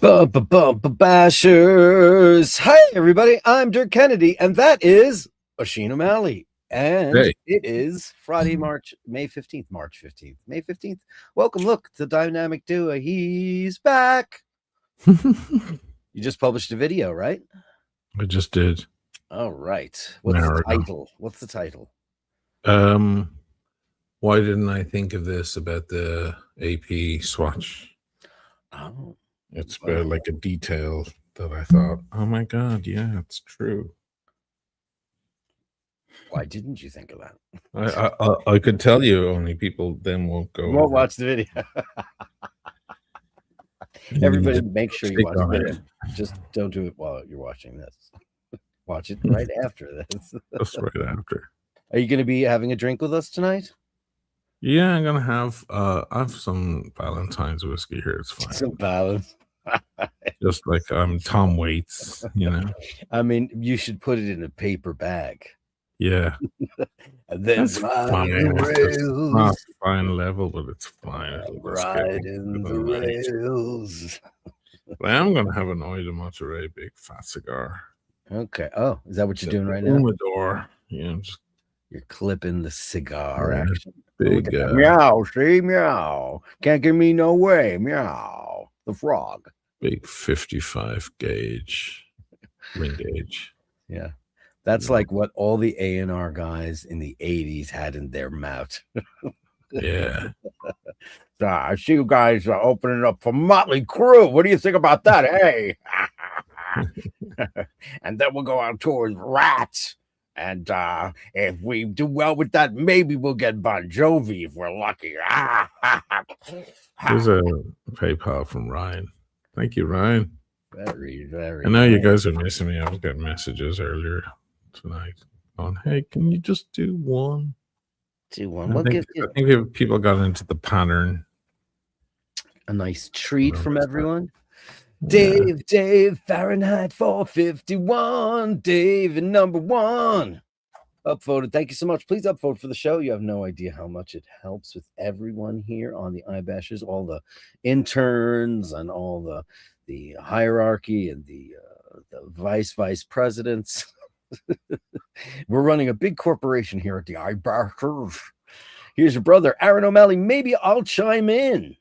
Bashers. Hi, everybody. I'm Dirk Kennedy, and that is Oisín O'Malley. And Hey. it is Friday, May 15th. Welcome. Look, the dynamic duo. He's back. You just published a video, right? I just did. All right. What's the title? Why didn't I think of this about the AP swatch? Oh, it's about like a detail that I thought, oh my god, yeah, it's true. Why didn't you think of that? I could tell you, only people then won't go. Won't watch the video. Everybody, make sure you watch the video. Just don't do it while you're watching this. Watch it right after this. Just right after. Are you going to be having a drink with us tonight? Yeah, I'm gonna have some Valentine's whiskey here. It's fine. Some balance. Just like I'm Tom Waits, you know. I mean, you should put it in a paper bag. Yeah. And then it's fine. It's not fine level, but it's fine. Right in the rails. But I am gonna have an Oisín Monterey big fat cigar. Okay. Oh, is that what you're doing right now? Humidor. Yeah, you're clipping the cigar action. Big meow, see, meow. Can't give me no way, meow. The frog. Big 55 gauge ring gauge. Yeah, that's like what all the A&R guys in the 80s had in their mouth. Yeah. I see you guys are opening up for Motley Crue. What do you think about that? Hey. And then we'll go on tour with Rats. And if we do well with that, maybe we'll get Bon Jovi if we're lucky. There's a PayPal from Ryan. Thank you, Ryan. Very. I know you guys are missing me. I was getting messages earlier tonight on, hey, can you just do one? Do one. I think people got into the pattern. A nice treat from everyone. Yeah. Dave, Fahrenheit 451. Dave and number one. Upvoted. Thank you so much. Please upvote for the show. You have no idea how much it helps with everyone here on the iBashers, all the interns and all the hierarchy and the vice presidents. We're running a big corporation here at the iBashers. Here's your brother, Aaron O'Malley. Maybe I'll chime in.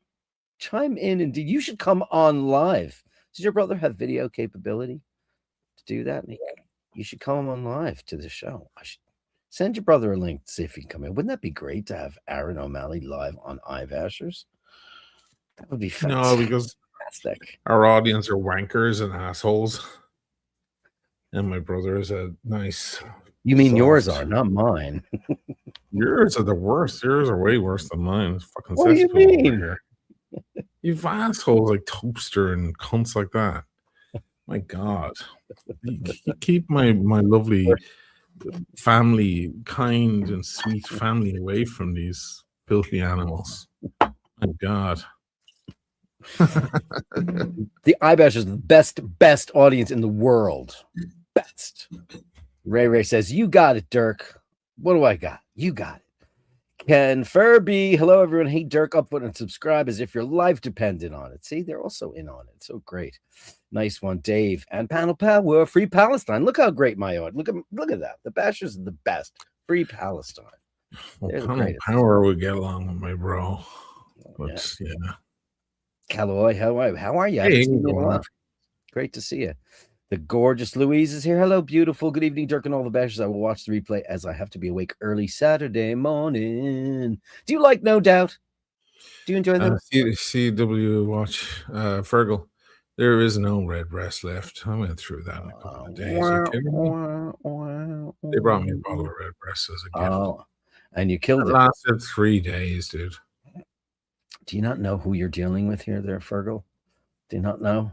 Chime in, indeed. You should come on live. Does your brother have video capability to do that? You should come on live to the show. I should send your brother a link to see if he can come in. Wouldn't that be great to have Aaron O'Malley live on iBashers? That would be fantastic. No, because our audience are wankers and assholes. And my brother is a nice. You mean yours are, not mine. Yours are the worst. Yours are way worse than mine. It's fucking what do you mean? You assholes like Toaster and cunts like that. My God. You keep my lovely family, kind and sweet family away from these filthy animals. My God. The iBashers is the best audience in the world. Best. Ray says, you got it, Dirk. What do I got? You got it. Ken Furby, hello everyone. Hey Dirk, upvote and subscribe as if your life depended on it. See, they're also in on it. So great. Nice one, Dave. And Panel Power, Free Palestine. Look how great my audience. Look at that. The Bashers are the best. Free Palestine. Well, Panel Power would get along with my bro. But yeah. Callaway, how are you? Hey, great to see you. The gorgeous Louise is here. Hello, beautiful. Good evening, Dirk and all the Bashers. I will watch the replay as I have to be awake early Saturday morning. Do you like No Doubt? Do you enjoy that? CW watch, Fergal. There is no red breast left. I went through that in a couple of days. They brought me a bottle of red breast as a gift. Oh, and you killed it. It lasted 3 days, dude. Do you not know who you're dealing with here there, Fergal? Do you not know?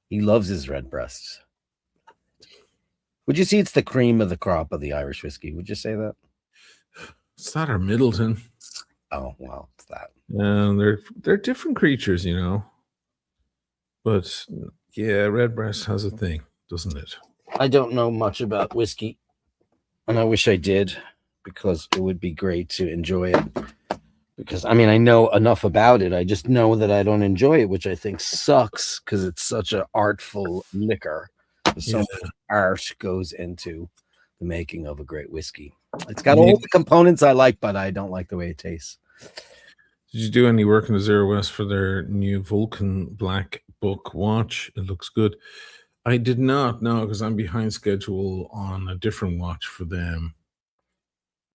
He loves his red breasts. Would you see it's the cream of the crop of the Irish whiskey? Would you say that? It's not our Middleton. Oh, well, it's that. And they're different creatures, you know. But yeah, Redbreast has a thing, doesn't it? I don't know much about whiskey, and I wish I did, because it would be great to enjoy it. because I mean I know enough about it. I just know that I don't enjoy it, which I think sucks because it's such an artful liquor. So much art goes into the making of a great whiskey. It's got all the components I like, but I don't like the way it tastes. Did you do any work in the Zero West for their new Vulcan Black Book watch? It looks good. I did not know because I'm behind schedule on a different watch for them,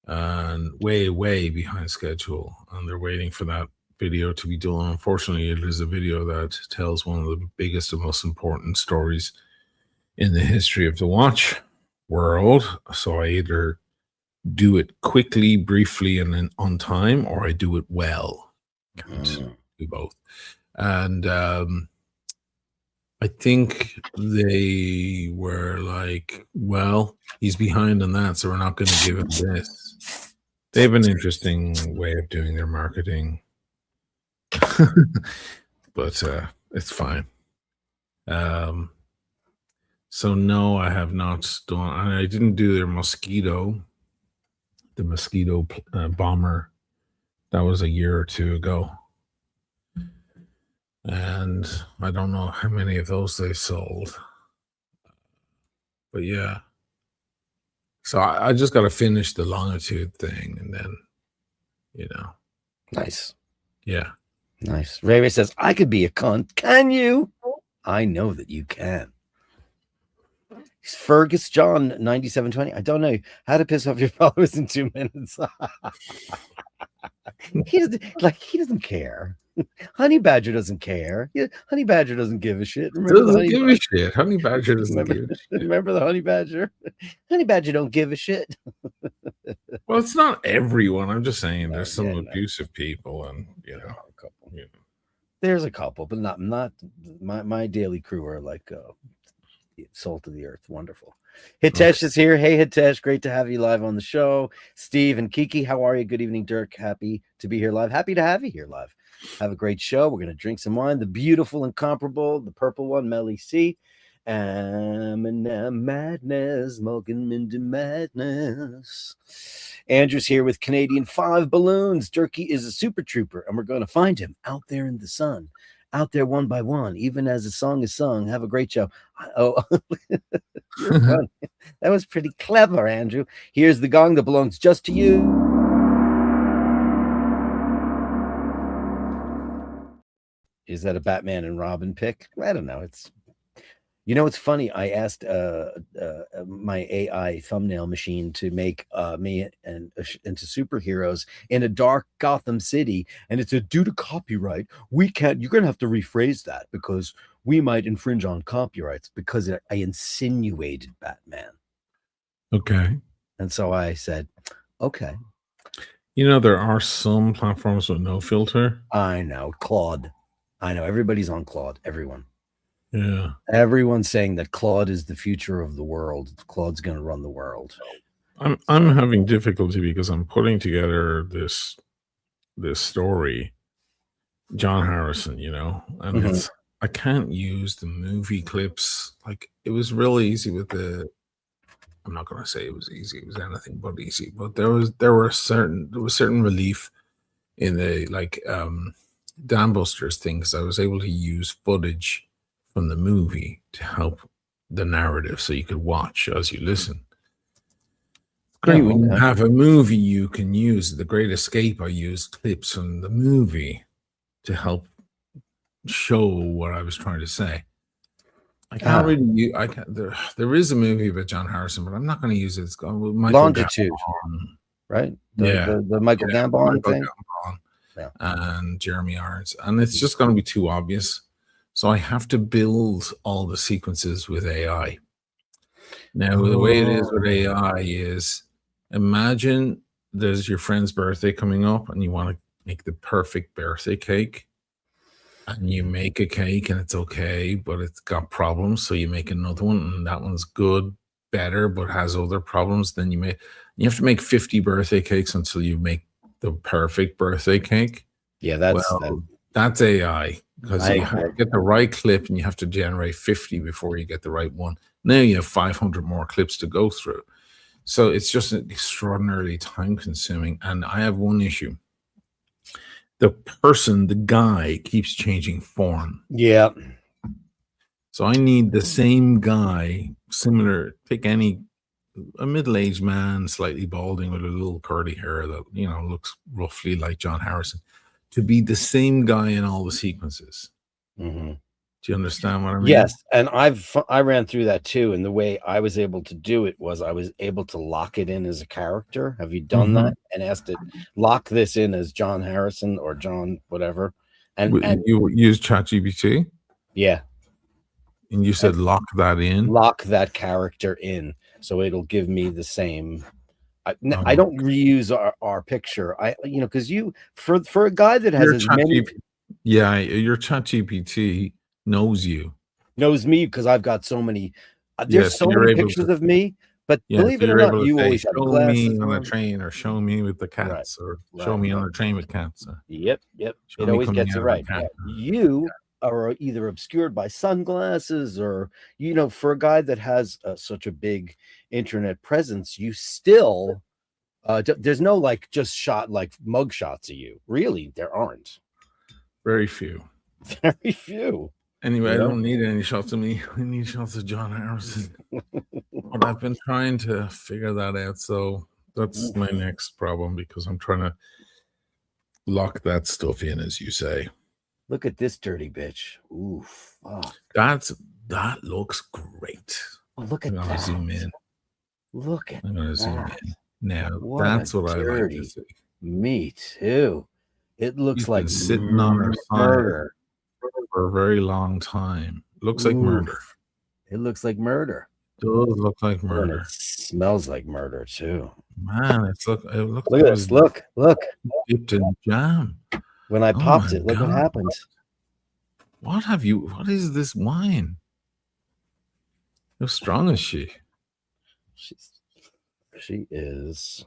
and way behind schedule, and they're waiting for that video to be done. Unfortunately, it is a video that tells one of the biggest and most important stories in the history of the watch world. So I either do it quickly, briefly, and then on time, or I do it well. Can't do both. And I think they were like, well, he's behind on that, so we're not going to give him this. They have an interesting way of doing their marketing. But it's fine. So no, I have not done. I didn't do their mosquito, the mosquito bomber. That was a year or two ago, and I don't know how many of those they sold. But yeah, so I just got to finish the longitude thing, and then, Nice. Yeah. Nice. Ray says, I could be a cunt. Can you? I know that you can. Fergus John 9720. I don't know how to piss off your followers in 2 minutes. He doesn't care. Honey Badger doesn't care. Honey Badger doesn't give a shit. Doesn't give a shit. Honey Badger doesn't give a shit. Remember the Honey Badger? Honey Badger don't give a shit. Well, it's not everyone. I'm just saying there's some abusive people, and a couple. There's a couple, but not my daily crew are like salt of the earth. Wonderful. Hitesh is here. Hey Hitesh, great to have you live on the show. Steve and Kiki, how are you? Good evening, Dirk. Happy to be here live. Happy to have you here live. Have a great show. We're going to drink some wine. The beautiful, incomparable, the purple one, Melly C. Madness, smoking into madness. Andrew's here with Canadian 5 balloons. Dirky is a super trooper, and we're going to find him out there in the sun, out there one by one, even as a song is sung. Have a great show. Oh, that was pretty clever, Andrew. Here's the gong that belongs just to you. Is that a Batman and Robin pick? I don't know. It's funny. I asked my AI thumbnail machine to make me into superheroes in a dark Gotham City, and it said, due to copyright, we can't. You're gonna have to rephrase that because we might infringe on copyrights because I insinuated Batman. Okay. And so I said, okay. There are some platforms with no filter. I know, Claude. I know everybody's on Claude. Everyone. Yeah. Everyone's saying that Claude is the future of the world. Claude's going to run the world. I'm having difficulty because I'm putting together this story, John Harrison, and it's I can't use the movie clips. Like, it was really easy with the. I'm not going to say it was easy. It was anything but easy. But there was certain relief in the Dan Buster's thing, because I was able to use footage from the movie to help the narrative, so you could watch as you listen. Great when you have a movie you can use. The Great Escape, I used clips from the movie to help show what I was trying to say. I can't really. There is a movie about John Harrison, but I'm not going to use it. It's called Michael Longitude, Gambon, right? The Michael Gambon thing. And Jeremy Irons, and it's just going to be too obvious. So I have to build all the sequences with AI. Now, the way it is with AI is, imagine there's your friend's birthday coming up and you want to make the perfect birthday cake. And you make a cake and it's okay, but it's got problems. So you make another one and that one's good, better, but has other problems. Then you have to make 50 birthday cakes until you make the perfect birthday cake. Yeah, that's AI, because you have to get the right clip and you have to generate 50 before you get the right one. Now you have 500 more clips to go through. So it's just extraordinarily time consuming. And I have one issue. the person, the guy, keeps changing form. Yeah. So I need the same guy, similar. Pick a middle-aged man, slightly balding with a little curly hair that looks roughly like John Harrison, to be the same guy in all the sequences. Mm-hmm. Do you understand what I mean? Yes, and I ran through that too, and the way I was able to do it was I was able to lock it in as a character. Have you done that? And asked it, lock this in as John Harrison or John whatever, and you use ChatGPT? Yeah. And you said lock that in? Lock that character in, so it'll give me the same. I don't reuse our picture. Because for a guy that has as many. Yeah, your ChatGPT knows me because I've got so many. There's so many pictures of me, but believe it or not, you always have glasses. Show me on a train, or show me with the cats, or show me on a train with cats. Yep. It always gets it right. Yeah. You are either obscured by sunglasses, or for a guy that has such a big internet presence, you still there's no just shot mug shots of you. Really, there aren't. Very few. Very few. Anyway, I don't need any shots of me. I need shots of John Harrison. But I've been trying to figure that out. So that's my next problem, because I'm trying to lock that stuff in, as you say. Look at this dirty bitch. Ooh, fuck. That looks great. Oh, look at that. I'm gonna zoom in. Look at that. I'm gonna zoom in. Now that's what I like to see. Me too. It looks like sitting on her murder for a very long time. Looks like murder. It looks like murder. It does look like murder. And it smells like murder too. Man, it looks look at this. Look. Dipped in jam. When I popped it, look what happened. What is this wine? How strong is she? She is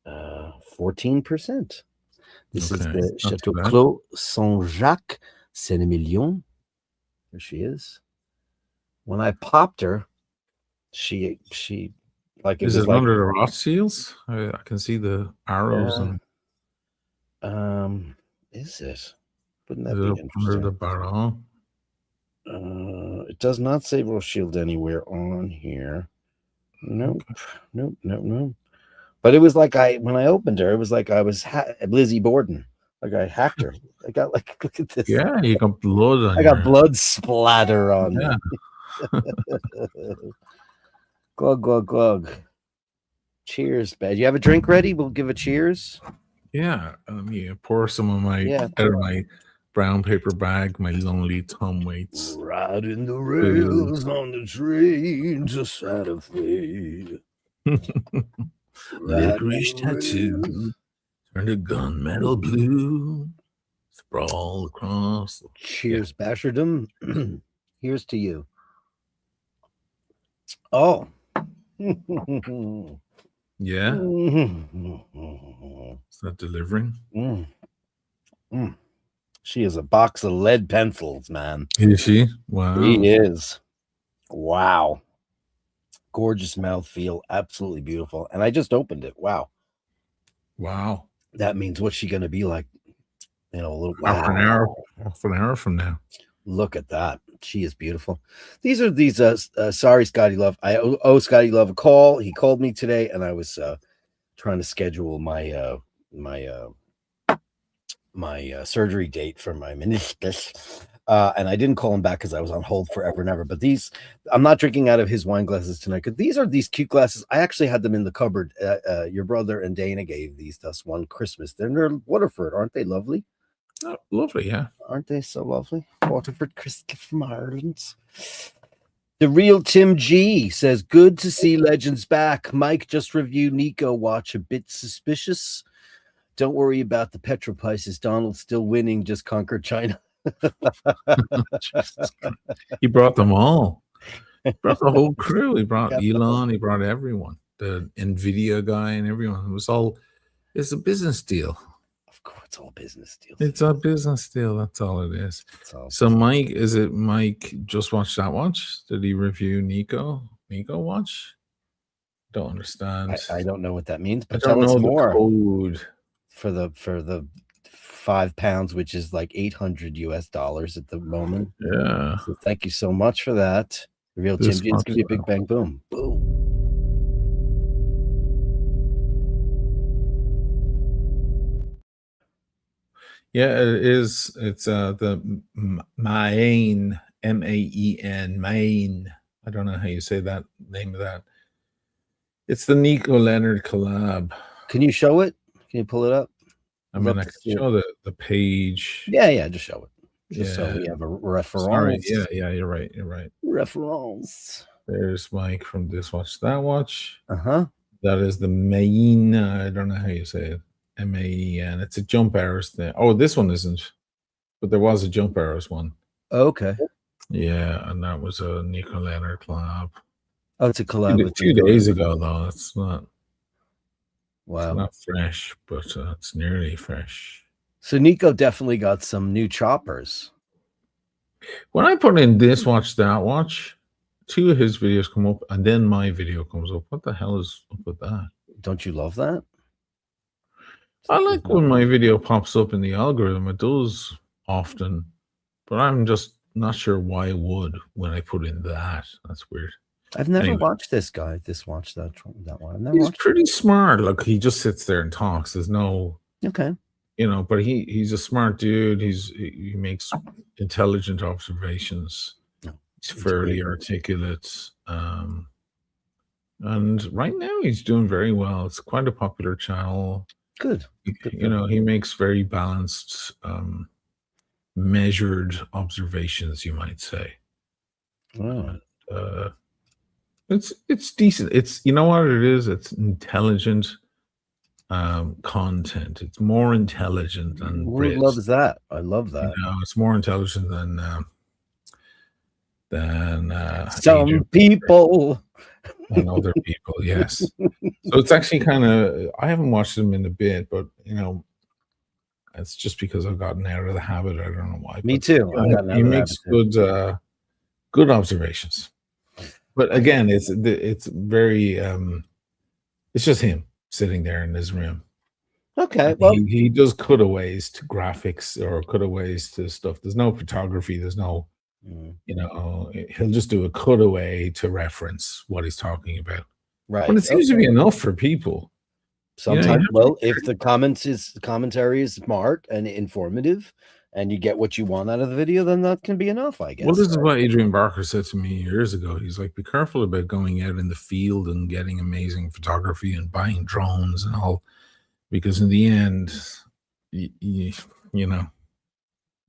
14%. This is the Chateau Clos Saint-Jacques Saint-Emilion. There she is. When I popped her, she like it is was it under the Rothschilds? I can see the arrows and is it? Wouldn't that be interesting? Under the Baron? It does not say Rothschild anywhere on here. Nope. But it was like when I opened her, it was like I was Lizzie Borden. Like I hacked her. I got look at this. Yeah, you got blood on I got blood splatter on me. Glug. Cheers, bad. You have a drink ready? We'll give a cheers. Yeah. Let me pour some of my out of my brown paper bag, my lonely Tom Waits. Riding the rails on the train to Santa Fe. Licorice tattoo turned a gunmetal blue, sprawl across. Cheers, Bashardom. Here's to you. Oh. Yeah. Is that delivering? She is a box of lead pencils, man. Is she? Wow. She is. Wow. Gorgeous mouthfeel. Absolutely beautiful. And I just opened it. Wow. That means what's she going to be like? A little half an hour from now. Look at that. She is beautiful. These are sorry, Scotty Love. I owe Scotty Love a call. He called me today, and I was trying to schedule my surgery date for my meniscus. And I didn't call him back because I was on hold forever and ever. But I'm not drinking out of his wine glasses tonight, because these are these cute glasses. I actually had them in the cupboard. Your brother and Dana gave these to us one Christmas. They're near Waterford. Aren't they lovely? Oh, lovely, yeah. Aren't they so lovely? Waterford crystal from Ireland. The real Tim G says, good to see legends back. Mike, just review Nico watch. A bit suspicious. Don't worry about the petrol prices. Donald's still winning. Just conquered China. He brought them all. He brought the whole crew. He brought Elon. He brought everyone. The NVIDIA guy and everyone. It's a business deal. Of course, it's all business deals. It's a business deal. That's all it is. So Mike, is it Mike just watched that watch? Did he review Nico watch? Don't understand. I don't know what that means, but I don't tell us know more. The code for the 5 pounds, which is like $800 at the moment. Yeah. So thank you so much for that. The real This Tim G. It's gonna be a much, big bang boom. Boom. Yeah, it is. It's the Maine, Maen, Maine. I don't know how you say that name of that. It's the Nico Leonard collab. Can you show it? Can you pull it up? I I'd mean, love I to can see it. show the page. Yeah, just show it. Just so Yeah. we have a reference. Sorry. Yeah, you're right. You're right. Reference. There's Mike from This Watch, That Watch. Uh-huh. That is the Maine. I don't know how you say it. Maen. It's a jump arrows thing. Oh, this one isn't, but there was a jump arrows one. Okay. Yeah, and that was a Nico Leonard collab. Oh, it's a collab with 2 days ago, though. It's not. Wow. It's not fresh, but it's nearly fresh. So Nico definitely got some new choppers. When I put in This Watch, That Watch, 2 of his videos come up, and then my video comes up. What the hell is up with that? Don't you love that? I like when my video pops up in the algorithm. It does often, but I'm just not sure why it would when I put in that. That's weird. I've never watched this guy. This watch that one. I've never He's watched pretty smart. Like, he just sits there and talks. There's no but he's a smart dude. He makes intelligent observations. He's fairly articulate. And right now he's doing very well. It's quite a popular channel. Good. He makes very balanced, measured observations, you might say. Wow. It's decent. It's, you know what it is? It's intelligent content. It's more intelligent than Who loves that? I love that. It's more intelligent than some people and other people. Yes. So it's actually kind of, I haven't watched them in a bit, but it's just because I've gotten out of the habit. I don't know why. Me too. He makes good observations. But again, it's very it's just him sitting there in his room. Okay. Well, he does cutaways to graphics or cutaways to stuff. There's no photography. There's no, he'll just do a cutaway to reference what he's talking about. Right. But it seems to be enough for people. Sometimes, if the commentary is smart and informative, and you get what you want out of the video, then that can be enough, I guess. Well, this is what Adrian Barker said to me years ago. He's like, be careful about going out in the field and getting amazing photography and buying drones and all, because in the end,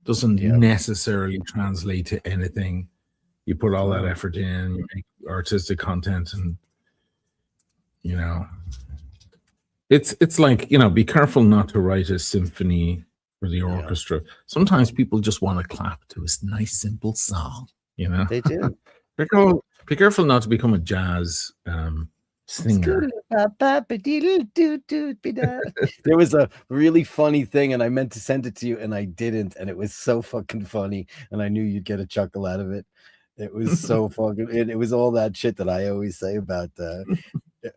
doesn't necessarily translate to anything. You put all that effort in, you make artistic content, and it's like, be careful not to write a symphony for the orchestra. Sometimes people just want to clap to a nice, simple song. They do. Be careful not to become a jazz singer. There was a really funny thing, and I meant to send it to you, and I didn't, and it was so fucking funny, and I knew you'd get a chuckle out of it. It was so fucking, it was all that shit that I always say about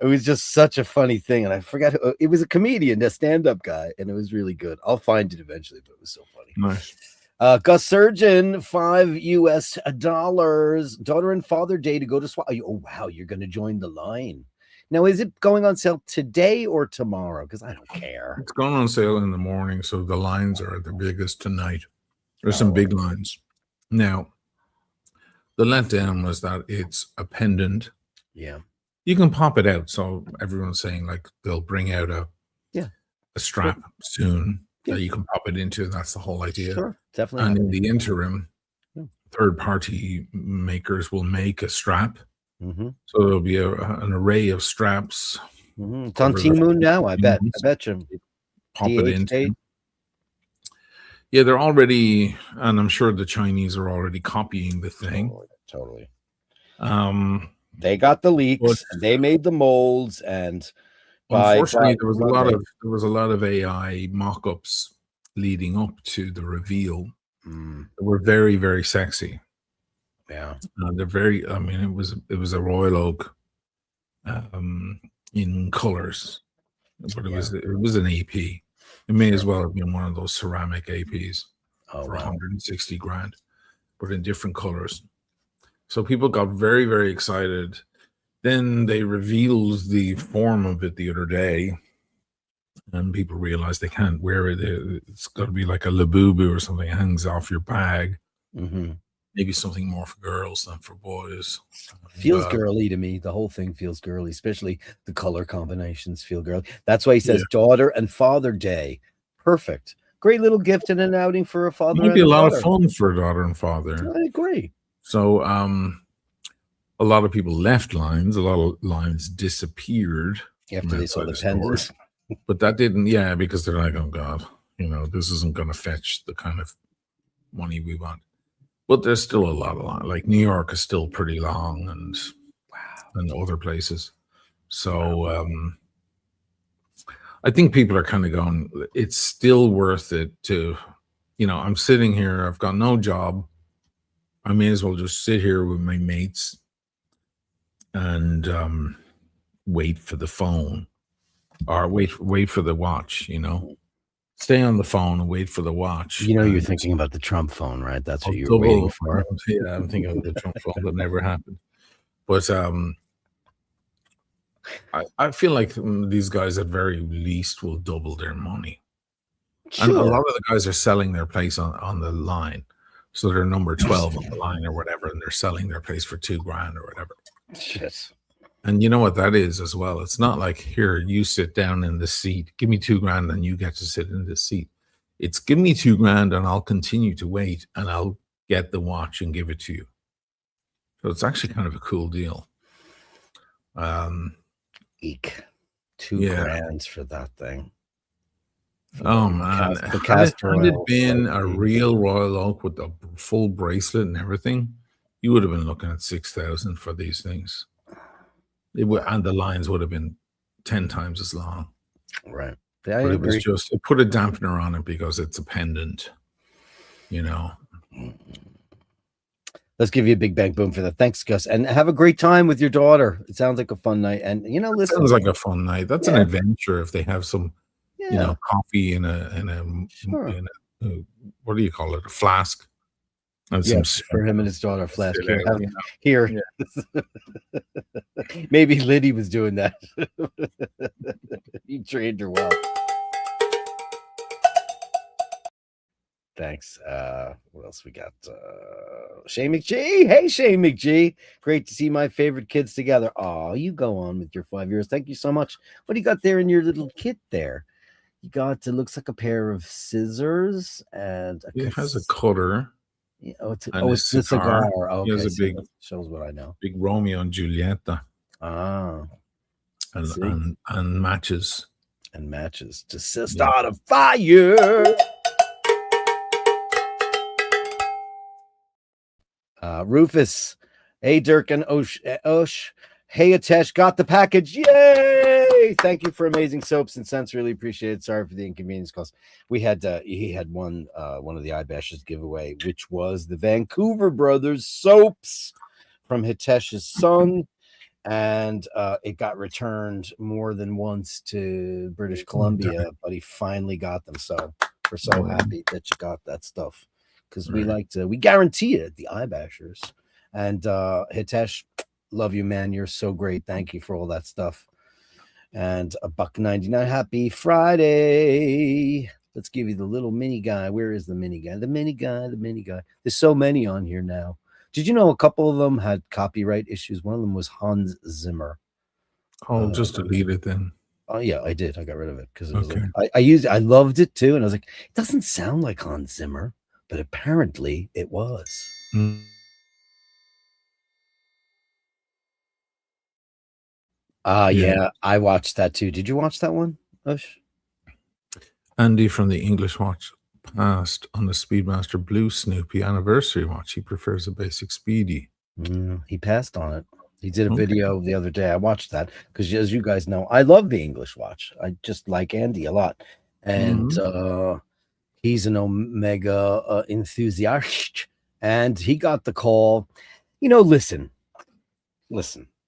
it was just such a funny thing, and I forgot it was a comedian, a stand-up guy, and it was really good. I'll find it eventually, but it was so funny. Nice. Gus Surgeon, $5 daughter and father day to go to swap. Oh wow, you're gonna join the line. Now, is it going on sale today or tomorrow? Because I don't care. It's going on sale in the morning, so the lines are the biggest tonight. There's some big lines. Now, the letdown was that it's a pendant. Yeah. You can pop it out. So everyone's saying like they'll bring out a strap soon that you can pop it into. That's the whole idea. Sure, definitely. And in the interim, third-party makers will make a strap. Mm-hmm. So there'll be an array of straps. Mm-hmm. It's on Temu now, I bet. I bet you. Pop it into. Yeah, they're already, and I'm sure the Chinese are already copying the thing. Totally. They got the leaks, and they made the molds, and unfortunately, there was a lot of AI mock-ups leading up to the reveal. They were very, very sexy. Yeah, they're very. I mean, it was a royal oak, in colors, but it was an AP. It may as well have been one of those ceramic APs for wow. 160 grand, but in different colors. So people got very, very excited. Then they revealed the form of it the other day, and people realized they can't wear it. It's got to be like a labubu or something, hangs off your bag. Maybe something more for girls than for boys. Feels girly to me. The whole thing feels girly, especially the color combinations feel girly. That's why he says daughter and Father Day. Perfect. Great little gift and an outing for a father. Might be a lot of fun for a daughter and father. I agree. So a lot of people left lines. A lot of lines disappeared after they saw the tenders. But that didn't, because they're like, oh God, this isn't going to fetch the kind of money we want. But there's still a lot of line. Like New York is still pretty long, and other places. So I think people are kind of going, it's still worth it to, I'm sitting here, I've got no job. I may as well just sit here with my mates and wait for the phone or wait for the watch, Stay on the phone and wait for the watch. You're thinking about the Trump phone, right? That's what you're waiting for. Yeah, I'm thinking of the Trump phone that never happened. But I feel like these guys at very least will double their money. Sure. And a lot of the guys are selling their place on the line. So they're number 12 on the line or whatever, and they're selling their place for $2,000 or whatever. Shit. And you know what that is as well. It's not like, here, you sit down in the seat, give me $2,000 and you get to sit in the seat. It's give me $2,000 and I'll continue to wait and I'll get the watch and give it to you. So it's actually kind of a cool deal. Eek. $2,000 for that thing. Oh man, had it been a real Royal Oak with a full bracelet and everything, you would have been looking at 6,000 for these things. And the lines would have been 10 times as long. Right. But it was just, it put a dampener on it because it's a pendant, Let's give you a big bang boom for that. Thanks, Gus. And have a great time with your daughter. It sounds like a fun night. And, listen. Sounds like a fun night. That's an adventure if they have some, coffee in a what do you call it? A flask. And for him and his daughter, flask. Here. Yeah. Maybe Liddy was doing that. He trained her well. Thanks. What else we got? Shane McGee. Hey, Shane McGee. Great to see my favorite kids together. Oh, you go on with your 5 years. Thank you so much. What do you got there in your little kit there? You got, it looks like a pair of scissors and it has a cutter. Yeah, it's a cigar. Okay, it has a big, shows what I know. Big Romeo and Julieta. Ah, and matches. And matches to start a fire. Rufus, hey Dirk and Osh, hey Atesh, got the package, yay! Thank you for amazing soaps and scents, really appreciate it. Sorry for the inconvenience caused. We had he had one of the iBashers giveaway, which was the Vancouver Brothers soaps from Hitesh's son, and it got returned more than once to British Columbia, but he finally got them. So we're so happy that you got that stuff. Because we guarantee it at the iBashers. And Hitesh, love you, man. You're so great. Thank you for all that stuff. And $1.99. Happy Friday. Let's give you the little mini guy. Where is the mini guy? The mini guy. There's so many on here now. Did you know a couple of them had copyright issues? One of them was Hans Zimmer. Oh, just delete it then. Oh yeah, I did. I got rid of it because it was I used it. I loved it too. And I was like, it doesn't sound like Hans Zimmer. But apparently it was. Yeah, I watched that too. Did you watch that one, Ush? Andy from the English Watch passed on the Speedmaster Blue Snoopy anniversary watch. He prefers a basic Speedy. He passed on it. He did a video the other day. I watched that because, as you guys know, I love the English Watch. I just like Andy a lot. And he's an Omega enthusiast, and he got the call. Listen.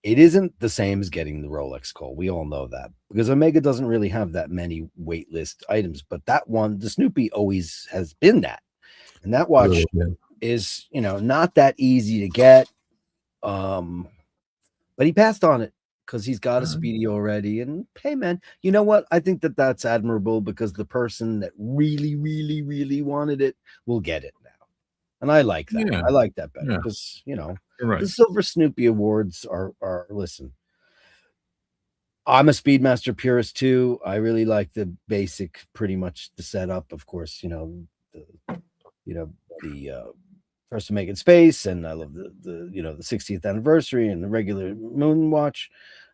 It isn't the same as getting the Rolex, Cole. We all know that because Omega doesn't really have that many waitlist items, but that one, the Snoopy, always has been that. And that watch is, not that easy to get. But he passed on it because he's got a Speedy already. And hey, man, you know what? I think that that's admirable because the person that really, really, really wanted it will get it now. And I like that. Yeah. I like that better because, Right. the Silver Snoopy Awards are, listen, I'm a Speedmaster purist too. I really like the basic, pretty much the setup. Of course, the first to make it space, and I love the 60th anniversary and the regular moon watch.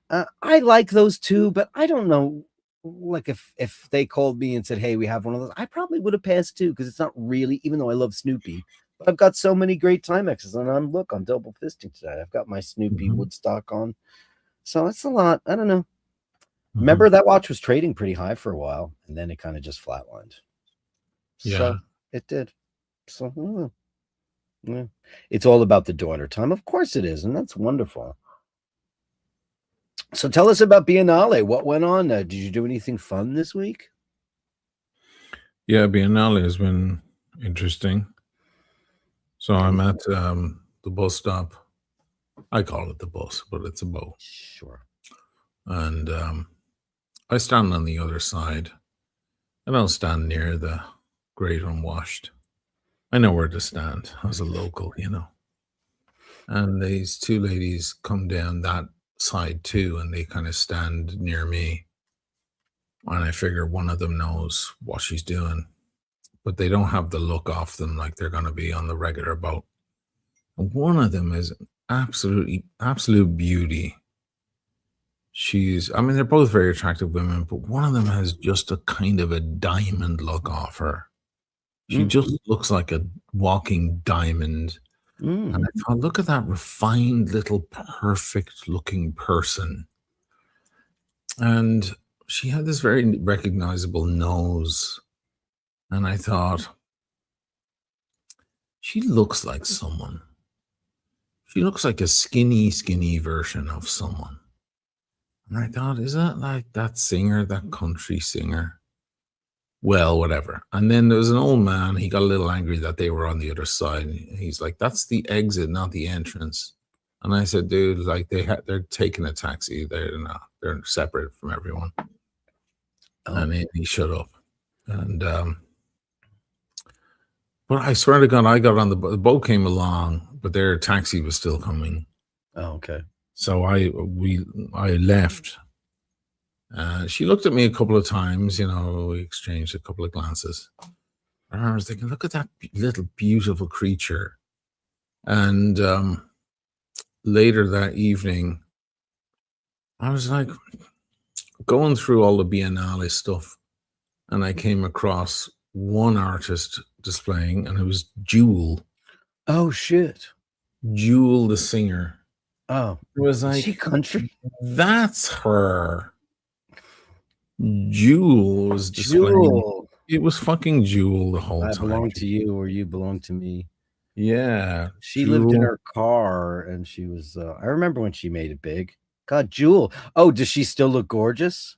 I like those too, but I don't know. Like if they called me and said, "Hey, we have one of those," I probably would have passed too because it's not really. Even though I love Snoopy, but I've got so many great Timexes, and I'm double fisting today. I've got my Snoopy Woodstock on, so it's a lot. I don't know. Remember that watch was trading pretty high for a while, and then it kind of just flatlined. So it did. So. Yeah. It's all about the daughter time. Of course it is, and that's wonderful. So tell us about Biennale. What went on? Did you do anything fun this week? Yeah, Biennale has been interesting. So I'm at the bus stop. I call it the bus, but it's a boat. Sure. And I stand on the other side. I don't stand near the Great Unwashed. I know where to stand as a local, And these two ladies come down that side too, and they kind of stand near me. And I figure one of them knows what she's doing, but they don't have the look off them like they're going to be on the regular boat. And one of them is absolute beauty. They're both very attractive women, but one of them has just a kind of a diamond look off her. She just looks like a walking diamond. And I thought, look at that refined little perfect looking person. And she had this very recognizable nose. And I thought, she looks like someone. She looks like a skinny version of someone. And I thought, is that like that singer, that country singer? Well, whatever. And then there was an old man. He got a little angry that they were on the other side. He's like, that's the exit, not the entrance. And I said, dude, like they're taking a taxi. They're separate from everyone. And he shut up. And but I swear to God, I got on the boat came along, but their taxi was still coming. Oh, okay. So I left. She looked at me a couple of times, we exchanged a couple of glances. And I was thinking, look at that little beautiful creature. And later that evening, I was like going through all the Biennale stuff, and I came across one artist displaying, and it was Jewel. Oh, shit. Jewel the singer. Oh. It was like, is she country? That's her. Jewel was displaying. Jewel. It was fucking Jewel the whole time. I belong to you, or you belong to me. Yeah. She lived in her car, and she was. I remember when she made it big. God, Jewel. Oh, does she still look gorgeous?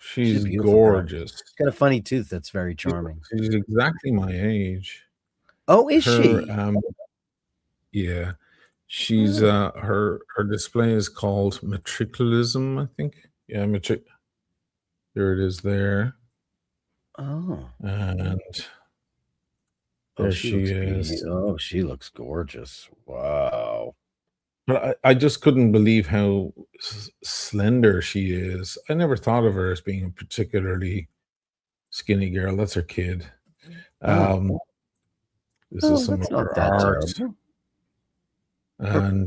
She's gorgeous. She's got a funny tooth that's very charming. She's exactly my age. Oh, is she? Yeah. She's her display is called Matriculism, I think. Yeah, there it is there. Oh. And there she is. Oh, she looks gorgeous. Wow. But I just couldn't believe how slender she is. I never thought of her as being a particularly skinny girl. That's her kid. This is some of her art. And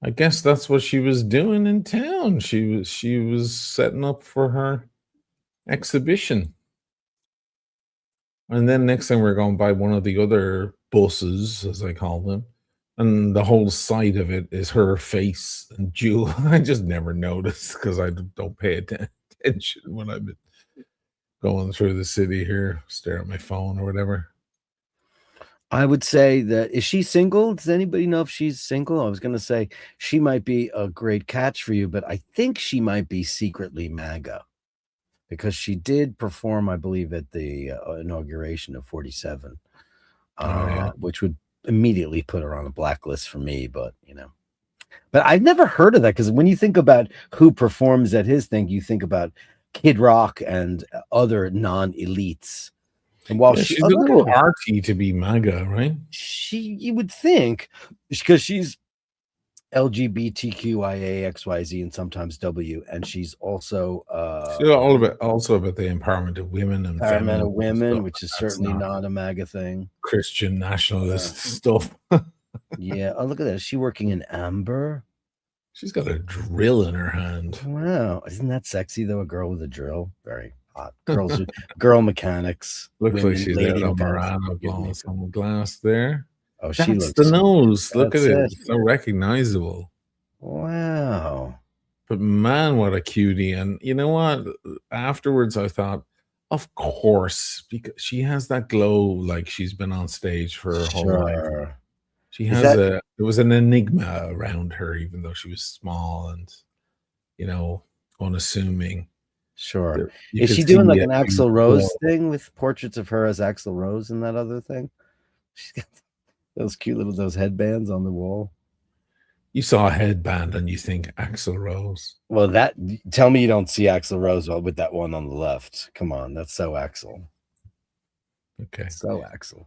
I guess that's what she was doing in town. She was setting up for her exhibition. And then next time we're going by one of the other buses, as I call them, and the whole side of it is her face and Jewel. I just never noticed because I don't pay attention when I've been going through the city here, stare at my phone or whatever. I would say that is she single? Does anybody know if she's single? I was gonna say she might be a great catch for you, but I think she might be secretly MAGA because she did perform, I believe, at the inauguration of 47, Oh yeah. which would immediately put her on a blacklist for me. But but I've never heard of that because when you think about who performs at his thing, you think about Kid Rock and other non-elites. And while Yeah, she's a look at little her. arty to be MAGA, right? You would think because she's LGBTQIAXYZ and sometimes W, and she's also She's all about also about the empowerment of women and Parliament of feminism and Women, stuff. which is That's certainly not not a MAGA thing. Christian nationalist stuff. Yeah. Oh, look at that. Is she working in amber? She's got a drill in her hand. Wow. Isn't that sexy though? A girl with a drill. Very hot. Girl mechanics. Looks like she's out of mechanics. Morana blowing some glass there. Oh, she That's looks the nose. Look at that's it. it. It's so recognizable. Wow. But man, what a cutie. And you know what? Afterwards, I thought, of course, because she has that glow like she's been on stage for her whole life. She has there was an enigma around her, even though she was small and, unassuming. Sure. You Is could she doing like see an Axl Rose thing with portraits of her as Axl Rose and that other thing? She's got those cute little those headbands on the wall. You saw a headband and you think Axl Rose. Well, tell me you don't see Axl Rose with that one on the left. Come on, that's so Axl. Okay. So Axl.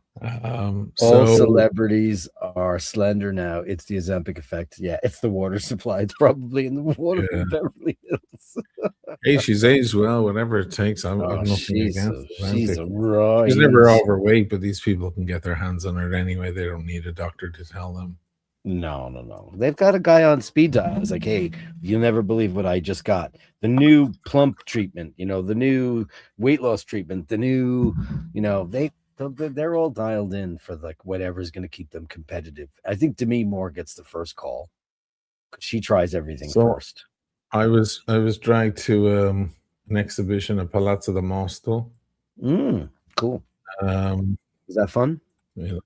All celebrities are slender now. It's the Ozempic effect. Yeah, it's the water supply. It's probably in the water from Beverly Hills. Hey, she's aged well, whatever it takes. I've nothing against it. She's right. She's never overweight, but these people can get their hands on it anyway. They don't need a doctor to tell them. No. They've got a guy on speed dial. It's like, hey, you'll never believe what I just got. The new plump treatment, the new weight loss treatment, the new, they're all dialed in for like whatever's going to keep them competitive. I think Demi Moore gets the first call. She tries everything first. I was dragged to an exhibition at Palazzo da Mosto. Cool. Was that fun? Yeah.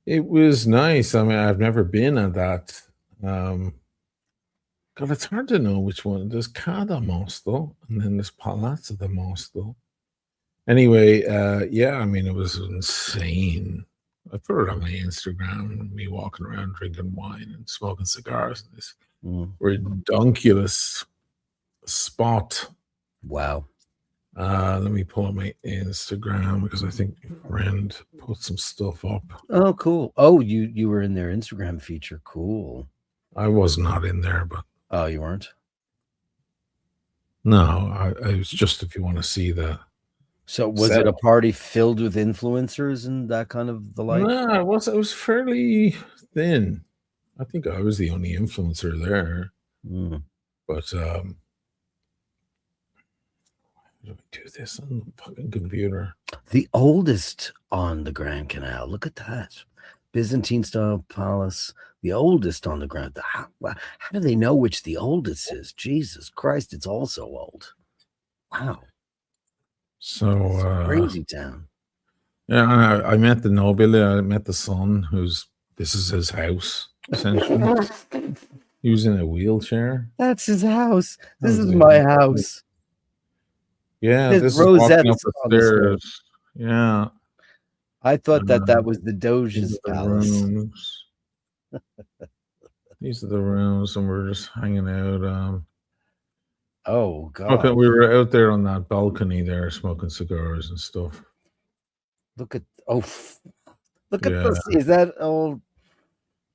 It was nice. I mean, I've never been at that. God, it's hard to know which one. There's Cada Mosto, and then there's Palazzo da Mosto. Anyway, yeah, I mean, it was insane. I put it on my Instagram, me walking around drinking wine and smoking cigars in this redonkulous spot. Wow. Let me pull up my Instagram because I think my friend put some stuff up. Oh, cool. Oh, you were in their Instagram feature. Cool. I was not in there, but oh, you weren't? No, I was just if you want to see the. So was it a party filled with influencers and that kind of the like? No, it was fairly thin. I think I was the only influencer there. But how do I do this on the fucking computer? The oldest on the Grand Canal. Look at that. Byzantine style palace. The oldest on the ground. How do they know which the oldest is? Jesus Christ, it's all so old. Wow. So crazy town. Yeah, I met the nobile. I met the son, this is his house, essentially. He was in a wheelchair. That's his house. This is my house. Yeah, this is walking up the stairs. Yeah. I thought that was the Doge's palace. These are the rooms, and we're just hanging out. Oh God! Okay, we were out there on that balcony there, smoking cigars and stuff. Look at this. Is that old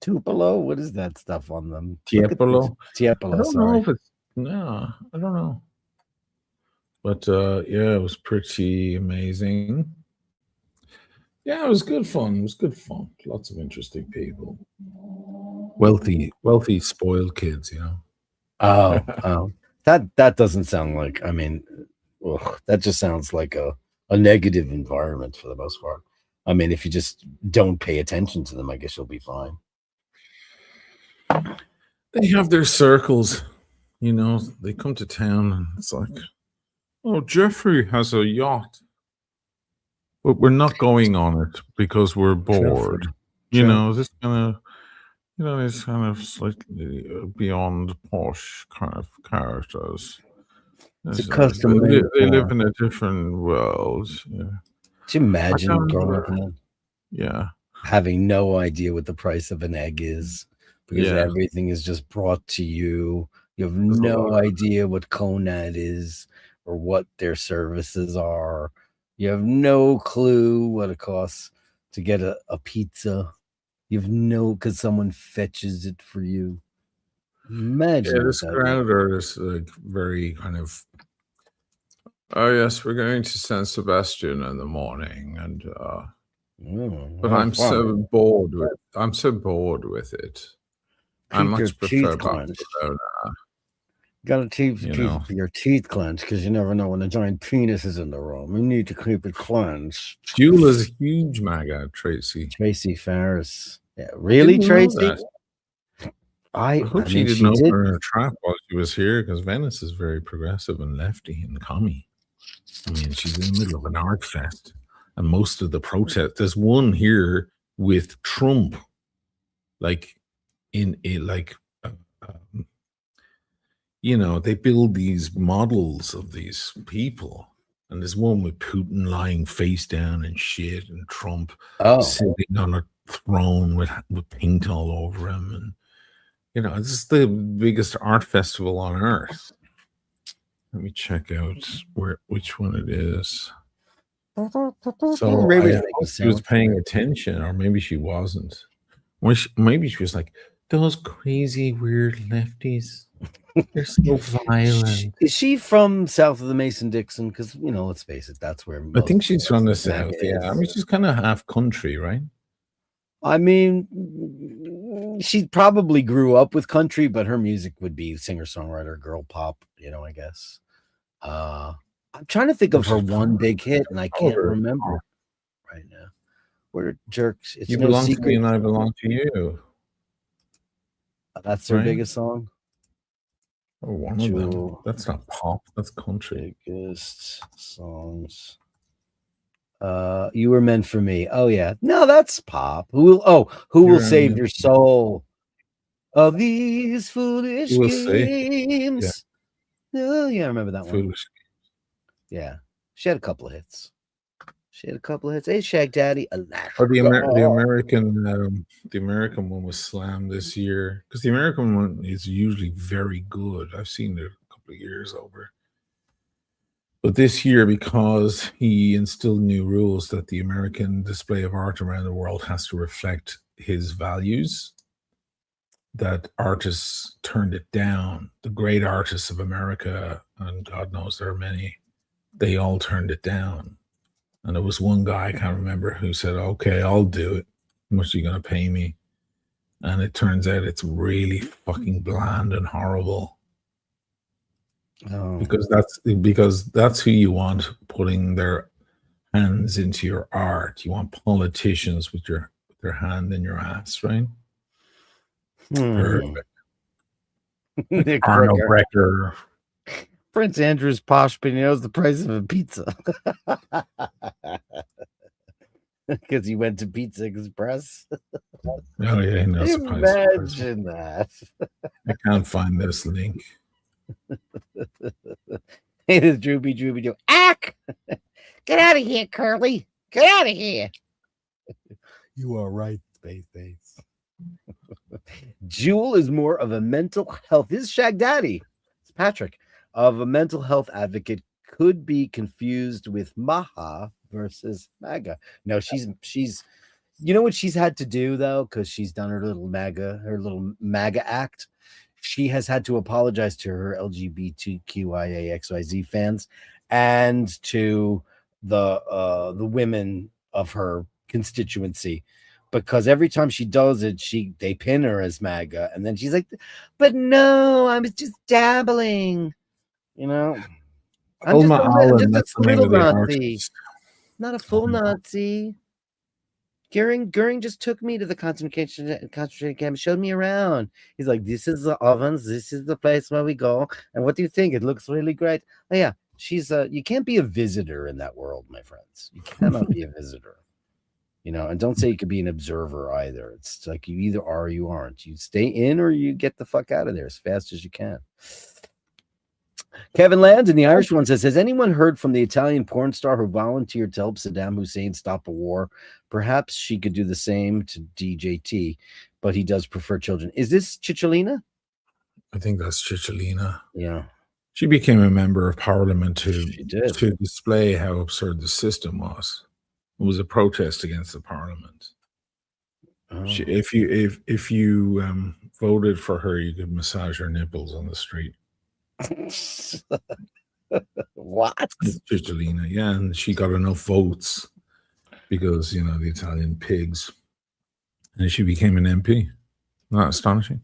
Tupelo? What is that stuff on them? Tiepolo. Tiepolo. I don't know if it's I don't know. But yeah, it was pretty amazing. Yeah, it was good fun. It was good fun. Lots of interesting people. Wealthy, spoiled kids, Oh. That doesn't sound like, I mean, that just sounds like a negative environment for the most part. I mean, if you just don't pay attention to them, I guess you'll be fine. They have their circles, they come to town and it's like, oh, Jeffrey has a yacht. but we're not going on it because we're bored. You know, this kind of, these kind of slightly beyond posh kind of characters. It's a custom made. They live in a different world. Yeah. Could you imagine growing up in having no idea what the price of an egg is because everything is just brought to you. You have no idea what Conad is or what their services are. You have no clue what it costs to get a pizza. You have no, because someone fetches it for you. Imagine this crowd is like very kind of. Oh yes, we're going to San Sebastian in the morning, and but I'm so bored with. I'm so bored with it. I much prefer Barcelona. Gotta keep your teeth clenched because you never know when a giant penis is in the room. You need to keep it clenched. Jewel is huge, MAGA, Tracy. Tracy Farris. Yeah, really, Tracy? I hope she didn't open her trap while she was here because Venice is very progressive and lefty and commie. I mean, she's in the middle of an art fest, and most of the protest. There's one here with Trump, like in a they build these models of these people, and there's one with Putin lying face down and shit, and Trump sitting on a throne with paint all over him, and this is the biggest art festival on earth. Let me check out which one it is. So I hope she was paying attention, or maybe she wasn't. Maybe she was like, those crazy weird lefties. They're so violent. Is she from south of the Mason-Dixon? Because let's face it, that's where. I think she's from the south. Yeah, I mean she's kind of half country, right? I mean, she probably grew up with country, but her music would be singer-songwriter, girl pop. I guess. I'm trying to think of her one big hit, and I can't remember right now. Where Jerks? You belong to me, and I belong to you. That's their biggest song. Oh, one of them. That's not pop. That's country. Biggest songs. You Were Meant for Me. Oh yeah, no, that's pop. Who will save your soul? Of these foolish games. Oh yeah, I remember that one. Yeah, she had a couple of hits. Hey, Shag Daddy. The American one was slammed this year because the American one is usually very good. I've seen it a couple of years over. But this year, because he instilled new rules that the American display of art around the world has to reflect his values, that artists turned it down. The great artists of America, and God knows there are many, they all turned it down. And there was one guy, I can't remember, who said, okay, I'll do it. How much are you going to pay me? And it turns out it's really fucking bland and horrible. Because that's who you want putting their hands into your art. You want politicians with their hand in your ass, right? Perfect. Arno Brecker. Prince Andrew's posh, but he knows the price of a pizza. Because he went to Pizza Express. Oh yeah, he knows the price. Imagine that. I can't find this link. Hey, this Droopy do. Ack! Get out of here, Curly. Get out of here. You are right, Space. Jewel is more of a mental health. This is Shag Daddy. It's Patrick. Of a mental health advocate could be confused with Maha versus MAGA. No, she's you know what she's had to do though, because she's done her little MAGA act. She has had to apologize to her LGBTQIAXYZ fans and to the women of her constituency, because every time she does it, they pin her as MAGA, and then she's like, "But no, I was just dabbling." I'm just a little Nazi, not a full Nazi. Goering just took me to the concentration camp, showed me around. He's like, "This is the ovens. This is the place where we go. And what do you think? It looks really great." Oh yeah, she's you can't be a visitor in that world, my friends. You cannot be a visitor. You know, and don't say you could be an observer either. It's like you either are or you aren't. You stay in or you get the fuck out of there as fast as you can. Kevin Landon, the Irish one, says, has anyone heard from the Italian porn star who volunteered to help Saddam Hussein stop a war? Perhaps she could do the same to DJT, but he does prefer children. Is this Cicciolina? I think that's Cicciolina. Yeah. She became a member of parliament to display how absurd the system was. It was a protest against the parliament. Oh. If you voted for her, you could massage her nipples on the street. What? Cicciolina, yeah, and she got enough votes because, you know, the Italian pigs, and she became an MP. Not astonishing.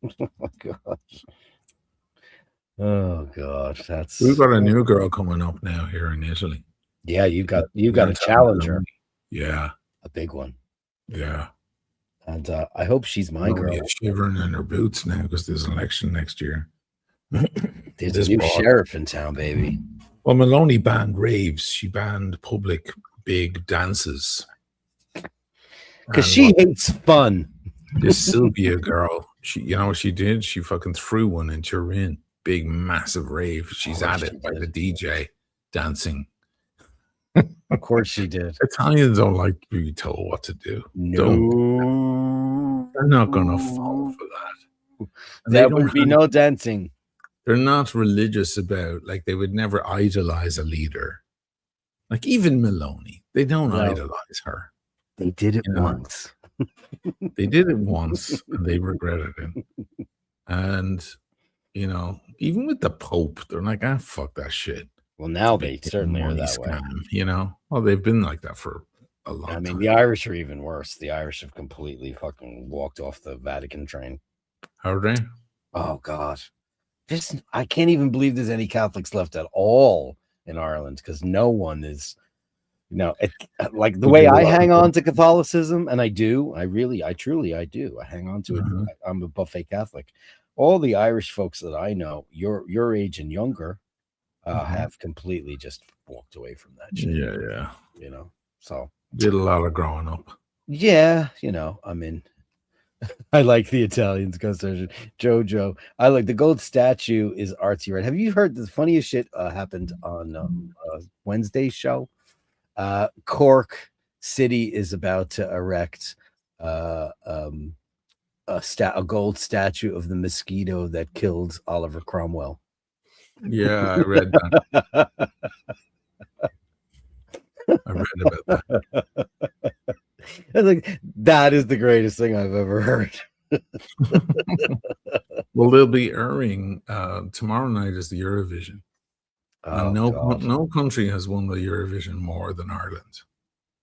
Oh my gosh. Oh god, that's we've got a new girl coming up now here in Italy. Yeah, you got a challenger. Yeah, a big one. Yeah, and I hope she's my girl. Shivering in her boots now because there's an election next year. There's a new sheriff in town, baby. Well, Maloney banned raves. She banned public big dances because she hates fun. This Sylvia girl, you know what she did? She fucking threw one in Turin. Big, massive rave. She's at it by the DJ dancing. Of course she did. Italians don't like to be told what to do. No. They're not going to fall for that. There will be no dancing. They're not religious about, like, they would never idolize a leader. Like, even Maloney, they don't idolize her. They did it once. They did it once, and they regretted it. And, you know, even with the Pope, they're like, fuck that shit. Well, now they certainly are that way. You know? Well, they've been like that for a long time. I mean, the Irish are even worse. The Irish have completely fucking walked off the Vatican train. How are they? Oh, God. I can't even believe there's any Catholics left at all in Ireland because no one is, you know, like the way I hang on to Catholicism, and I truly, I do. I hang on to it. I'm a buffet Catholic. All the Irish folks that I know, your age and younger, have completely just walked away from that shit. Yeah. You know, so did a lot of growing up. Yeah, you know, I mean, I like the Italians because there's Jojo. I like the gold statue is artsy, right? Have you heard the funniest shit happened on Wednesday's show? Cork City is about to erect a gold statue of the mosquito that killed Oliver Cromwell. Yeah, I read that. I read about that. Like, that is the greatest thing I've ever heard. Well, they'll be airing tomorrow night is the Eurovision. And no country has won the Eurovision more than Ireland.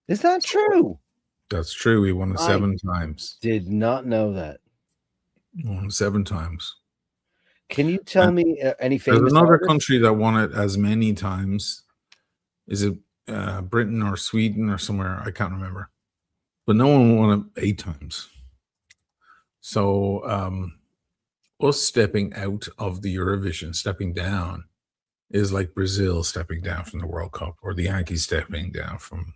Is that true? That's true. We won it 7 times. Did not know that. Won 7 times. Can you tell me any famous? There's another country that won it as many times. Is it Britain or Sweden or somewhere? I can't remember. But no one won it 8 times. So us stepping out of the Eurovision, stepping down, is like Brazil stepping down from the World Cup, or the Yankees stepping down from.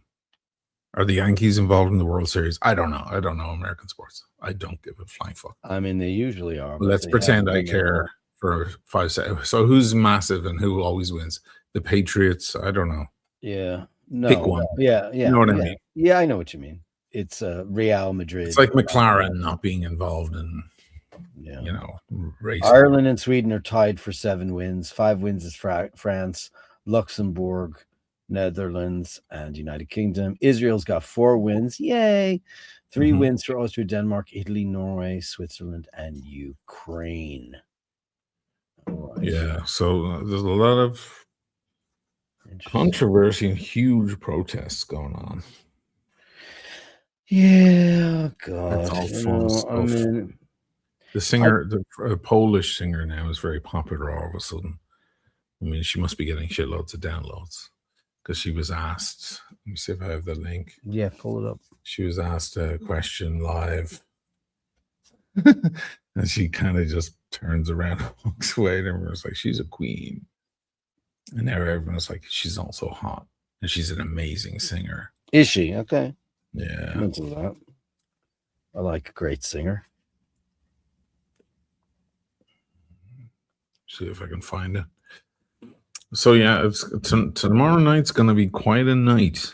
Are the Yankees involved in the World Series? I don't know. I don't know American sports. I don't give a flying fuck. I mean, they usually are. Let's pretend I care for 5 seconds. So who's massive and who always wins? The Patriots? I don't know. Yeah. No. Pick one. Yeah. You know what I mean? Yeah, I know what you mean. It's Real Madrid. It's like McLaren not being involved in, you know, racing. Ireland and Sweden are tied for 7 wins. 5 wins is France, Luxembourg, Netherlands, and United Kingdom. Israel's got 4 wins. Yay. 3 wins for Austria, Denmark, Italy, Norway, Switzerland, and Ukraine. Right. Yeah. So there's a lot of controversy and huge protests going on. Yeah, God. That's all fun stuff. I mean, the singer, the Polish singer now is very popular all of a sudden. I mean, she must be getting shitloads of downloads because she was asked. Let me see if I have the link. Yeah, pull it up. She was asked a question live. And she kind of just turns around and walks away. And everyone's like, she's a queen. And now everyone's like, she's also hot. And she's an amazing singer. Is she? Okay. Yeah. I'm into that. I like a great singer. See if I can find it. So yeah, tomorrow night's gonna be quite a night.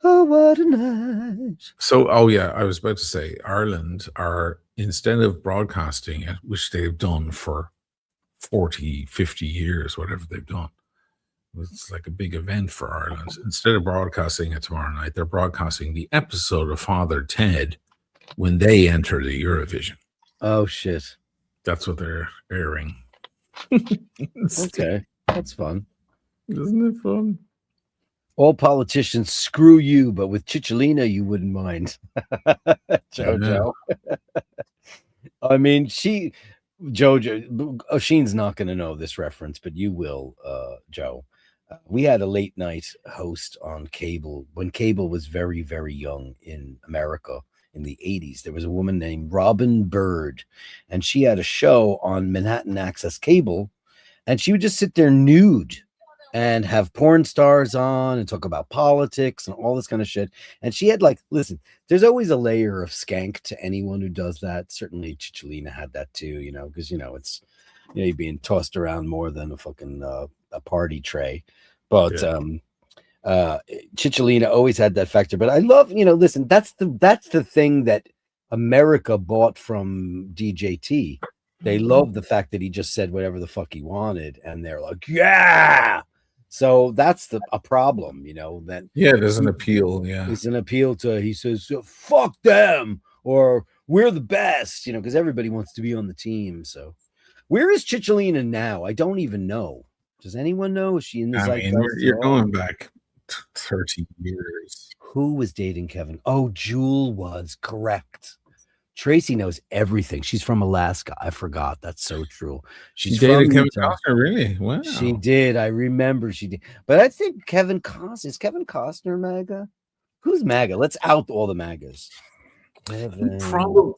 Oh, what a night. So, oh yeah, I was about to say Ireland are, instead of broadcasting it, which they've done for 40, 50 years, whatever they've done. It's like a big event for Ireland. Instead of broadcasting it tomorrow night, they're broadcasting the episode of Father Ted when they enter the Eurovision. Oh, shit. That's what they're airing. Okay. That's fun. Isn't it fun? All politicians screw you, but with Cicciolina, you wouldn't mind. Jojo. Yeah. I mean, Jojo, Oisín's not going to know this reference, but you will, Joe. We had a late night host on cable when cable was very, very young in America in the 80s. There was a woman named Robin Bird, and she had a show on Manhattan Access Cable, and she would just sit there nude and have porn stars on and talk about politics and all this kind of shit. And she had listen, there's always a layer of skank to anyone who does that. Certainly Cicciolina had that too, because, it's, you're being tossed around more than a fucking a party tray. But Cicciolina always had that factor. But I love, listen, that's the thing that America bought from DJT. They love the fact that he just said whatever the fuck he wanted, and they're like, yeah. So that's a problem, that there's an appeal. Yeah, it's an appeal to, he says, fuck them, or we're the best, because everybody wants to be on the team. So where is Cicciolina now? I don't even know. Does anyone know? Is she in the zeitgeist? You're going back 30 years. Who was dating Kevin? Oh, Jewel was, correct. Tracy knows everything. She's from Alaska. I forgot. That's so true. She dated Kevin Costner, really? Wow. She did. I remember she did. But I think Kevin Costner, is Kevin Costner MAGA? Who's MAGA? Let's out all the MAGAs. Kevin. Probably.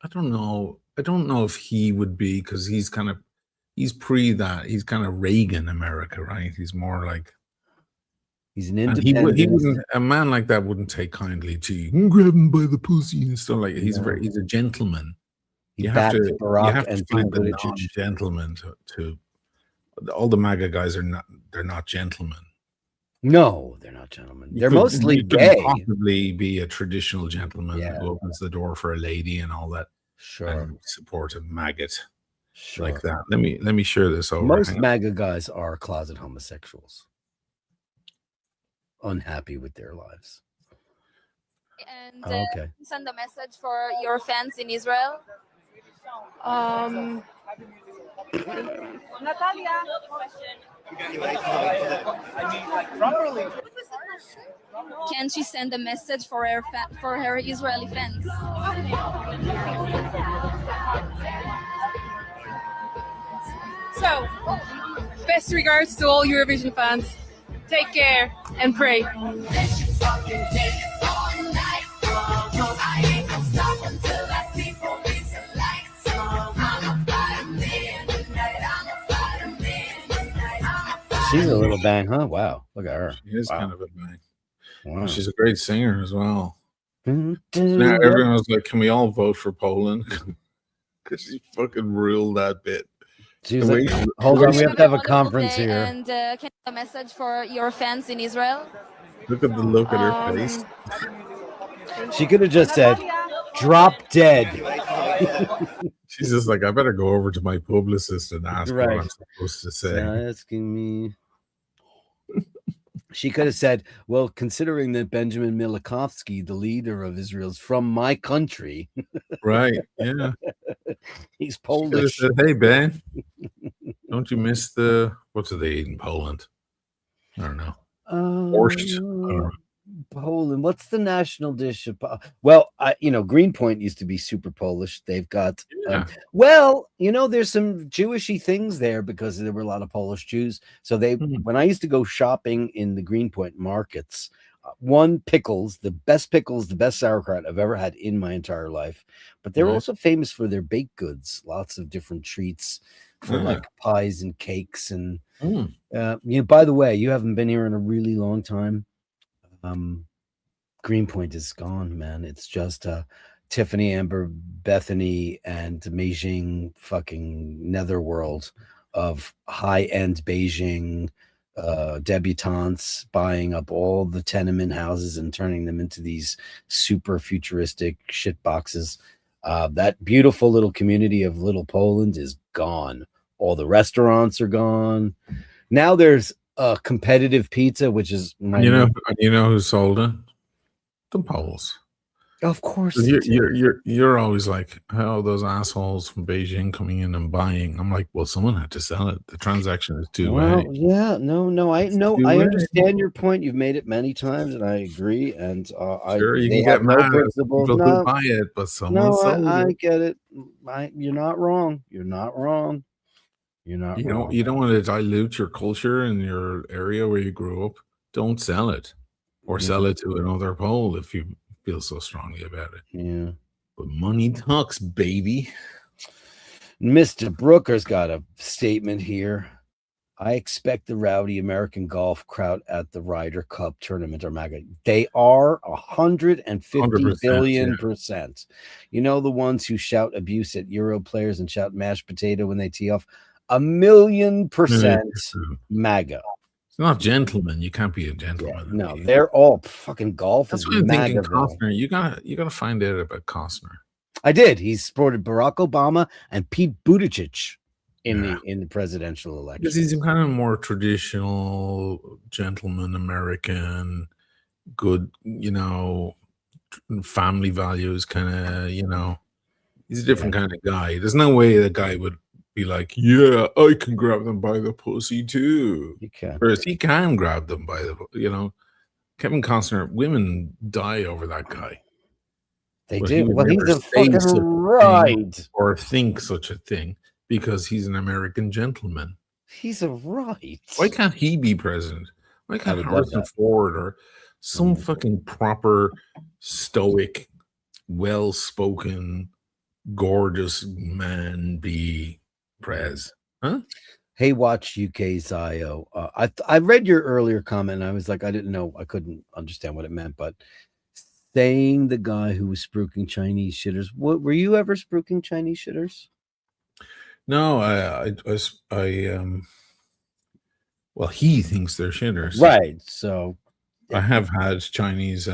I don't know. I don't know if he would be, because he's pre that. He's kind of Reagan America, right? He's more like, he's an independent. He wouldn't, a man like that wouldn't take kindly to grab him by the pussy and stuff like. He's a gentleman. You have to find the non-gentleman to. All the MAGA guys are not. They're not gentlemen. No, they're not gentlemen. They're mostly gay. Possibly be a traditional gentleman who opens the door for a lady and all that. Sure. And support a maggot like that. Let me share this over. Most MAGA guys are closet homosexuals, unhappy with their lives. And send a message for your fans in Israel. Natalia. Can she send a message for her Israeli fans? So, best regards to all Eurovision fans. Take care and pray. She's a little bang, huh? Wow. Look at her. She is kind of a bang. Wow. She's a great singer as well. Now everyone was like, can we all vote for Poland? Because she fucking ruled that bit. She was like, hold on, we have to have a conference here. And can a message for your fans in Israel? Look at the look at her face. She could have just said, drop dead. She's just like, I better go over to my publicist and ask what I'm supposed to say. Asking me. She could have said, well, considering that Benjamin Milikovsky, the leader of Israel, is from my country. Right, yeah. He's Polish. Said, hey, Ben, don't you miss what do they eat in Poland? I don't know. Borscht. Poland. What's the national dish of well, Greenpoint used to be super Polish. They've got there's some Jewishy things there because there were a lot of Polish Jews. So when I used to go shopping in the Greenpoint markets, pickles, the best sauerkraut I've ever had in my entire life. But they're also famous for their baked goods, lots of different treats. for like pies and cakes and Mm. you know, by the way, you haven't been here in a really long time. Greenpoint is gone, man. It's just Tiffany, Amber, Bethany, and Beijing fucking netherworld of high-end Beijing debutantes buying up all the tenement houses and turning them into these super futuristic shit boxes. That beautiful little community of Little Poland is gone. All the restaurants are gone. Now there's competitive pizza, which is You know who sold it? The Poles. of course You're always like, oh, those assholes from Beijing coming in and buying. I'm like, well, someone had to sell it. The transaction is two-way. Yeah, no, I know, I understand your point. You've made it many times, and I agree. And Sure, you they can have get no mad at principles. people who No, buy it, but someone sold I it. get it. You're not wrong. You're not wrong. You're not wrong. You don't want to dilute your culture in your area where you grew up. Don't sell it, or sell it to another Pole if you feel so strongly about it. Yeah. But money talks, baby. Mr. Brooker's got a statement here. I expect the rowdy American golf crowd at the Ryder Cup tournament are MAGA. They are 150 billion %. You know, the ones who shout abuse at Euro players and shout mashed potato when they tee off? 1,000,000% MAGA. It's not gentlemen. You can't be a gentleman. Yeah, no, they're all fucking golf. That's is what I'm thinking. MAGA. Costner, you gotta find out about Costner. I did. He supported Barack Obama and Pete Buttigieg in the presidential election. Because he's kind of more traditional, gentleman, American, good, family values, kind of, he's a different kind of guy. There's no way the guy would be like, yeah, I can grab them by the pussy too. You can. Whereas he can grab them by the, Kevin Costner, women die over that guy. They do. Well, he's a fucking right. Or think such a thing because he's an American gentleman. He's a right. Why can't he be president? Why can't Harrison Ford or some fucking proper, stoic, well-spoken, gorgeous man be prez? Huh? Hey, watch UK Zio. I read your earlier comment and I was like, I couldn't understand what it meant, but saying the guy who was spruiking Chinese shitters. What were you ever spruiking Chinese shitters? No, well, he thinks they're shitters. Right. So I have had Chinese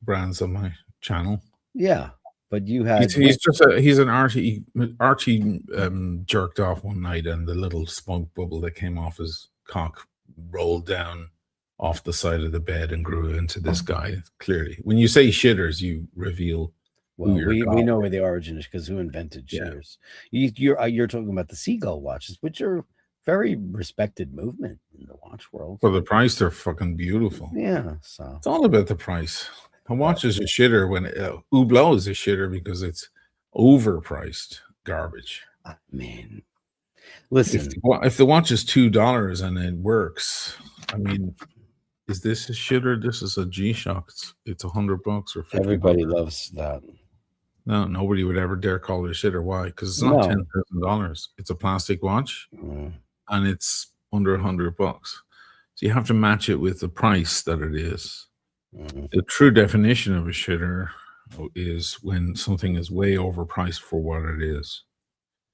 brands on my channel. Yeah. But you had he's an Archie jerked off one night and the little spunk bubble that came off his cock rolled down off the side of the bed and grew into this guy. Clearly, when you say shitters, you reveal. Well, we know where the origin is because who invented shitters? You're talking about the seagull watches, which are very respected movement in the watch world. For the price, they're fucking beautiful. Yeah, so it's all about the price. A watch is a shitter when Hublot is a shitter because it's overpriced garbage. Man, listen, if the watch is $2 and it works, I mean. Is this a shitter? This is a G-Shock. It's $100 or $50. Everybody loves that. No, nobody would ever dare call it a shitter. Why? Because it's not $10,000. It's a plastic watch, and it's under $100. So you have to match it with the price that it is. The true definition of a shitter is when something is way overpriced for what it is.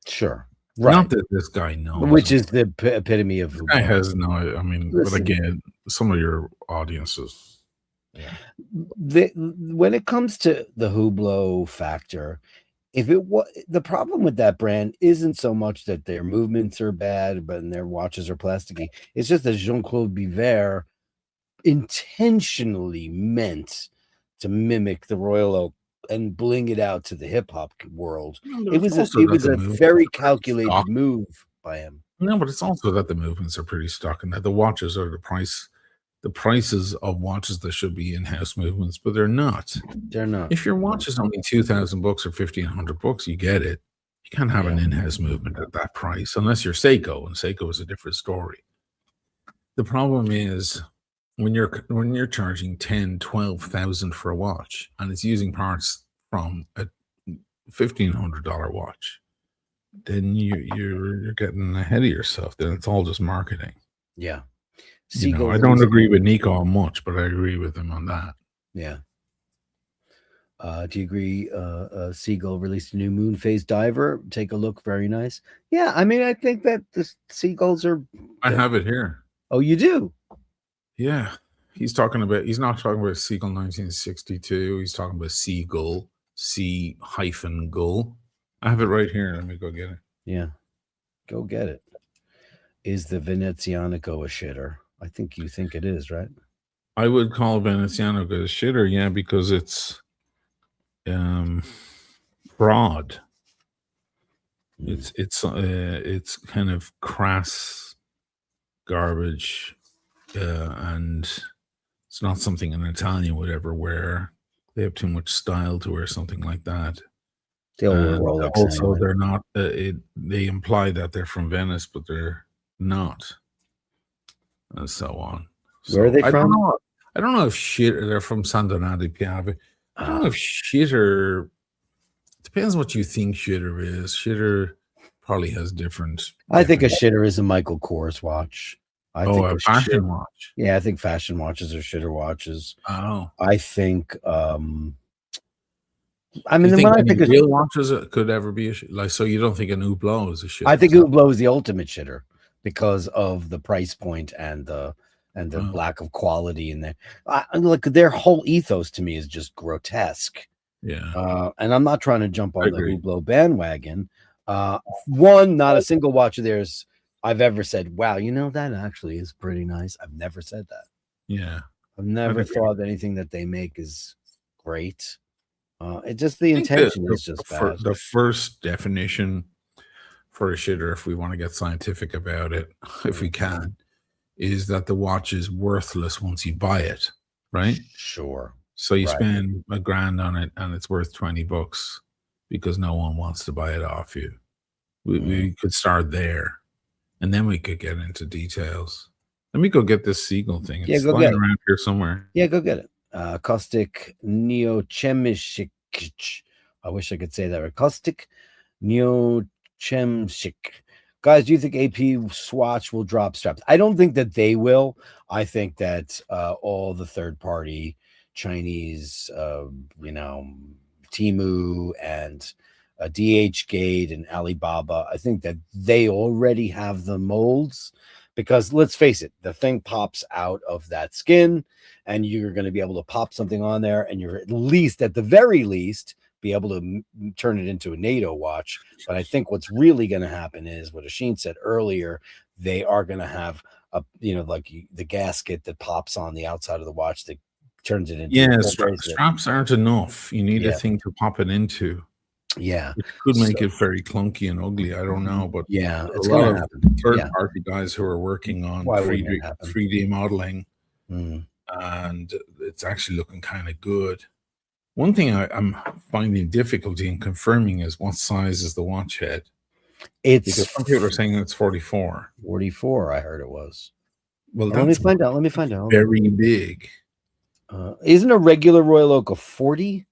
Sure. Right. Not that this guy knows. Which is the epitome of. This guy has no. I mean, listen, but again, some of your audiences. Yeah. When it comes to the Hublot factor, if it was the problem with that brand isn't so much that their movements are bad, but their watches are plasticky. It's just that Jean-Claude Biver intentionally meant to mimic the Royal Oak and bling it out to the hip hop world. It was a very calculated move by him. No, but it's also that the movements are pretty stock and that the watches are the prices of watches that should be in-house movements, but they're not. They're not. If your watch is only $2,000 or $1,500, you get it. You can't have an in-house movement at that price unless you're Seiko, and Seiko is a different story. The problem is when you're charging $10,000-$12,000 for a watch and it's using parts from a $1,500 watch, then you're getting ahead of yourself. Then it's all just marketing. Yeah. I don't agree with Nico much, but I agree with him on that. Yeah. Do you agree? Seagull released a new moon phase diver. Take a look. Very nice. Yeah. I mean, I think that the seagulls are. I have it here. Oh, you do? Yeah. He's not talking about Seagull 1962. He's talking about Seagull, C-gull. I have it right here. Let me go get it. Yeah. Go get it. Is the Venezianico a shitter? I think you think it is, right? I would call Venezianico a shitter, yeah, because it's broad. It's kind of crass garbage, and it's not something an Italian would ever wear. They have too much style to wear something like that. Also, they're not. They imply that they're from Venice, but they're not, and so on. Where are they from? I don't know if they're from Sant'Anna di Piave. I don't know if shitter. Depends what you think shitter is. Shitter probably has different. I think a shitter is a Michael Kors watch. I think a fashion watch. Yeah, I think fashion watches are shitter watches. Oh, I think. I mean, when I think real watches could ever be a like. So you don't think an Hublot is a shitter? I think Hublot is the ultimate shitter because of the price point and the lack of quality in there. Look, their whole ethos to me is just grotesque. Yeah. And I'm not trying to jump on the Hublot bandwagon. Not a single watch of theirs I've ever said, wow, that actually is pretty nice. I've never said that. Yeah. I've never thought anything that they make is great. It just the intention is just bad. The first definition for a shitter, if we want to get scientific about it, if we can, is that the watch is worthless once you buy it, right? Sure. So you spend $1,000 on it and it's worth $20 because no one wants to buy it off you. We could start there and then we could get into details. Let me go get this seagull thing. It's flying around here somewhere. Yeah, go get it. Caustic Neochemishik. I wish I could say that. Caustic Neochemishik. Guys, do you think AP Swatch will drop straps? I don't think that they will. I think that all the third-party Chinese, Temu and DHgate and Alibaba, I think that they already have the molds because let's face it, the thing pops out of that skin and you're going to be able to pop something on there and you're at the very least, be able to turn it into a NATO watch. But I think what's really going to happen is what Oisín said earlier. They are going to have like the gasket that pops on the outside of the watch that turns it into. Straps aren't enough. You need a thing to pop it into. Yeah, it could make it very clunky and ugly. I don't know, but it's going to happen. Third-party guys who are working on 3D modeling, and it's actually looking kind of good. One thing I'm finding difficulty in confirming is what size is the watch head. Because some people are saying it's 44. 44, I heard it was. Well, let me find out. Very big. Isn't a regular Royal Oak a 40?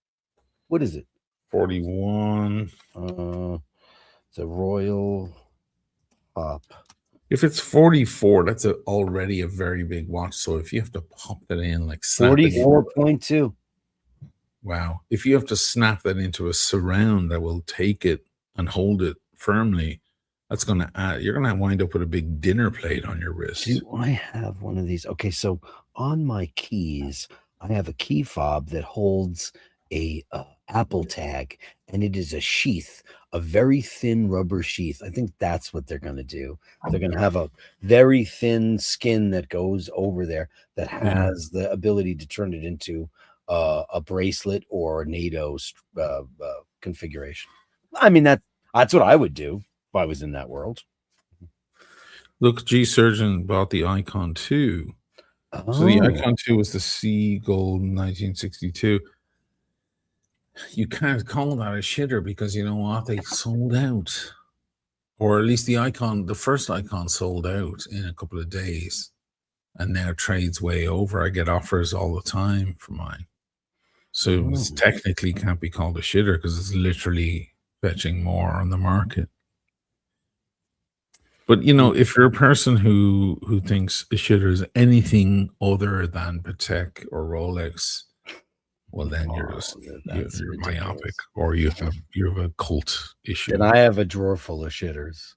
What is it? 41. It's a Royal Pop. If it's 44, that's already a very big watch. So if you have to pop that in, like 44.2. Wow. If you have to snap that into a surround that will take it and hold it firmly, that's going to add, you're going to wind up with a big dinner plate on your wrist. Do I have one of these? Okay, so on my keys, I have a key fob that holds a Apple tag, and it is a sheath, a very thin rubber sheath. I think that's what they're going to do. They're going to have a very thin skin that goes over there that has the ability to turn it into a bracelet or a NATO configuration. I mean, that's what I would do if I was in that world. Look, G Surgeon bought the Icon 2. Oh. So the Icon 2 was the Seagull 1962. You can't call that a shitter because you know what? They sold out. Or at least the first Icon sold out in a couple of days. And now trade's way over. I get offers all the time for mine. So it technically can't be called a shitter because it's literally fetching more on the market. But you know, if you're a person who thinks a shitter is anything other than Patek or Rolex, well, then you're myopic, or you have a cult issue. And I have a drawer full of shitters.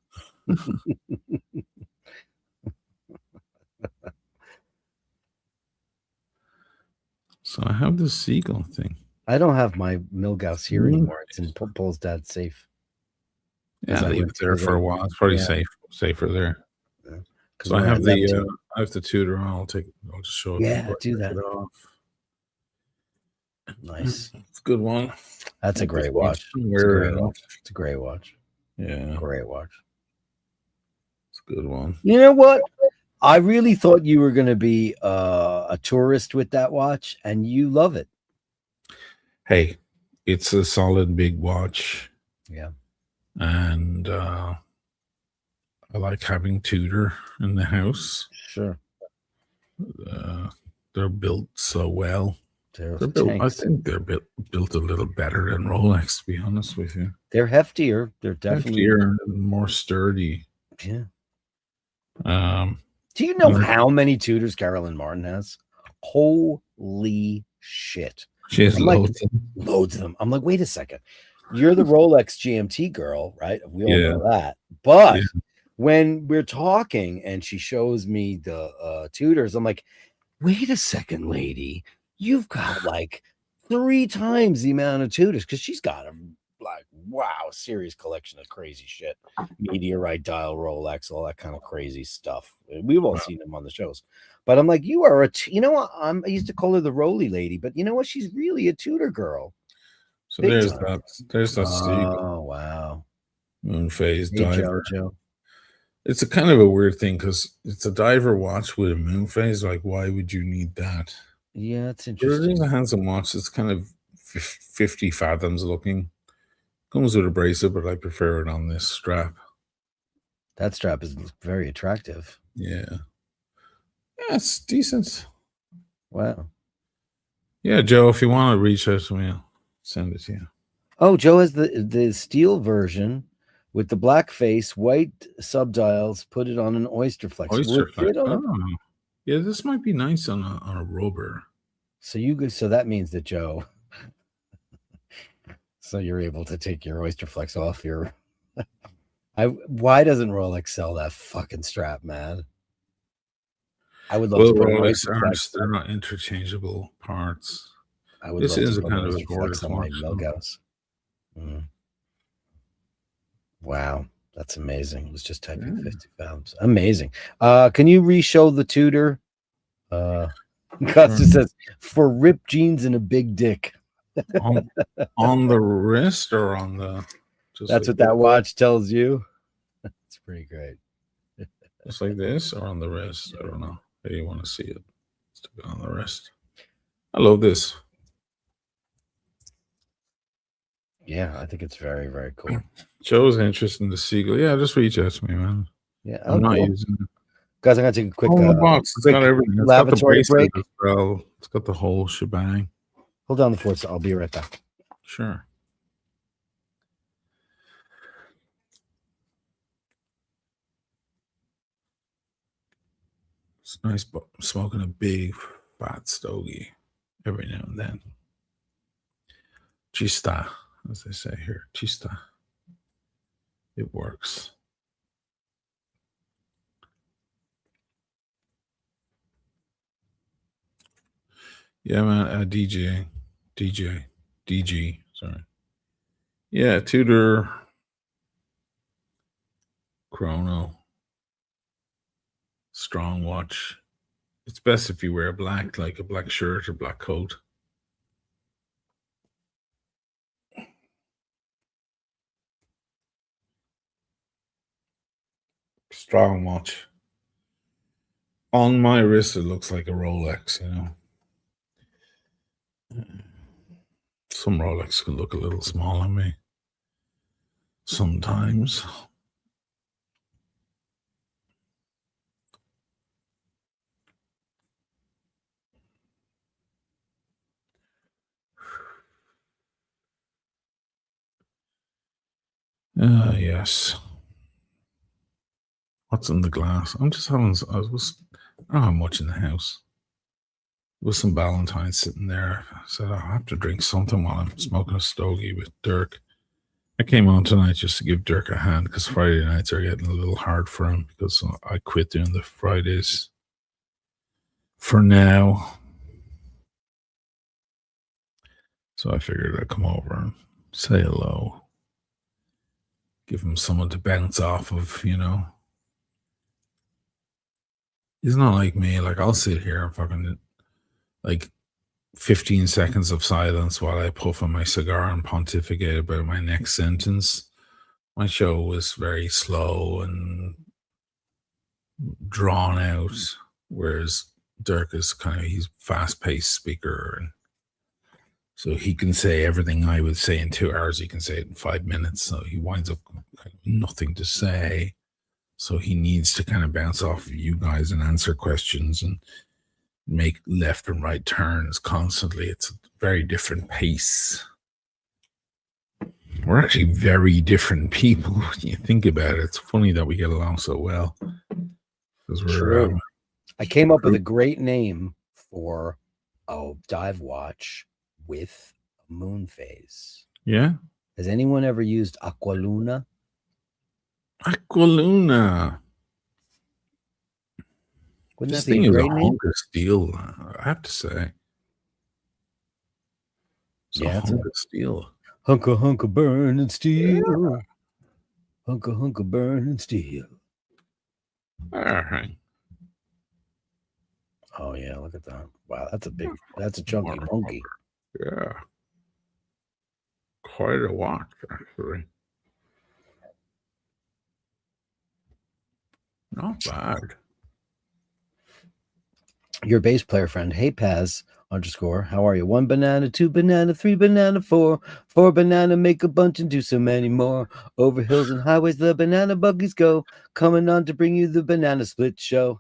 So I have this seagull thing. I don't have my Milgauss here anymore. It's in Paul's dad's safe. Yeah, I leave it there for a while. It's probably safer there. Yeah. So I have the Tudor on. I'll just show it. Yeah, do that. Nice. It's a good one. That's a great watch. It's a great watch. Yeah. Great watch. It's a good one. You know what? I really thought you were going to be a tourist with that watch, and you love it. Hey, it's a solid big watch. Yeah. And I like having Tudor in the house. Sure. They're built so well. They're built, I think they're built a little better than Rolex, to be honest with you. They're heftier. They're definitely heftier and more sturdy. Yeah. Do you know how many Tudors Carolyn Martin has? Holy shit. She has loads of them. I'm like, wait a second. You're the Rolex GMT girl, right? We all know that. But when we're talking and she shows me the Tudors, I'm like, wait a second, lady. You've got like 3 times the amount of Tudors, because she's got them like, wow, serious collection of crazy shit. Meteorite dial, Rolex, all that kind of crazy stuff. We've all seen them on the shows. But I'm like, you are you know what? I used to call her the Roly lady, but you know what? She's really a Tudor girl. So there's that Oh, wow. Moon phase diver. Joe. It's a kind of a weird thing because it's a diver watch with a moon phase. Like, why would you need that? Yeah, it's interesting. It is a handsome watch. It's kind of 50 fathoms looking. Comes with a bracelet, but I prefer it on this strap. That strap is very attractive. Yeah. Yeah, it's decent. Wow. Yeah, Joe, if you want to reach out to me, I'll send it to you. Oh, Joe has the steel version with the black face, white subdials. Put it on an Oyster Flex. Yeah, this might be nice on a rubber. So that means that Joe. So you're able to take your Oyster Flex off your. Why doesn't Rolex sell that fucking strap, man? I would love to put Rolex. They're not interchangeable parts. I would love to put kind of Flex on my Milgauss. Wow, that's amazing. I was just typing 50 pounds. Amazing. Can you re-show the Tudor? Costa says, for ripped jeans and a big dick. on the wrist or on the... That's what that watch tells you. That's pretty great. Just like this or on the wrist? I don't know. How do you want to see it? Stick it on the wrist. I love this. Yeah, I think it's very, very cool. Joe's interest in the seagull. Yeah, just reach out to me, man. Yeah, I'm not using it. Guys, I'm gonna take a quick box. It's got everything. It's got the bracelet as well. It's got the whole shebang. Hold down the fort, so I'll be right back. Sure. It's nice smoking a big fat stogie every now and then. Chista, as they say here. Chista. It works. Yeah, man. DG. Sorry. Yeah, Tudor. Chrono. Strong watch. It's best if you wear black, like a black shirt or black coat. Strong watch. On my wrist, it looks like a Rolex, you know. Some Rolex can look a little small on me. Sometimes. Yes. What's in the glass? I'm just having. I don't have much in the house. There was some Valentine's sitting there. I said I have to drink something while I'm smoking a stogie with Dirk. I came on tonight just to give Dirk a hand because Friday nights are getting a little hard for him because I quit doing the Fridays for now. So I figured I'd come over and say hello. Give him someone to bounce off of, you know. He's not like me. Like, I'll sit here and fucking, like, 15 seconds of silence while I puff on my cigar and pontificate about my next sentence. My show was very slow and drawn out, whereas Dirk is he's fast-paced speaker, and so he can say everything I would say in 2 hours. He can say it in 5 minutes, so he winds up nothing to say. So he needs to kind of bounce off of you guys and answer questions and make left and right turns constantly. It's a very different pace. We're actually very different people when you think about it. It's funny that we get along so well. Because we're I came up with a great name for a dive watch with a moon phase. Yeah. Has anyone ever used Aqualuna? Aqualuna. Wouldn't This that be thing a is great a name? hunk of steel, I have to say. It's a hunk of steel. Hunka burning steel. Yeah. Hunka burning steel. All right. Oh yeah, look at that. Wow, that's a chunky monkey. Yeah. Quite a watch, actually. Not bad. Your bass player friend, hey Paz _ how are you? 1 banana, 2 banana, 3 banana, 4 banana, make a bunch and do so many more. Over hills and highways the banana buggies go, coming on to bring you the banana split show.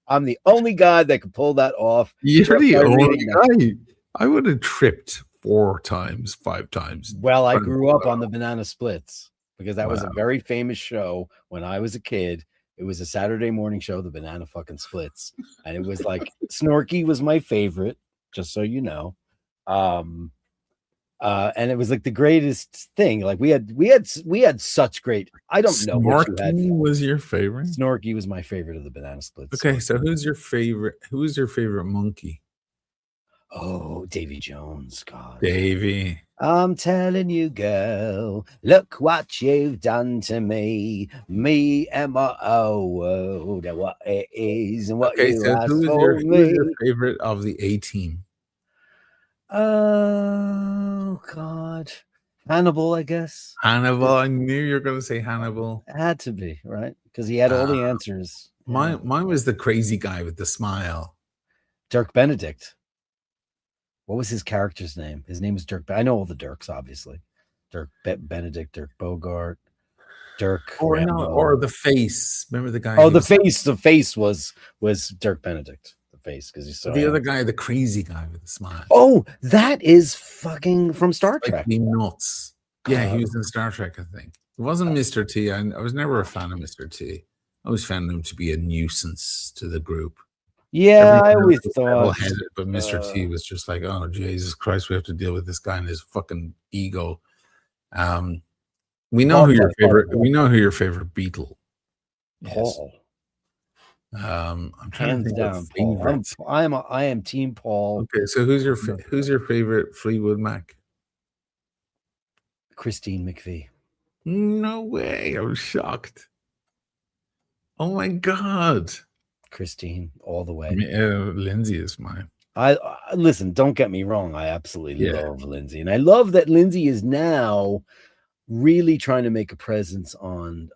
I'm the only guy that can pull that off. You're the only guy. I would have tripped 4 times, 5 times. Well, I grew up on the banana splits because that was a very famous show when I was a kid. It was a Saturday morning show, the Banana fucking Splits. And it was like Snorky was my favorite, just so you know. And it was like the greatest thing. Like we had such great. I don't know what you had. Snorky was your favorite? Snorky was my favorite of the Banana Splits. Okay, so who's your favorite monkey? Oh, Davy Jones. God. Davy. I'm telling you, girl, look what you've done to me. Me and my world, and what it is, and what you asked for me. Who's your favorite of the A-Team? Oh, God. Hannibal, I guess. Hannibal. I knew you were going to say Hannibal. It had to be, right? Because he had all the answers. Mine was the crazy guy with the smile. Dirk Benedict. What was his character's name? His name was Dirk. I know all the Dirks, obviously. Dirk Benedict, Dirk Bogart, Dirk. Or the face. Remember the guy? Oh, the face. The face was Dirk Benedict. The face, because he's so. The other guy, the crazy guy with the smile. Oh, that is fucking from Star Trek. Like nuts. Yeah, he was in Star Trek, I think. It wasn't Mr. T. I was never a fan of Mr. T. I always found him to be a nuisance to the group. Yeah, I always thought. But Mr. T was just like, oh, Jesus Christ, we have to deal with this guy and his fucking ego. We know who your favorite Beatle is. Paul. I'm trying Hands to think down, Paul. I am Team Paul. Okay, so who's your favorite Fleetwood Mac? Christine McVie. No way! I was shocked. Oh my God. Christine, all the way. Lindsay is mine. I listen, don't get me wrong. I absolutely love Lindsay. And I love that Lindsay is now really trying to make a presence on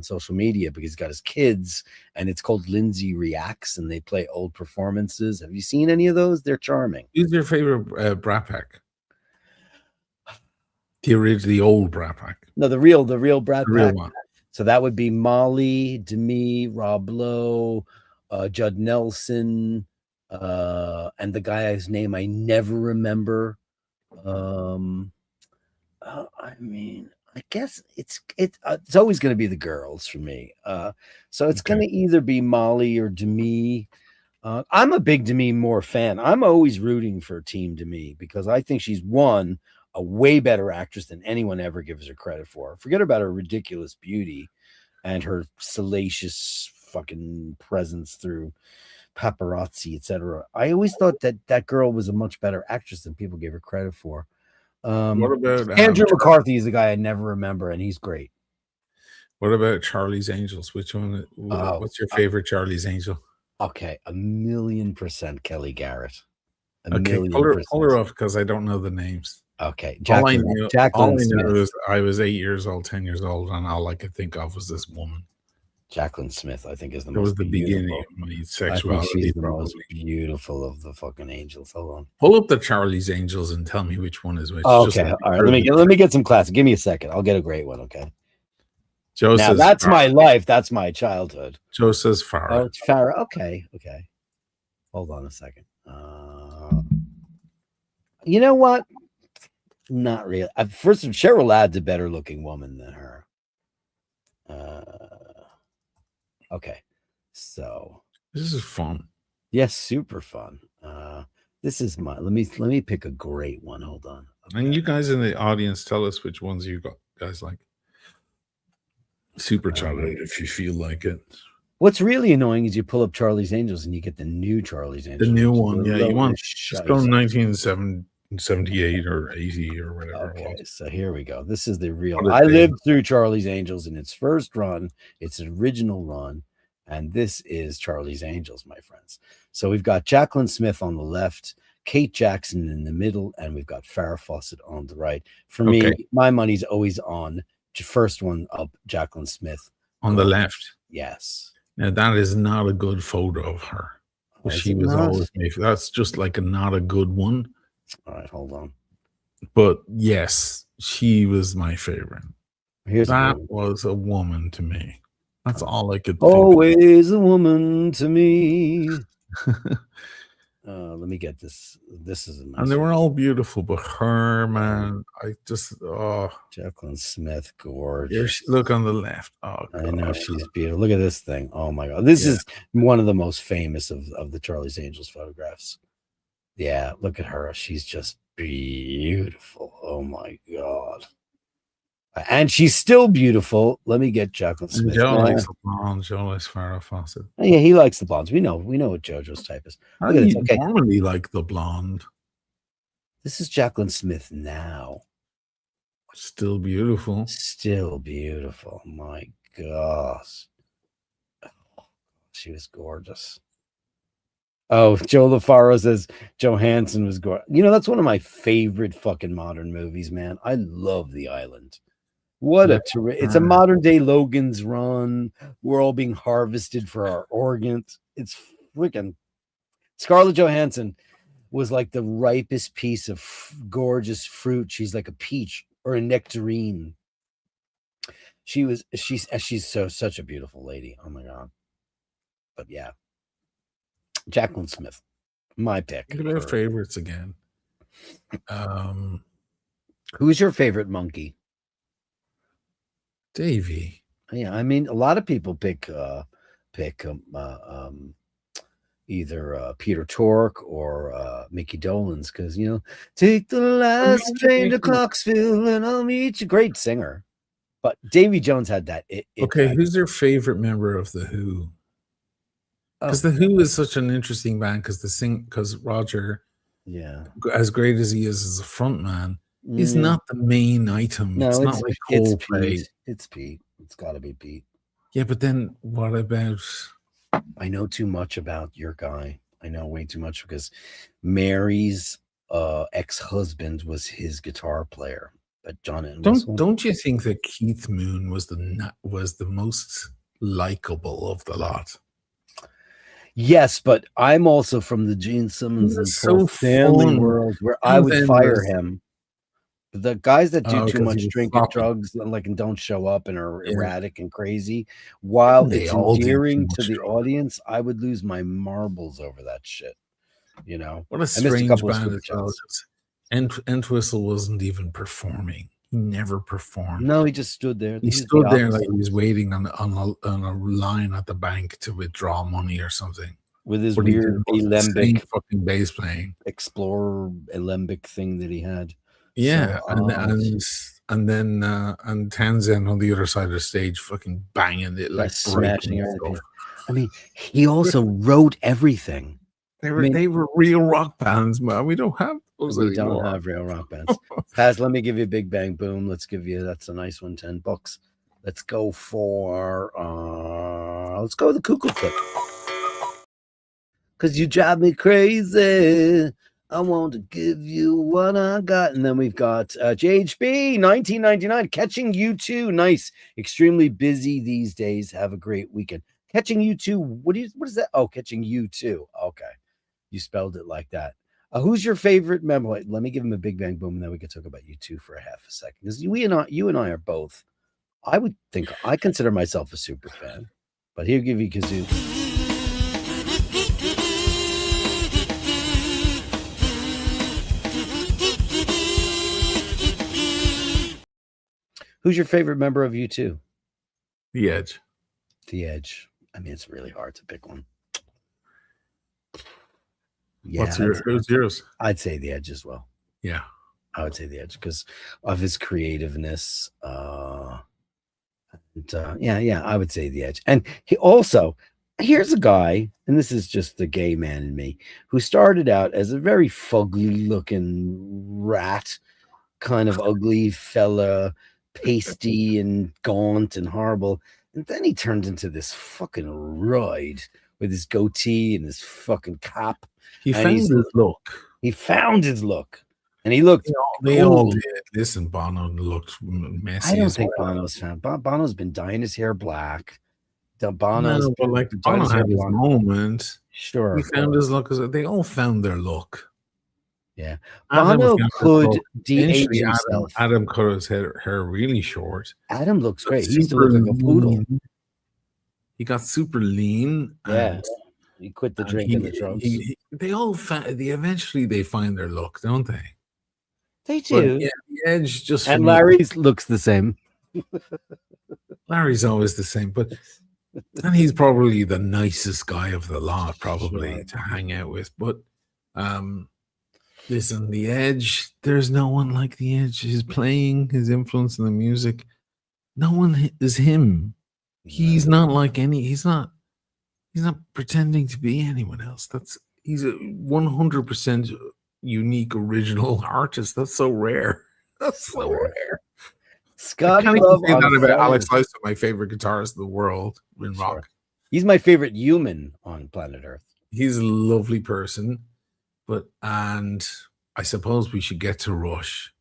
social media because he's got his kids and it's called Lindsay Reacts and they play old performances. Have you seen any of those? They're charming. Who's your favorite Brat Pack? The old Brat Pack. No, the real Brat Pack. Real one. So that would be Molly, Demi, Rob Lowe, Judd Nelson, and the guy's name I never remember. I mean, I guess it's always going to be the girls for me. So it's going to either be Molly or Demi. I'm a big Demi Moore fan. I'm always rooting for Team Demi because I think she's a way better actress than anyone ever gives her credit for. Forget about her ridiculous beauty and her salacious fucking presence through paparazzi, etc. I always thought that girl was a much better actress than people gave her credit for. What about Andrew McCarthy is a guy I never remember, and he's great. What about Charlie's Angels? Which one? What's your favorite Charlie's Angel? Okay, 1,000,000% Kelly Garrett. Pull her off because I don't know the names. Okay, Jacqueline Smith. Was I was 8 years old, 10 years old, and all I could think of was this woman. Jacqueline Smith, I think, is the most. It was the beginning of my sexuality. She's the most beautiful of the fucking angels. Hold on. Pull up the Charlie's Angels and tell me which one is which. Okay, all right. Let me get some classic. Give me a second. I'll get a great one. Okay. Joe now says that's my life. That's my childhood. Joe says Farrah. Oh, it's Farrah. Okay. Hold on a second. You know what? Not really. First, Cheryl Ladd's a better looking woman than her. Okay, so this is fun. Yes, super fun. This is my. Let me pick a great one. Hold on. Okay. And you guys in the audience, tell us which ones you guys like. Super Charlie, if you feel like it. What's really annoying is you pull up Charlie's Angels and you get the new Charlie's Angels. The new one, yeah. You want it's from 1978 or 80 or whatever. Okay, so here we go. This is the real. I lived through Charlie's Angels in its first run, its original run, and this is Charlie's Angels, my friends. So we've got Jacqueline Smith on the left, Kate Jackson in the middle, and we've got Farrah Fawcett on the right. For me, my money's always on the first one up, Jacqueline Smith on the left. Yes. Now that is not a good photo of her. She was always made. That's just like not a good one. All right, hold on. But yes, she was my favorite. That was a woman to me. That's all I could think always a woman to me. Let me get this. This is a nice and they were all beautiful, but her, man, I just Jacqueline Smith, gorgeous. Look on the left. Oh, God. I know she's beautiful. Look at this thing. Oh my God, this is one of the most famous of the Charlie's Angels photographs. Yeah, look at her. She's just beautiful. Oh my God. And she's still beautiful. Let me get Jacqueline Smith. Joe likes the blonde. Joe likes Farrah Fawcett. Oh, yeah, he likes the blondes. We know what JoJo's type is. I normally like the blonde. This is Jacqueline Smith now. Still beautiful. Still beautiful. My gosh. She was gorgeous. Oh, Joe LaFaro says Johansson was gorgeous. You know, that's one of my favorite fucking modern movies, man. I love The Island. What a it's a modern day Logan's Run. We're all being harvested for our organs. It's freaking Scarlett Johansson was like the ripest piece of gorgeous fruit. She's like a peach or a nectarine. She's such a beautiful lady. Oh my God. But yeah. Jacqueline Smith, my pick. Look at our favorites again. Who's your favorite monkey? Davey. Yeah, I mean, a lot of people pick either Peter Tork or Mickey Dolenz because take the last train to Clarksville and I'll meet you. Great singer, but Davy Jones had that. Who's your favorite member of the Who? Because the Who is such an interesting band because Roger, as great as he is as a front man, he's not the main item. No, it's not like Coldplay. It's Pete. It's got to be Pete. Yeah, but then what about? I know too much about your guy. I know way too much because Mary's ex-husband was his guitar player. But John, don't you think that Keith Moon was the most likable of the lot? Yes, but I'm also from the Gene Simmons and Paul Stanley world where I would fire him. The guys that do too much drinking, drugs, and don't show up and are erratic and crazy, while it's endearing to the audience, I would lose my marbles over that shit. What a strange band it was. Entwistle wasn't even performing. He never performed. No, he just stood there. He stood there like he was waiting on a line at the bank to withdraw money or something. With his weird alembic fucking bass playing. Explorer alembic thing that he had. Yeah, and then Townsend on the other side of the stage fucking banging it, like smashing everything. I mean, he also wrote everything. They were real rock bands, man. We don't have those anymore. We don't have real rock bands. Paz, let me give you a big bang boom. Let's give you, that's a nice one, $10. Let's go for the cuckoo clip. Cause you drive me crazy. I want to give you what I got. And then we've got JHB 1999 catching you too. Nice. Extremely busy these days. Have a great weekend. Catching you too. What is that? Oh, catching you too. Okay. You spelled it like that. Who's your favorite member? Wait, let me give him a big bang boom, and then we can talk about you two for a half a second. Because you and I are both. I would think I consider myself a super fan, but he'll give you kazoo. Who's your favorite member of U2? The Edge. The Edge. I mean, it's really hard to pick one. Yeah, who's yours? I'd say the Edge as well. Yeah, I would say the Edge because of his creativeness. I would say the Edge. And he also, here's a guy, and this is just the gay man in me, who started out as a very fugly-looking rat, kind of ugly fella, pasty and gaunt and horrible, and then he turned into this fucking ride with his goatee and his fucking cap. He found his look. He found his look, and he looked. They all did. Listen, Bono looked messy. I don't think Bono's found. Bono's been dyeing his hair black. Bono had his moment. Sure, he found his look because they all found their look. Yeah, Bono could de-age himself. Adam cut his hair really short. Adam looks great. He used to look like a poodle. He got super lean. Yeah, he quit the drink and the drugs. They all eventually they find their look, don't they? They do. But, yeah, the Edge just and Larry's looks the same. Larry's always the same, and he's probably the nicest guy of the lot, probably to hang out with. But listen, the Edge, there's no one like the Edge. His playing, his influence in the music, no one is him. He's not like any. He's not pretending to be anyone else. He's a 100% unique, original artist. That's so rare. That's so rare. Scott, I can't even say that about Alex Lifeson, my favorite guitarist in the world in rock. He's my favorite human on planet Earth. He's a lovely person, and I suppose we should get to Rush.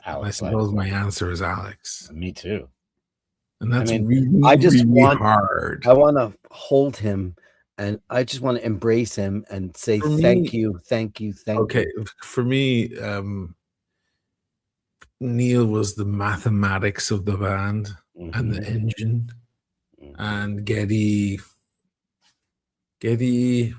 Alex, I suppose my answer is Alex. Me too. And that's hard. I want to hold him, and I just want to embrace him and say thank you. Okay, for me, Neil was the mathematics of the band and the engine, and Geddy.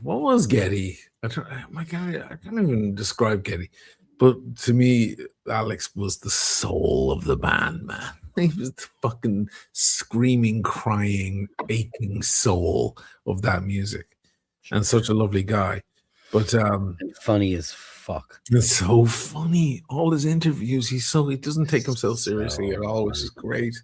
What was Geddy? I can't even describe Geddy, but to me, Alex was the soul of the band, man. He was the fucking screaming, crying, aching soul of that music, and such a lovely guy. But funny as fuck. It's so funny. All his interviews, he doesn't take himself seriously at all, which is great.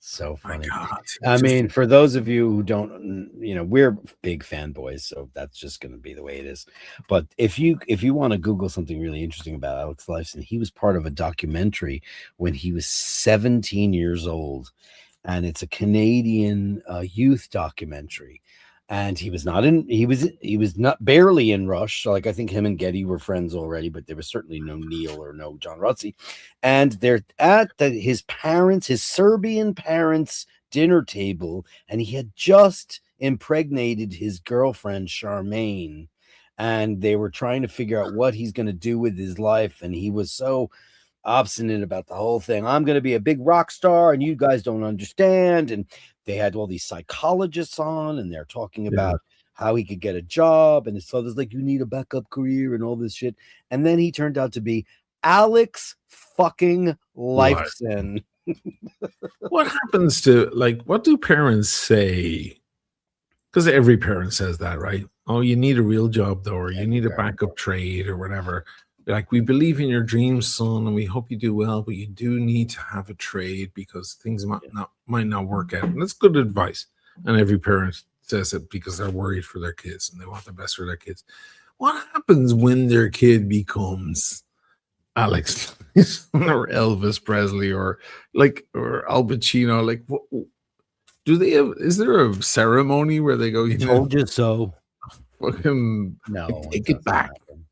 So funny. My God. I mean, for those of you who don't, we're big fanboys, so that's just going to be the way it is. But if you want to Google something really interesting about Alex Lifeson, he was part of a documentary when he was 17 years old, and it's a Canadian youth documentary. And he was not barely in Rush. So like I think him and Geddy were friends already, but there was certainly no Neil or no John Rutsey. And they're at his Serbian parents' dinner table, and he had just impregnated his girlfriend Charmaine, and they were trying to figure out what he's going to do with his life. And he was so obstinate about the whole thing. I'm going to be a big rock star, and you guys don't understand. And they had all these psychologists on, and they're talking about how he could get a job. And his father's like, you need a backup career and all this shit. And then he turned out to be Alex fucking Lifeson. What happens to, like, what do parents say? Because every parent says that, right? Oh, you need a real job, though, or you need a backup trade or whatever. Like, we believe in your dreams, son, and we hope you do well, but you do need to have a trade because things might not work out. And that's good advice. And every parent says it because they're worried for their kids and they want the best for their kids. What happens when their kid becomes Alex or Elvis Presley or Al Pacino? Like, what, do they have? Is there a ceremony where they go? Told you so. Fucking no, take it back. Happen.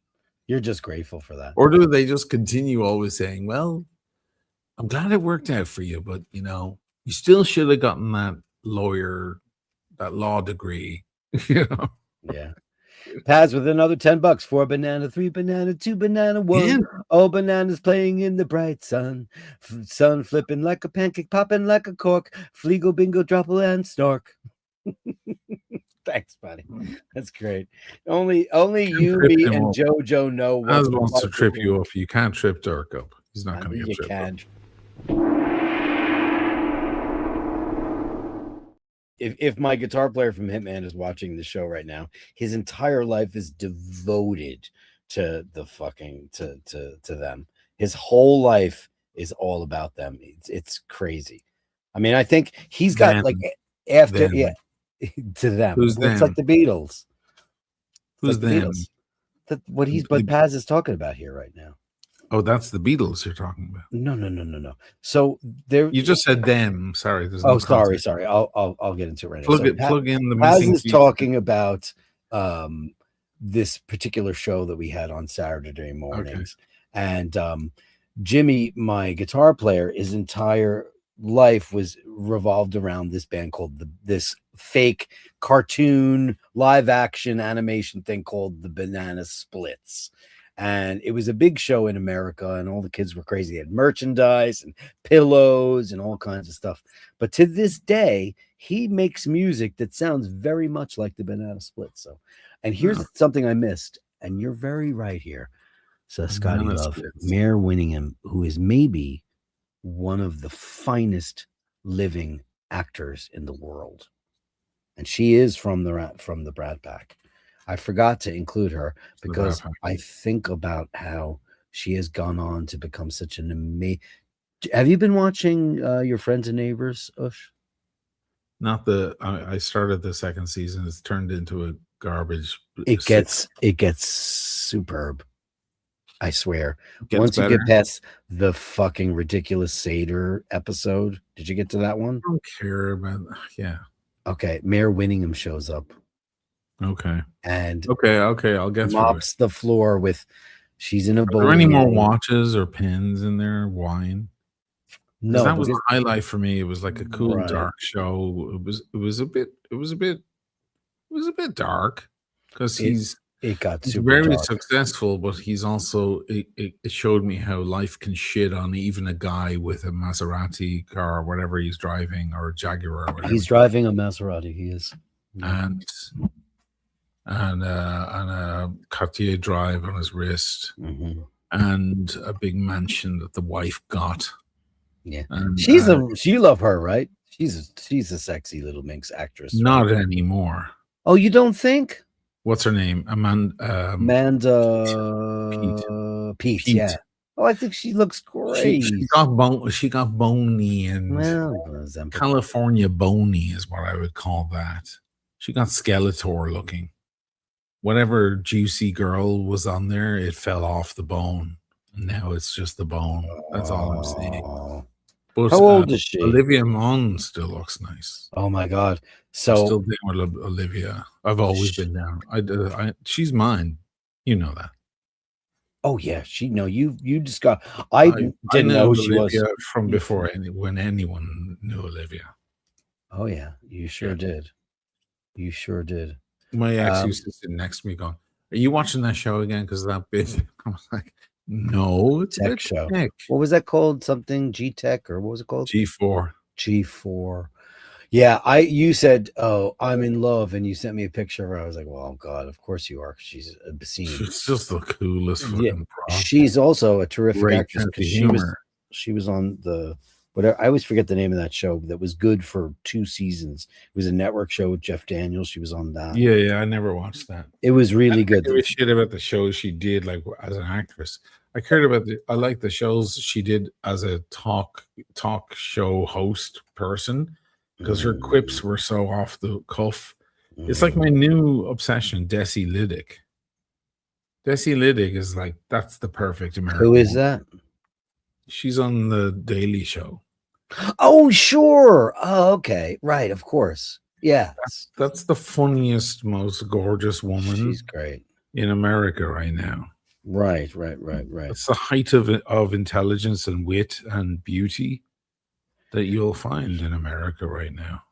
You're just grateful for that. Or do they just continue always saying, "Well, I'm glad it worked out for you, but you still should have gotten that law degree." Yeah. Paz with another $10. 4 banana, 3 banana, 2 banana, 1. Yeah. Oh, bananas playing in the bright sun. Sun flipping like a pancake, popping like a cork. Fleagle, bingo, dropple, and snork. Thanks, buddy. That's great. Only you, me, and JoJo know what Paz wants to trip you up. You can't trip Dirk up. He's not going to get tripped up. If my guitar player from Hitman is watching the show right now, his entire life is devoted to the fucking to them. His whole life is all about them. It's crazy. I mean, I think he's got to them. Who's it's like the Beatles. Who's them? Beatles. What Paz is talking about here right now. Oh, that's the Beatles you're talking about. No. So there, you just said them. Sorry. Sorry. I'll get into it right now. Plug in the Paz missing is talking about this particular show that we had on Saturday mornings, and Jimmy, my guitar player, his entire life was revolved around this band called this fake cartoon live action animation thing called the Banana Splits. And it was a big show in America, and all the kids were crazy. They had merchandise and pillows and all kinds of stuff. But to this day, he makes music that sounds very much like the Banana Splits. So, and here's something I missed, and you're very right here. So, Scotty Love, Mare Winningham, who is maybe one of the finest living actors in the world, and she is from the Brat Pack. I forgot to include her because I think about how she has gone on to become such an amazing. Have you been watching Your Friends and Neighbors, Ush? Not I started the second season. It's turned into a garbage. It gets superb. I swear. Once better. You get past the fucking ridiculous Seder episode, did you get to that one? I don't care about. Yeah. Okay. Mare Winningham shows up. Okay. And okay, I'll get mops the floor with. She's in a bowl. Are there any more watches or pens in there? Wine? No, that was the highlight for me. It was like a cool dark show. It was a bit dark because it got he's super very dark. successful, but he's also it showed me how life can shit on even a guy with a Maserati car or whatever he's driving, or a Jaguar or whatever. He's driving a Maserati. He is. And a Cartier drive on his wrist, mm-hmm. and a big mansion that the wife got. Yeah, and, you love her, right? She's a sexy little minx actress. Not anymore. Oh, you don't think? What's her name? Amanda Pete. Yeah. Oh, I think she looks great. She got bony and California bony is what I would call that. She got Skeletor looking. Whatever juicy girl was on there, it fell off the bone. Now it's just the bone. That's all I'm saying. But, how old is she? Olivia Munn still looks nice. Oh my God! So I'm still down with Olivia. I've always been down. She's mine. You know that. Oh yeah, you just got. I didn't know she Olivia was from before when anyone knew Olivia. Oh yeah, you sure did. You sure did. My ex used to sit next to me going, "Are you watching that show again? Because that bit." I was like, "No, it's Tech show. Tech. What was that called? Something G-Tech or what was it called? G4. G4. Yeah, you said, "Oh, I'm in love," and you sent me a picture of her. I was like, "Well, oh God, of course you are." 'Cause she's obscene. She's just the coolest Yeah, fucking prop. she's also a terrific Great actress sense of because humor. she was on the whatever. I always forget the name of that show that was good for 2 seasons. It was a network show with Jeff Daniels. She was on that. Yeah, I never watched that. It was really good. I give a shit about the shows she did, like as an actress. I like the shows she did as a talk show host person because her quips were so off the cuff. It's like my new obsession, Desi Liddick. Desi Liddick is like, that's the perfect American. Who is that? She's on the Daily Show. Oh, sure. Oh, okay. Right, of course. Yeah. That's the funniest, most gorgeous woman. She's great in America right now. Right. It's the height of intelligence and wit and beauty that you'll find in America right now.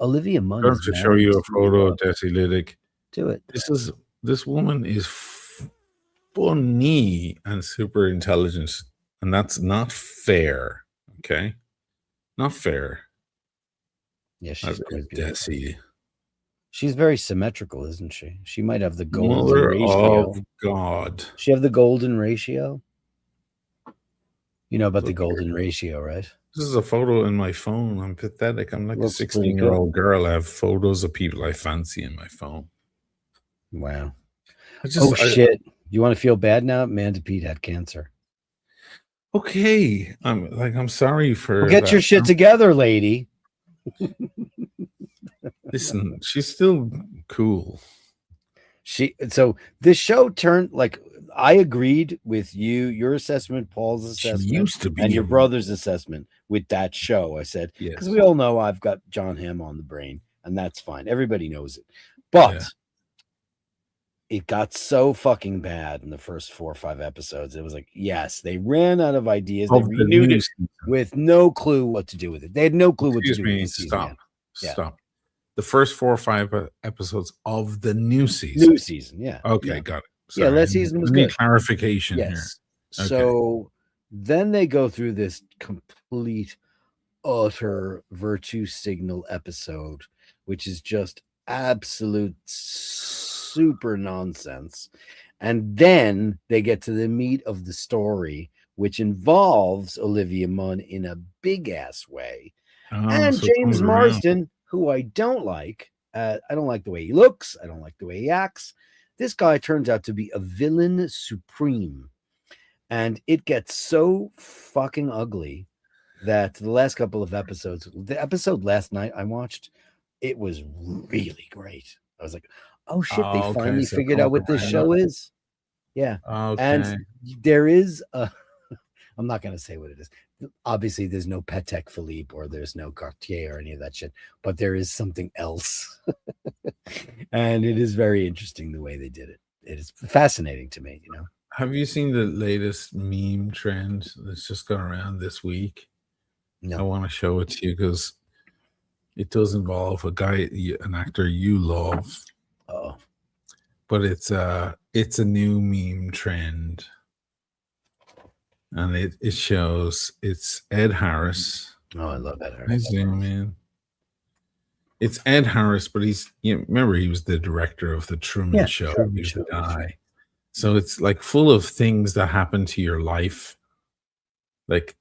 Olivia Munn. I'm going to show you a photo of Desi Liddick. Do it. This woman is funny and super intelligent, and that's not fair. Okay, not fair. Yeah, she's Desi. She's very symmetrical, isn't she? She might have the golden Mother ratio. of God. She have the golden ratio. You know about the golden ratio, right? This is a photo in my phone. I'm pathetic. I'm like a 16-year-old girl. I have photos of people I fancy in my phone. Wow. Shit. You want to feel bad now? Amanda Pete had cancer. Okay. I'm sorry for well, get your shit together, lady. Listen, she's still cool. So this show turned like I agreed with your assessment, Paul's assessment, she used to be and your brother's assessment with that show. I said, because we all know I've got John Hamm on the brain, and that's fine. Everybody knows it. But it got so fucking bad in the first 4 or 5 episodes. It was like, yes, they ran out of ideas. They renewed it with no clue what to do with it. They had no clue what to do with it. Stop. The first 4 or 5 episodes of the new season. New season, yeah. Okay, got it. Sorry. Yeah, last season was good. Clarification here. Okay. So then they go through this complete, utter virtue signal episode, which is just absolute super nonsense. And then they get to the meat of the story, which involves Olivia Munn in a big ass way. And James Marsden, who I don't like. I don't like the way he looks. I don't like the way he acts. This guy turns out to be a villain supreme. And it gets so fucking ugly that the last couple of episodes, the episode last night I watched, it was really great. I was like, oh shit, they finally figured out what this show is. Yeah. Okay. And there is a, I'm not going to say what it is. Obviously, there's no Patek Philippe or there's no Cartier or any of that shit, but there is something else. And it is very interesting the way they did it. It is fascinating to me, you know. Have you seen the latest meme trend that's just gone around this week? No. I want to show it to you because it does involve a guy, an actor you love. Oh. But it's a new meme trend. And it shows it's Ed Harris. Oh, I love Ed Harris. Zoom in. It's Ed Harris, but remember he was the director of the Truman Show. He was the guy. So it's like full of things that happen to your life. Like,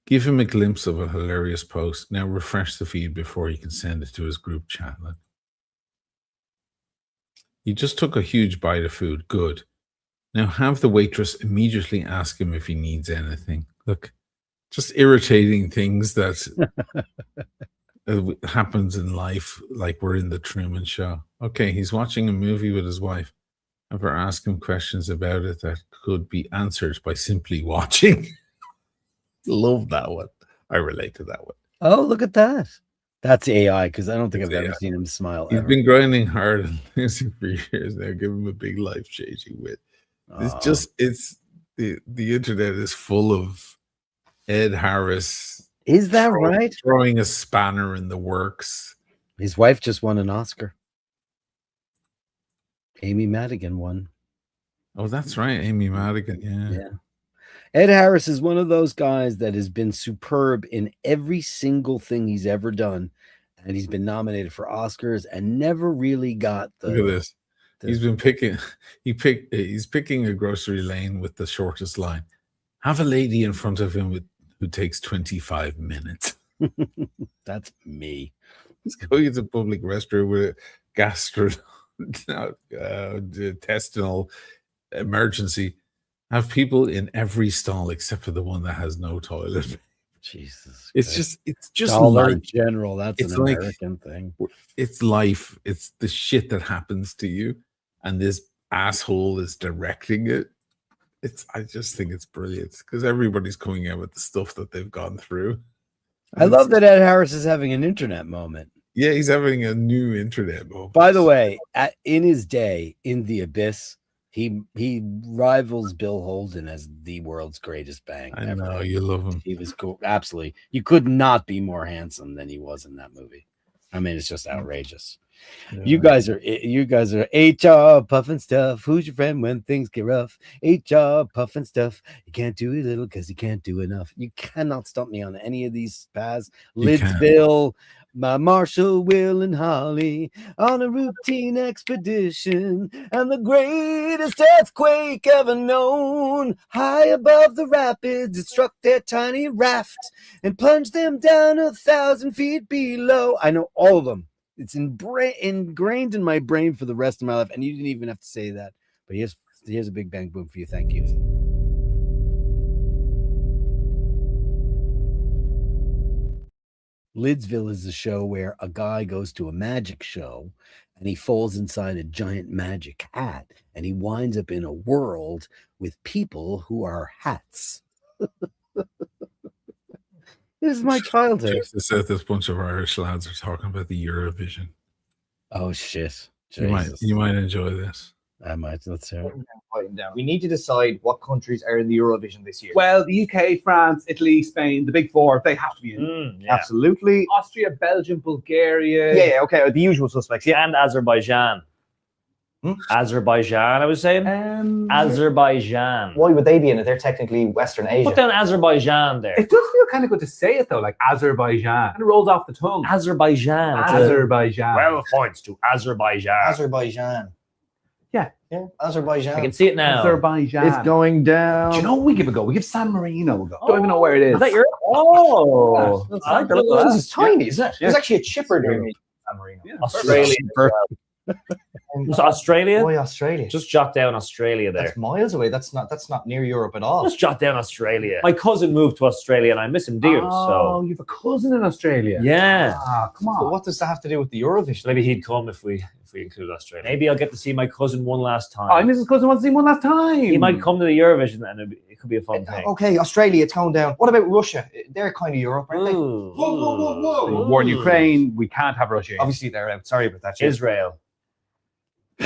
give him a glimpse of a hilarious post. Now refresh the feed before you can send it to his group chat. Look. He just took a huge bite of food. Good. Now have the waitress immediately ask him if he needs anything. Look, just irritating things that happens in life, like we're in the Truman Show. Okay, he's watching a movie with his wife. Ever ask him questions about it that could be answered by simply watching? Love that one. I relate to that one. Oh, look at that. That's AI, because I don't think I've ever seen him smile. He's been grinding hard on this for years now. Give him a big life-changing wit. It's the internet is full of Ed Harris. Is that right? Throwing a spanner in the works. His wife just won an Oscar. Amy Madigan won. Oh, that's right. Amy Madigan. Yeah. Ed Harris is one of those guys that has been superb in every single thing he's ever done. and he's been nominated for Oscars and never really got the. Look at this. He's been picking. He's picking a grocery lane with the shortest line. Have a lady in front of him who takes 25 minutes. That's me. He's going to public restroom with a intestinal emergency. Have people in every stall except for the one that has no toilet. Jesus, it's just Dollar life. General. That's it's an like, American thing. It's life. It's the shit that happens to you, and this asshole is directing it. I just think it's brilliant because everybody's coming out with the stuff that they've gone through. I love that Ed Harris is having an internet moment. Yeah, he's having a new internet moment. By the way, in his day, in The Abyss, he rivals Bill Holden as the world's greatest bang. I know, you love him. He was cool. Absolutely. You could not be more handsome than he was in that movie. I mean, it's just outrageous. Yeah. You guys are HR puffing stuff. Who's your friend when things get rough? HR puffing stuff. You can't do a little because you can't do enough. You cannot stump me on any of these paths. Lidsville, Marshall, Will, and Holly on a routine expedition, and the greatest earthquake ever known. High above the rapids, it struck their tiny raft and plunged them down 1,000 feet below. I know all of them. It's ingrained in my brain for the rest of my life, and you didn't even have to say that. But here's a big bang boom for you. Thank you. Lidsville is a show where a guy goes to a magic show and he falls inside a giant magic hat, and he winds up in a world with people who are hats. This is my childhood. This bunch of Irish lads are talking about the Eurovision. Oh shit! You might enjoy this. I might. Let's hear it. We need to decide what countries are in the Eurovision this year. Well, the UK, France, Italy, Spain, the big four, they have to be in. Yeah. Absolutely. Austria, Belgium, Bulgaria. Yeah, okay, the usual suspects. Yeah, and Azerbaijan. Azerbaijan, I was saying. Azerbaijan. Why would they be in it? They're technically Western Asia. Put down Azerbaijan there. It does feel kind of good to say it though, like Azerbaijan. And it rolls off the tongue. Azerbaijan. Azerbaijan. 12 points to Azerbaijan. Azerbaijan. Yeah. Azerbaijan. I can see it now. Azerbaijan. It's going down. Do you know what we give a go? We give San Marino a go. Don't even know where it is. Is that your? Oh. This is tiny, isn't it? Yeah. There's actually a chipper near me. San Marino. Yeah, Australia. Was Australia? Why Australia? Just jot down Australia there. That's miles away. That's not near Europe at all. Just jot down Australia. My cousin moved to Australia and I miss him dear. Oh, you have a cousin in Australia? Yeah. Ah, come on. But what does that have to do with the Eurovision? Maybe he'd come if we include Australia. Maybe I'll get to see my cousin one last time. Oh, Mrs. Cousin wants to see him one last time. He might come to the Eurovision and it could be a fun thing. Okay, Australia, tone down. What about Russia? They're kind of Europe, aren't they? Whoa. War in Ukraine, we can't have Russia in. Obviously, they're out. Sorry about that. Israel.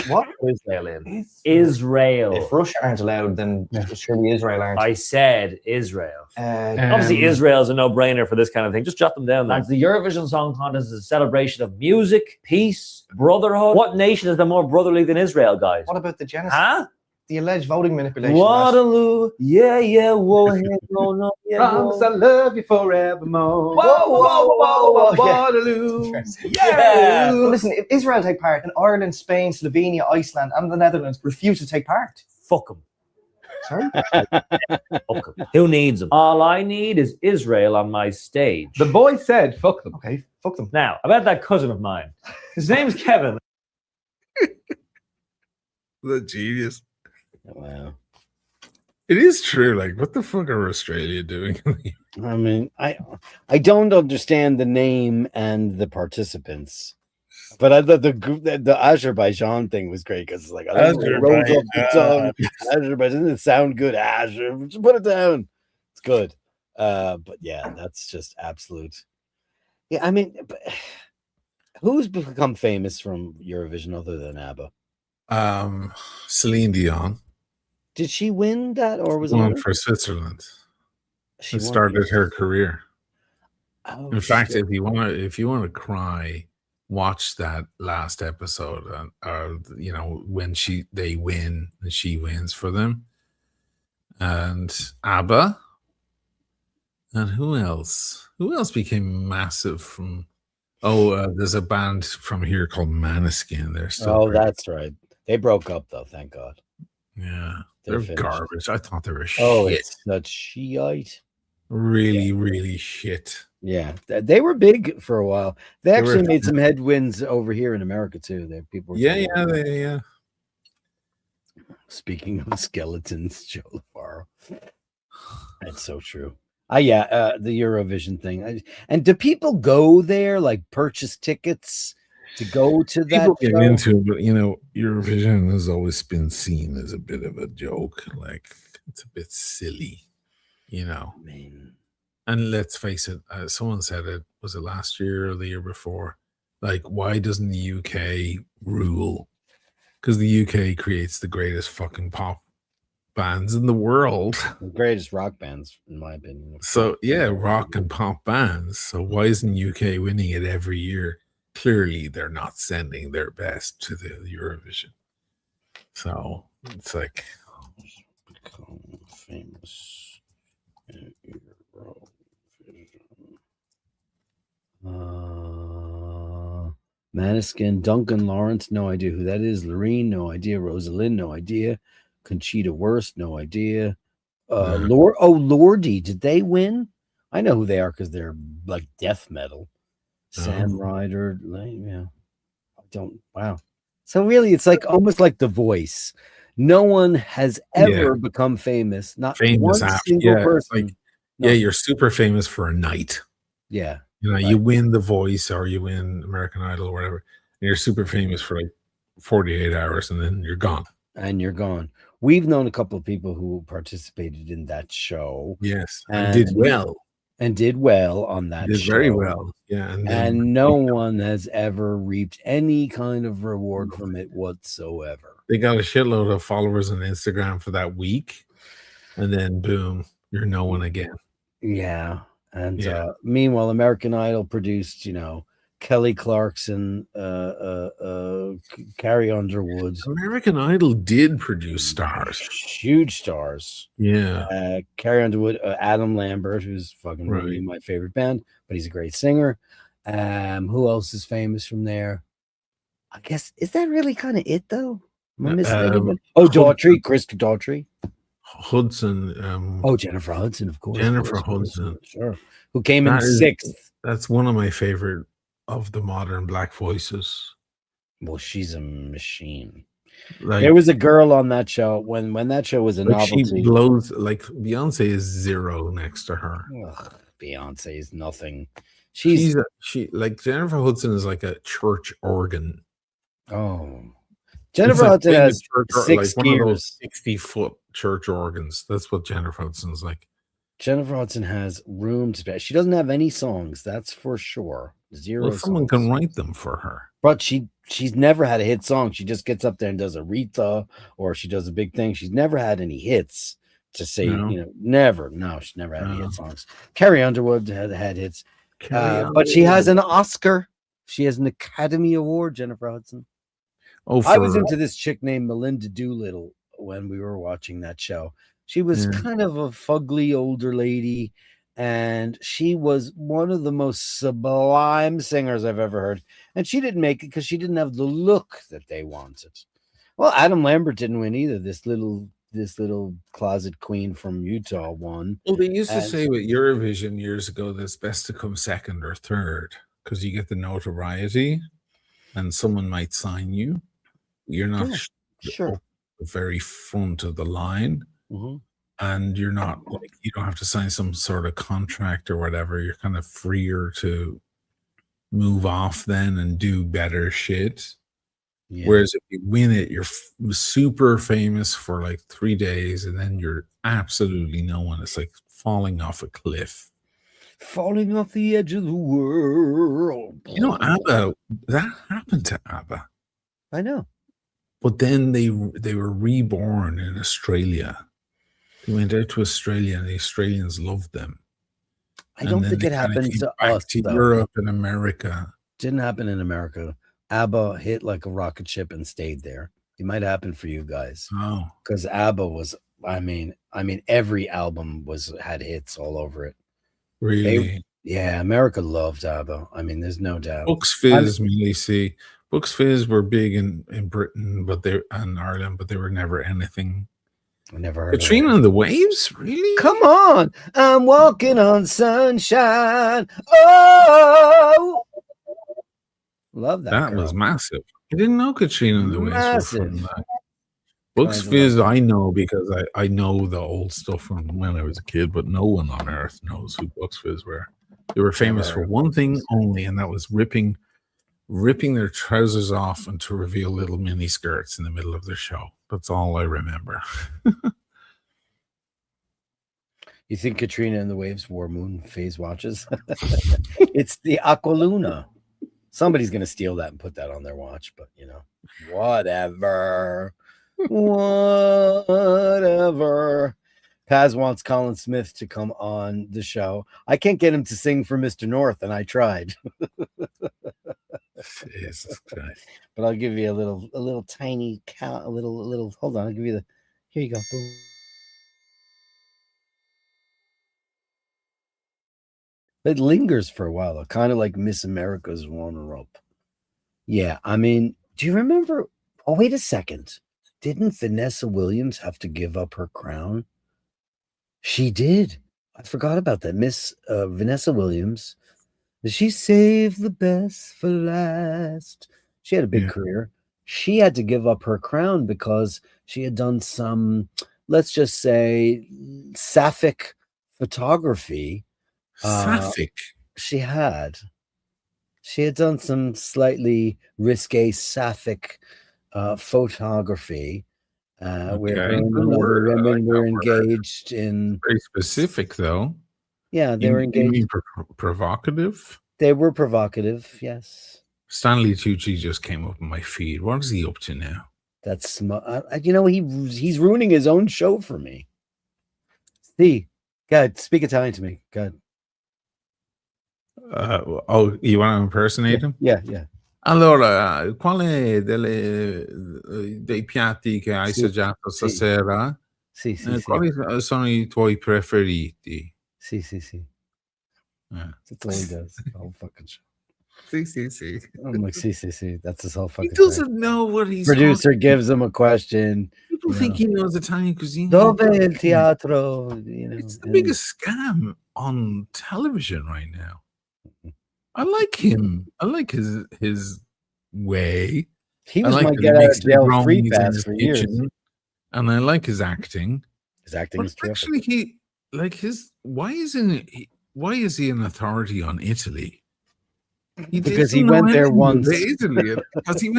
What? Israel in. Israel. If Russia aren't allowed, then surely Israel aren't. I said Israel. Obviously, Obviously, Israel's a no-brainer for this kind of thing. Just jot them down. And the Eurovision Song Contest is a celebration of music, peace, brotherhood. What nation has been more brotherly than Israel, guys? What about the genocide? Huh? The alleged voting manipulation. Waterloo. Yeah, whoa, no, yeah, Promise I love you forevermore. Whoa, Waterloo. Yeah. Well, listen, if Israel take part, and Ireland, Spain, Slovenia, Iceland, and the Netherlands refuse to take part. Fuck them. Sorry? Fuck them. Who needs them? All I need is Israel on my stage. The boy said, fuck them. Okay, fuck them. Now, about that cousin of mine. His name's Kevin. The genius. Wow. It is true. Like, what the fuck are Australia doing? I mean, I don't understand the name and the participants, but I thought the Azerbaijan thing was great because it's like Azerbaijan. Doesn't it sound good? Just put it down. It's good. But yeah, that's just absolute. Yeah, I mean, who's become famous from Eurovision other than ABBA? Celine Dion. Did she win that, or was one it for Switzerland? She started her career. Oh, in fact, if you want to cry, watch that last episode. When they win and she wins for them, and ABBA, and who else? Who else became massive from There's a band from here called Maneskin. They're still Oh, pretty- that's right. They broke up though, thank God. yeah. They're They're finished. garbage. I thought they were Oh, shit. it's such shite. Really, really shit. Yeah, they were big for a while. They They actually were- made some headwinds over here in America too. People were Yeah, talking about- yeah. Speaking of skeletons, Joe LaFaro. That's so true. The Eurovision thing. And do people go there, like purchase tickets to go to that People get show? into it, but Eurovision has always been seen as a bit of a joke. Like it's a bit silly, I mean, And let's face it, someone said it, was it last year or the year before? Like, why doesn't the UK rule? Because the UK creates the greatest fucking pop bands in the world. the greatest rock bands, in my opinion. So yeah, rock and pop bands. So why isn't UK winning it every year? Clearly, they're not sending their best to the Eurovision. So it's like Become famous in Eurovision. Maneskin, Duncan Lawrence, no idea who that is. Loreen, no idea. Rosalind, no idea. Conchita Wurst, no idea. Lordy, did they win? I know who they are because they're like death metal. Sam Ryder, yeah. Wow. So really, it's like almost like The Voice. No one has ever become famous. Not famous one after, single yeah, person. like, yeah, you're super famous for a night. Yeah. You win The Voice or you win American Idol or whatever. And you're super famous for like 48 hours and then you're gone. And you're gone. We've known a couple of people who participated in that show. Yes. And did well. And did well on that Did show. very well. Yeah. And no one has ever reaped any kind of reward from it whatsoever. They got a shitload of followers on Instagram for that week. And then boom, you're no one again. Yeah. And meanwhile, American Idol produced, Kelly Clarkson, Carrie Underwood. American Idol did produce stars. Huge stars. Yeah. Carrie Underwood, Adam Lambert, who's fucking really my favorite band, but he's a great singer. Who else is famous from there? I guess, is that really kind of it, though? Am I missing anyone? Daughtry, Chris Daughtry. Hudson. Jennifer Hudson, of course. Jennifer Hudson. Sure. Who came in sixth. That's one of my favorite of the modern black voices. Well, she's a machine. Like, there was a girl on that show when that show was a novelty. She blows, like Beyonce is zero next to her. Ugh, Beyonce is nothing. She like Jennifer Hudson is like a church organ. Oh, Jennifer Hudson has six gears. 60-foot church organs. That's what Jennifer Hudson's like. Jennifer Hudson has room to spare. She doesn't have any songs, that's for sure. Zero. Well, someone can write them for her. But she's never had a hit song. She just gets up there and does Aretha, or she does a big thing. She's never had any hits to say, never. No, she's never had any hit songs. Carrie Underwood had hits. But she has an Oscar. She has an Academy Award, Jennifer Hudson. I was into this chick named Melinda Doolittle when we were watching that show. She was kind of a fugly older lady, and she was one of the most sublime singers I've ever heard. And she didn't make it because she didn't have the look that they wanted. Well, Adam Lambert didn't win either. This little closet queen from Utah won. Well, they used to say with Eurovision years ago that it's best to come second or third because you get the notoriety and someone might sign you. You're not sure the very front of the line. And you're not like, you don't have to sign some sort of contract or whatever. You're kind of freer to move off then and do better shit. Whereas if you win it, you're super famous for like 3 days and then you're absolutely no one. It's like falling off a cliff. Falling off the edge of the world. ABBA, that happened to ABBA. I know. But then they were reborn in Australia. They went out to Australia and the Australians loved them. I don't think it happened to us. To Europe and America. Didn't happen in America. ABBA hit like a rocket ship and stayed there. It might happen for you guys. Oh. Because ABBA was, I mean, every album had hits all over it. Really? Yeah, America loved ABBA. I mean, there's no doubt. Bucks Fizz, mainly see. Bucks Fizz were big in Britain, and Ireland, but they were never anything. I never heard Katrina and the Waves, really? Come on, I'm walking on sunshine. Oh, love that. That girl. was massive. I didn't know Katrina and the Waves were from that. Bucks Kinda Fizz, like I know because I know the old stuff from when I was a kid, but no one on earth knows who Bucks Fizz were. They were famous for one thing only, and that was ripping their trousers off and to reveal little mini skirts in the middle of their show. That's all I remember. You think Katrina and the Waves wore moon phase watches? It's the Aqualuna. Somebody's going to steal that and put that on their watch, but you know, whatever. Whatever. Paz wants Colin Smith to come on the show. I can't get him to sing for Mr. North, and I tried. Jesus Christ. But I'll give you a little tiny count, a little. Hold on, I'll give you the. Here you go. Boom. It lingers for a while, kind of like Miss America's runner-up. Yeah, I mean, do you remember? Oh, wait a second. Didn't Vanessa Williams have to give up her crown? She did. I forgot about that. Miss Vanessa Williams. She saved the best for last. She had a big career. She had to give up her crown because she had done some, let's just say, sapphic photography. Sapphic. She had done some slightly risque sapphic photography. Where her and another women were engaged in. Very specific, though. Yeah, they were engaged. You mean provocative? They were provocative, yes. Stanley Tucci just came up in my feed. What is he up to now? That's you know, he's ruining his own show for me. See, God, speak Italian to me. God. You want to impersonate him? Yeah, yeah. Allora, quale dei piatti che hai assaggiato stasera? Sì. Quali sono I tuoi preferiti? Sì. That's all he does. The whole fucking show. See. I'm like, see. That's his whole fucking He doesn't know what he's Producer gives him a question. People think he knows Italian cuisine. Dove il teatro? You know, it's the biggest scam on television right now. I like him. I like his way. He was my get out of jail free pass for years. And I like his acting. His acting is terrific. Actually, why is he an authority on Italy? Because he went there once. Because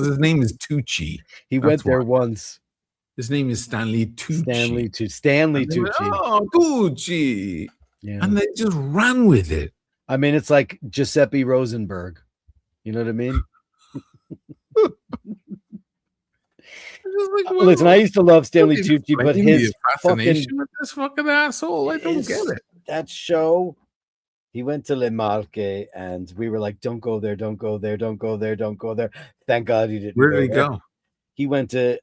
his name is Tucci. He went there once. His name is Stanley Tucci. Stanley Tucci. Oh, Tucci. Yeah. And they just ran with it. I mean, it's like Giuseppe Rosenberg. You know what I mean? Listen, I used to love Stanley Tucci, but his fascination with this fucking asshole, I don't get it. That show, he went to Le Marche, and we were like, "Don't go there! Don't go there! Don't go there! Don't go there!" Thank God he didn't. Where did he go? He went to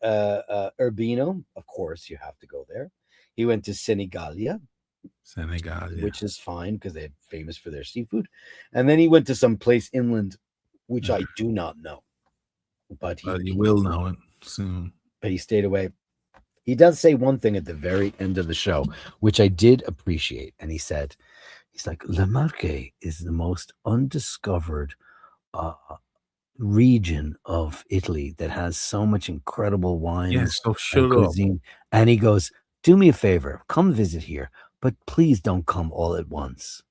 Urbino. Of course, you have to go there. He went to Senigallia, which is fine because they're famous for their seafood. And then he went to some place inland, which I do not know. But you will know it soon. But he stayed away. He does say one thing at the very end of the show, which I did appreciate. And he said, he's like, Le Marche is the most undiscovered region of Italy that has so much incredible wines and cuisine. And he goes, do me a favor, come visit here, but please don't come all at once,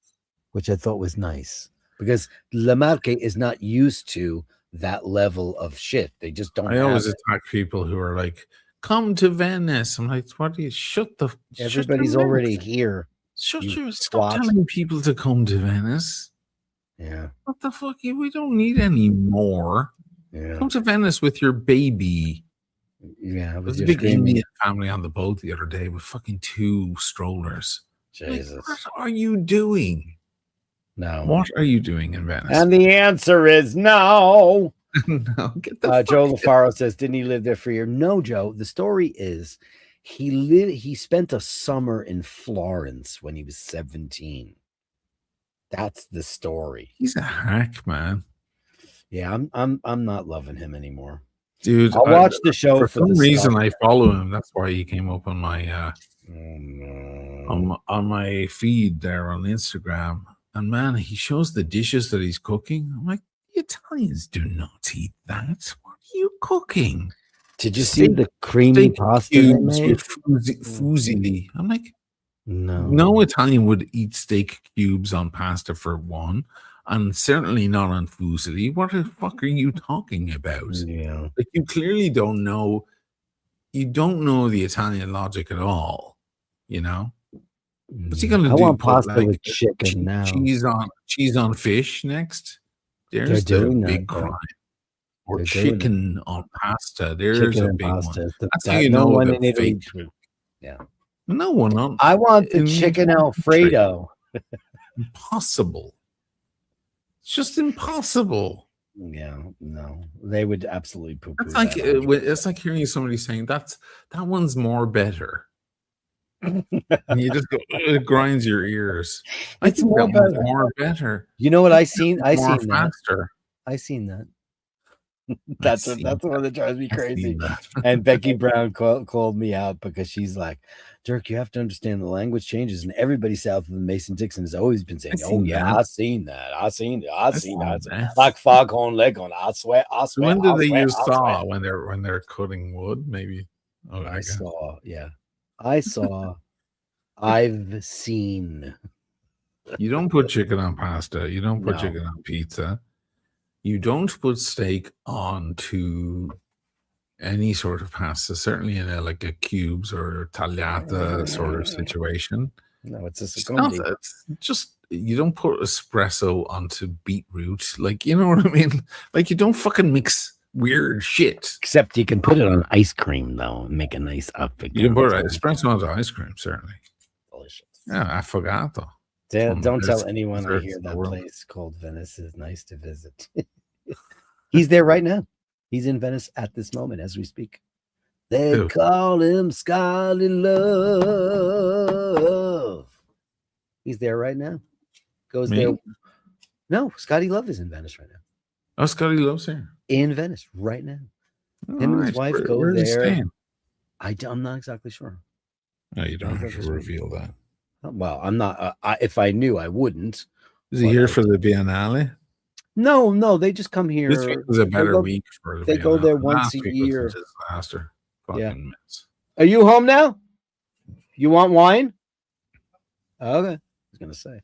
which I thought was nice because Le Marche is not used to that level of shit. They just don't. I always attack people who are like, come to Venice. I'm like, what do you everybody's already here. Stop telling people to come to Venice. Yeah. What the fuck? We don't need any more. Yeah. Come to Venice with your baby. Yeah. There was a big Indian family on the boat the other day with fucking 2 strollers. Jesus. Like, what are you doing? No. What are you doing in Venice? And the answer is no. No, get the Joe LaFaro says, didn't he live there for a year? No, Joe. The story is he spent a summer in Florence when he was 17. That's the story. He's a hack, man. Yeah, I'm not loving him anymore. Dude, I'll watch the show for some the reason. stuff. I follow him. That's why he came up on my on my feed there on Instagram. And man, he shows the dishes that he's cooking. I'm like, the Italians do not eat that. What are you cooking? Did you see the creamy pasta they made? With fusilli. I'm like, no. No Italian would eat steak cubes on pasta for one, and certainly not on fusilli. What the fuck are you talking about? Yeah. Like, you clearly don't know. You don't know the Italian logic at all. You know. What's he gonna do? I want Put, pasta with chicken now. Cheese on fish next. There's They're the doing big that, crime. Or They're chicken on pasta. There's chicken a and big pasta. one. The- That's that how you no know one the in Italy. fake. Yeah. No one on. I want the in chicken the Alfredo. Impossible. It's just impossible. Yeah, no, they would absolutely poo poo. It's like it's like hearing somebody saying that one's more better. And you just go, it grinds your ears. I It's think more that one's better. more better. You know what I seen? I More seen that. faster. I seen that. That's seen the one that drives me I've crazy. seen that. And Becky Brown called me out because she's like, Dirk, you have to understand the language changes, and everybody south of the Mason-Dixon has always been saying, I "Oh seen yeah, that. I seen that. I seen that. that. Like foghorn leghorn. I swear. When did they swear, use I saw? swear." When they're cutting wood, maybe. Oh, I saw. Yeah, I saw. I've seen. You don't put chicken on pasta. You don't put No. chicken on pizza. You don't put steak onto any sort of pasta, certainly in like a cubes or tagliata sort of situation. No, it's a It's not, secondi. it's just, you don't put espresso onto beetroot. Like, you know what I mean? Like, you don't fucking mix weird shit. Except you can put it on ice cream though, and make a nice uppick. You can put espresso onto ice cream, certainly. Delicious. Yeah, affogato. Don't tell There's anyone I desserts hear in the that world. place called Venice is nice to visit. He's there right now. He's in Venice at this moment as we speak. They Who? call him Scotty Love. He's there right now. Goes Me? there. No, Scotty Love is in Venice right now. Oh, Scotty loves here. In Venice right now. Oh, Him and his nice. wife Where- go where is he there. staying? I'm not exactly sure. No, you don't Not have exactly to sure. reveal that. Well, I'm not. If I knew, I wouldn't. Is he Well, here I- for the Biennale? No, they just come here. This week was a They better go- week for the they go Biennale. there once Last a week was year. a disaster. Fucking Yeah. mess. Are you home now? You want wine? Okay. I was gonna say.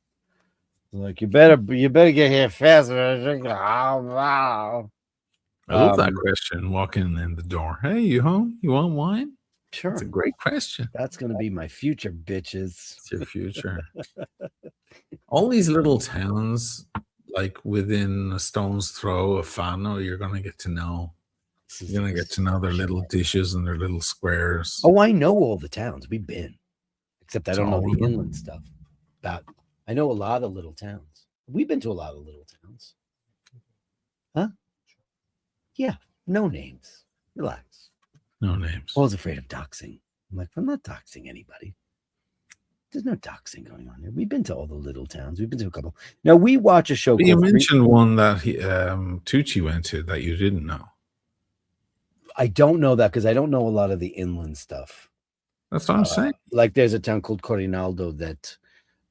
Like you better get here fast. I love that Um, question. Walking in the door. Hey, you home? You want wine? Sure. It's a great question. That's gonna be my future, bitches. It's your future. All these little towns, like within a stone's throw of Fano, you're gonna get to know. You're gonna get to know their little dishes and their little squares. Oh, I know all the towns. We've been. Except I It's don't know all the of them? inland stuff. But I know a lot of little towns. We've been to a lot of little towns. Huh? Yeah, no names. Relax. No names. Paul's afraid of doxing. I'm like, I'm not doxing anybody. There's no doxing going on here. We've been to all the little towns. We've been to a couple. Now we watch a show. But you called mentioned one that Tucci went to that you didn't know. I don't know that because I don't know a lot of the inland stuff. That's what I'm saying. Like there's a town called Corinaldo that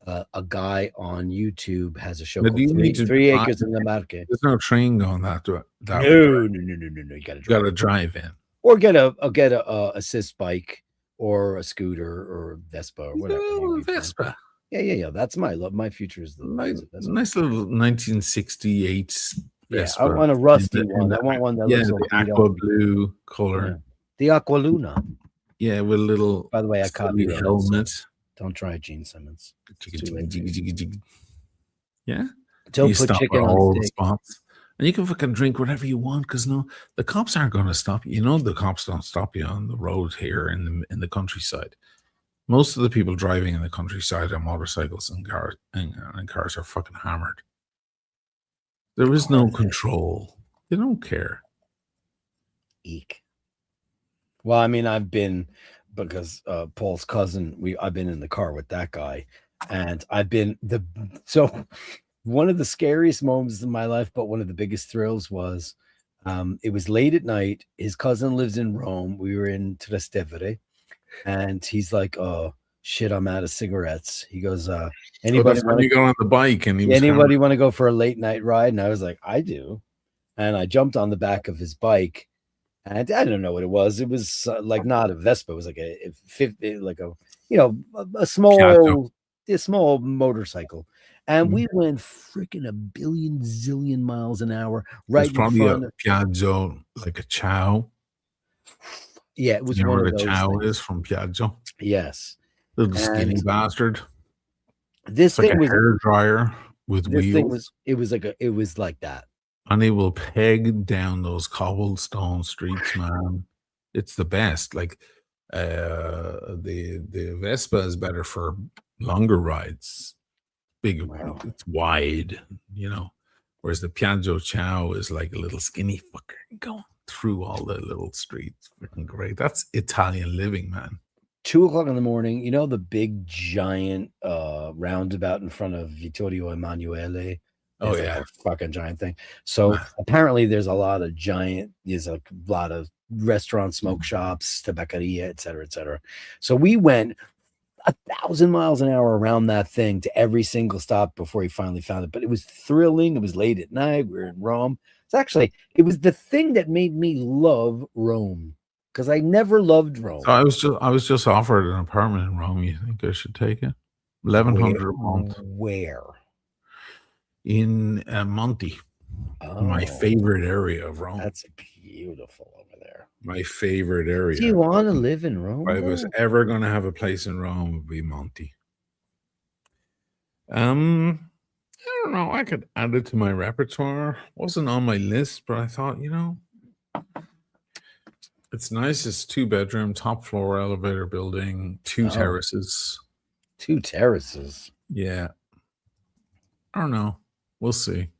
a guy on YouTube has a show But called do you need to Three drive- Acres in the Marque. There's no train going that way. No. You gotta You drive. got to drive in. Or get a assist bike or a scooter or Vespa or whatever. Oh, you prefer. Vespa. Yeah. That's my love. My future is the Nice, Vespa. nice little 1968 Yeah, Vespa. I want a rusty In the- one. I want one that Yeah, looks all the beat aqua up. blue color. Yeah. The Aqua Luna. Yeah, with a little By the way, I copied silly it. also. helmet. Don't try Gene Simmons. It's too late. Yeah, Don't you put stop chicken at all on the steak. spots, and you can fucking drink whatever you want because the cops aren't going to stop you. You know, the cops don't stop you on the road here in the countryside. Most of the people driving in the countryside on motorcycles and cars and cars are fucking hammered. There is no control. They don't care. Eek. Well, I mean, I've been because Paul's cousin. I've been in the car with that guy, and I've been so one of the scariest moments in my life, but one of the biggest thrills was it was late at night. His cousin lives in Rome. We were in Trastevere, and he's like, "Oh shit, I'm out of cigarettes." He goes, "Anybody want to go on the bike?" And anybody want to go for a late night ride? And I was like, "I do." And I jumped on the back of his bike, and I don't know what it was. It was like not a Vespa. It was like a small motorcycle. And we went freaking a billion zillion miles an hour right in probably front a Piaggio, like a Chow. Yeah, it was you know one what of a those Chow things. is from Piaggio. Yes, little skinny bastard. This it's thing like a was hair dryer with this wheels. thing it was like that. And they will peg down those cobblestone streets, man. It's the best. Like the Vespa is better for longer rides. It's wide, you know. Whereas the Piaggio Chow is like a little skinny fucker going through all the little streets. Freaking great. That's Italian living, man. 2:00 in the morning, you know, the big giant roundabout in front of Vittorio Emanuele. Oh, like yeah. a fucking giant thing. So apparently there's a lot of restaurant smoke shops, tabaccheria, et cetera. So we went 1,000 miles an hour around that thing to every single stop before he finally found it. But it was thrilling. It was late at night. We were in Rome. It was the thing that made me love Rome, because I never loved Rome. So I was just offered an apartment in Rome. You think I should take it? 1,100 a month. Where? In Monte, my favorite area of Rome. That's beautiful over there. My favorite area. Do you want to live in Rome? If I was ever going to have a place in Rome, it would be Monte. I don't know. I could add it to my repertoire. Wasn't on my list, but I thought, you know, it's nice. It's 2-bedroom, top floor elevator building, 2 terraces. 2 terraces. Yeah. I don't know. We'll see.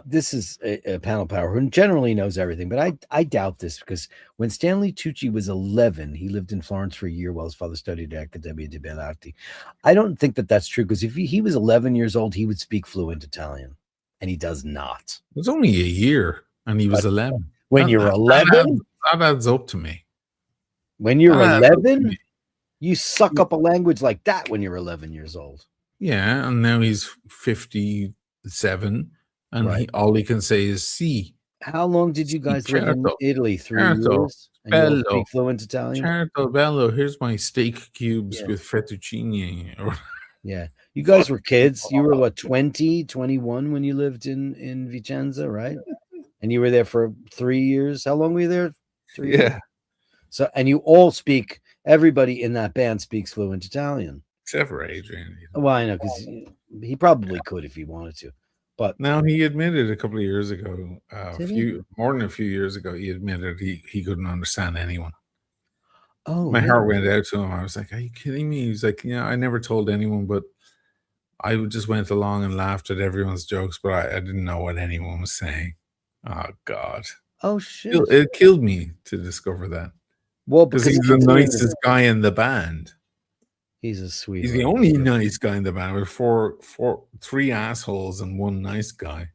This is a panel power who generally knows everything, but I doubt this, because when Stanley Tucci was 11, he lived in Florence for a year while his father studied at Accademia di Belle Arti. I don't think that that's true, because if he was 11 years old, he would speak fluent Italian, and he does not. It was only a year, and he was 11. When you're 11? That adds up to me. When you're 11, you suck up a language like that when you're 11 years old. Yeah, and now he's 57, and all he can say is "si." How long did you guys live in Italy? 3 years? And Bello. you speak fluent Italian? Certo, bello. Here's my steak cubes with fettuccine. Yeah. You guys were kids. You were what, 20, 21 when you lived in Vicenza, right? And you were there for 3 years. How long were you there? 3 years? Yeah. So, and you all speak, everybody in that band speaks fluent Italian. Except for Adrian. Well, I know, because he probably could if he wanted to. But now he admitted a couple of years ago, more than a few years ago, he admitted he couldn't understand anyone. Oh, my heart went out to him. I was like, "Are you kidding me?" He's like, "Yeah, I never told anyone, but I just went along and laughed at everyone's jokes, but I didn't know what anyone was saying." Oh God! Oh shit! It killed me to discover that. Well, because he's the nicest guy in the band. He's a sweet. He's the only nice guy in the band. With 3 assholes and 1 nice guy.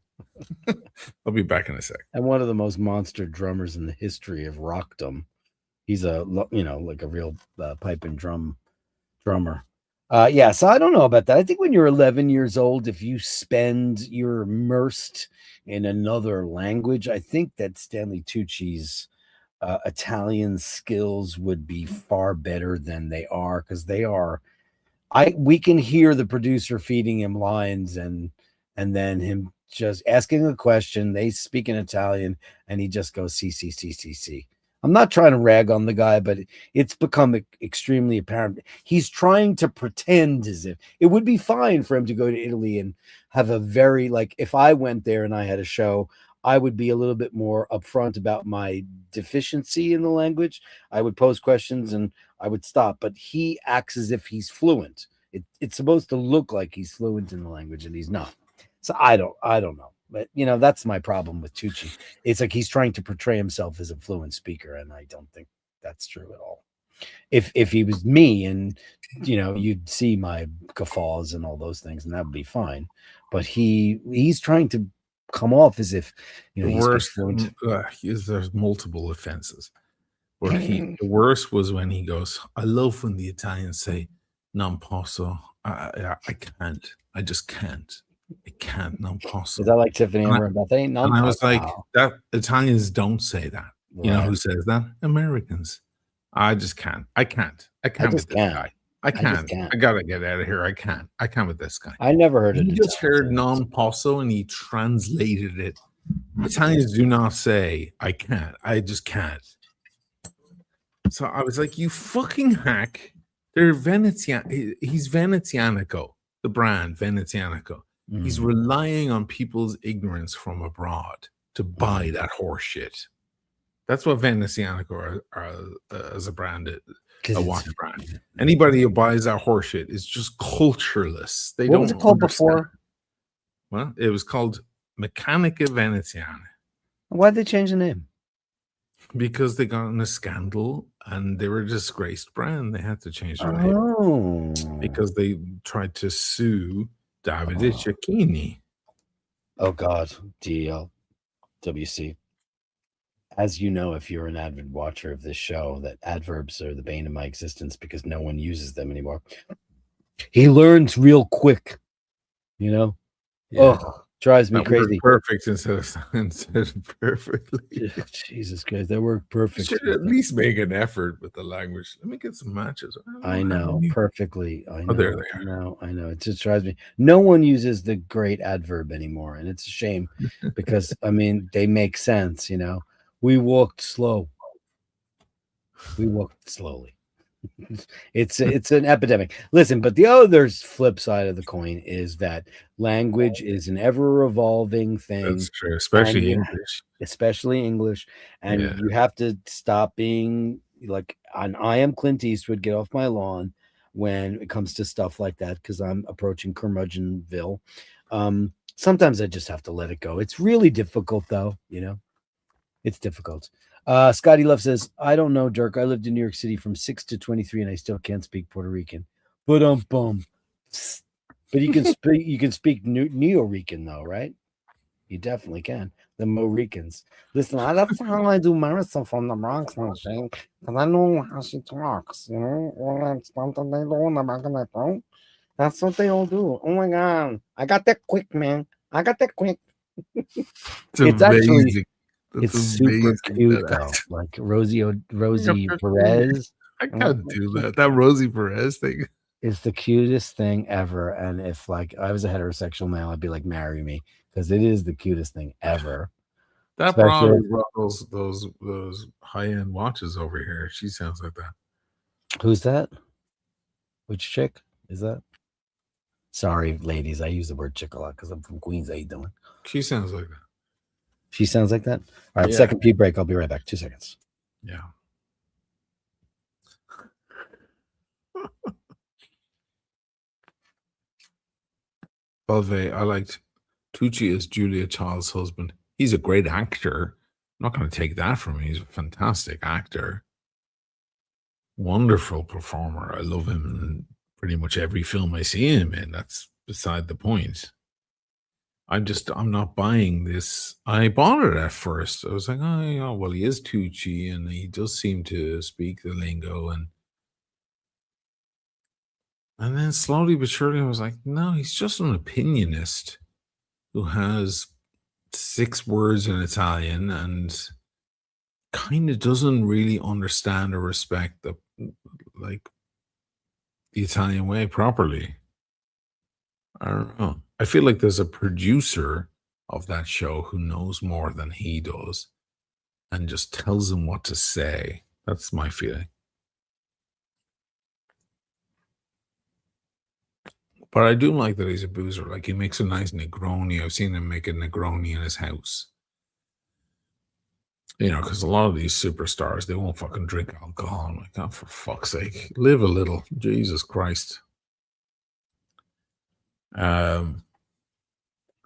I'll be back in a sec. And one of the most monster drummers in the history of rockdom. He's like a real pipe and drum drummer. Yeah, so I don't know about that. I think when you're 11 years old, if you're immersed in another language, I think that Stanley Tucci's Italian skills would be far better than they are, because we can hear the producer feeding him lines and then him just asking a question. They speak in Italian and he just goes C. I'm not trying to rag on the guy, but it's become extremely apparent. He's trying to pretend as if it would be fine for him to go to Italy and have a very, like, if I went there and I had a show, I would be a little bit more upfront about my deficiency in the language. I would pose questions and I would stop, but he acts as if he's fluent. It's supposed to look like he's fluent in the language, and he's not. So I don't know. But, that's my problem with Tucci. It's like he's trying to portray himself as a fluent speaker, and I don't think that's true at all. If he was me, and you'd see my guffaws and all those things, and that would be fine. But he's trying to come off as if The he's worst fluent. is there's multiple offenses. But the worst was when he goes, I love when the Italians say non posso. I can't. I just can't. I can't. Non posso. Is that like Tiffany Amber and Bethany? And I was like, that Italians don't say that. You know who says that? Americans. I just can't. I can't. I can't with this guy. I can't. I gotta get out of here. I can't. I can't with this guy. I never heard it. He just heard non posso and he translated it. Italians do not say I can't. I just can't. So I was like, you fucking hack. They're Venezian. He's Venezianico, the brand Venezianico. He's relying on people's ignorance from abroad to buy that horse shit. That's what Venezianico are as a brand, a watch brand. Anybody who buys that horse shit is just cultureless. They What was it called before? Well, it was called Meccanica Veneziana. Why'd they change the name? Because they got in a scandal and they were a disgraced brand. They had to change their name because they tried to sue Davide Cecchini. Oh God, DLWC. As you know, if you're an avid watcher of this show, that adverbs are the bane of my existence because no one uses them anymore. He learns real quick, Yeah. Oh, drives me crazy. Perfect instead of perfectly. Jesus Christ, that worked perfect. Should at least make an effort with the language. Let me get some matches. I know perfectly. I know. Oh, there they are. I know. It just drives me. No one uses the great adverb anymore, and it's a shame because they make sense. We walked slow. We walked slowly. It's an epidemic. Listen, but the other flip side of the coin is that language is an ever evolving thing. That's true, especially English. And you have to stop being like, I am Clint Eastwood, get off my lawn when it comes to stuff like that, because I'm approaching curmudgeonville. Sometimes I just have to let it go. It's really difficult though, it's difficult. Scotty Love says, I don't know, Dirk. I lived in New York City from 6 to 23 and I still can't speak Puerto Rican. But you can speak Neo-Rican though, right? You definitely can. The Moricans. Listen, that's how I do Marissa from the Bronx, because I know how she talks, all that stuff that they do in the back of their throat. That's what they all do. Oh my God. I got that quick, man. I got that quick. It's actually... It's super cute though, like Rosie Perez. I can't do that. That Rosie Perez thing is the cutest thing ever. And if I was a heterosexual male, I'd be like, marry me, because it is the cutest thing ever. That broad those high end watches over here. She sounds like that. Who's that? Which chick is that? Sorry, ladies, I use the word chick a lot because I'm from Queens. How you doing? She sounds like that. She sounds like that. All right, second pee break. I'll be right back. 2 seconds. Yeah. Balve, I liked Tucci as Julia Child's husband. He's a great actor. I'm not going to take that from him. He's a fantastic actor. Wonderful performer. I love him in pretty much every film I see him in. That's beside the point. I'm not buying this. I bought it at first. I was like, oh, well, he is Tucci and he does seem to speak the lingo. And then slowly but surely I was like, no, he's just an opinionist who has 6 words in Italian and kind of doesn't really understand or respect the Italian way properly. I don't know. I feel like there's a producer of that show who knows more than he does and just tells him what to say. That's my feeling. But I do like that he's a boozer. Like, he makes a nice Negroni. I've seen him make a Negroni in his house. Because a lot of these superstars, they won't fucking drink alcohol. I'm like, oh, for fuck's sake, live a little. Jesus Christ.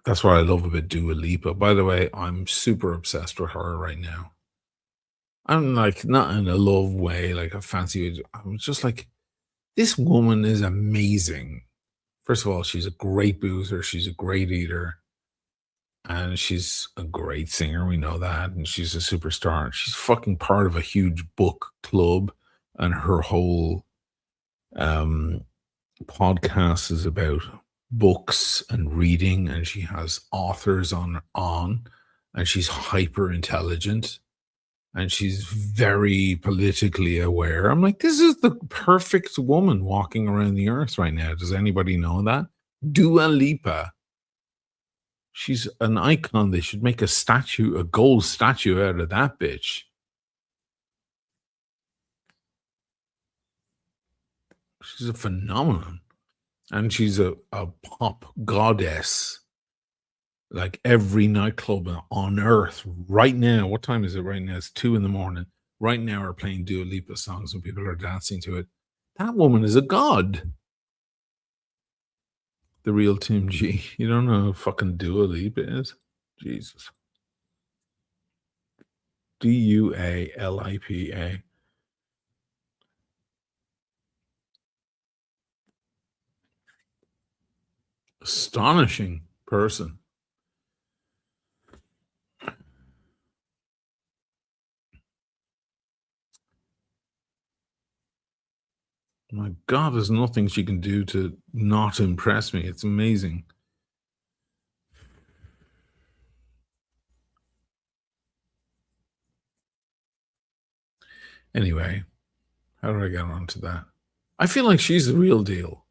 That's what I love about Dua Lipa. By the way, I'm super obsessed with her right now. I'm like, not in a love way, like a fancy. I was just like, this woman is amazing. First of all, she's a great boozer. She's a great eater. And she's a great singer. We know that. And she's a superstar. She's fucking part of a huge book club. And her whole podcast is about books and reading. And she has authors on. And she's hyper intelligent. And she's very politically aware. I'm like, this is the perfect woman walking around the earth right now. Does anybody know that? Dua Lipa. She's an icon. They should make a gold statue out of that bitch. She's a phenomenon. And she's a pop goddess. Like every nightclub on earth right now. What time is it right now? It's 2 a.m. Right now are playing Dua Lipa songs and people are dancing to it. That woman is a god. The real Tim G. You don't know who fucking Dua Lipa is? Jesus. Dualipa. Astonishing person. My God, there's nothing she can do to not impress me. It's amazing. Anyway, how did I get onto that? I feel like she's the real deal.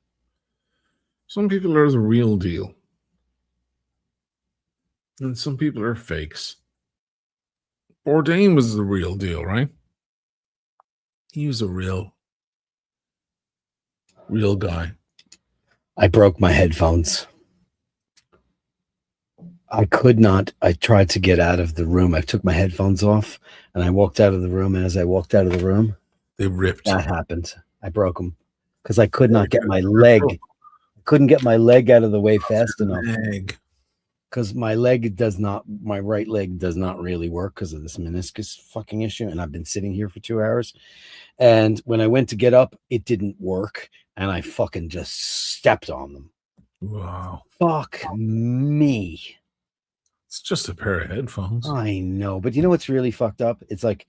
Some people are the real deal. And some people are fakes. Bourdain was the real deal, right? He was a real guy. I broke my headphones. I could not. I tried to get out of the room. I took my headphones off and I walked out of the room. And as I walked out of the room, they ripped. That happened. I broke them because I could not get my leg. I couldn't get my leg out of the way fast enough. Because my right leg does not really work because of this meniscus fucking issue. And I've been sitting here for 2 hours. And when I went to get up, it didn't work. And I fucking just stepped on them. Wow. Fuck me. It's just a pair of headphones. I know. But you know what's really fucked up? It's like,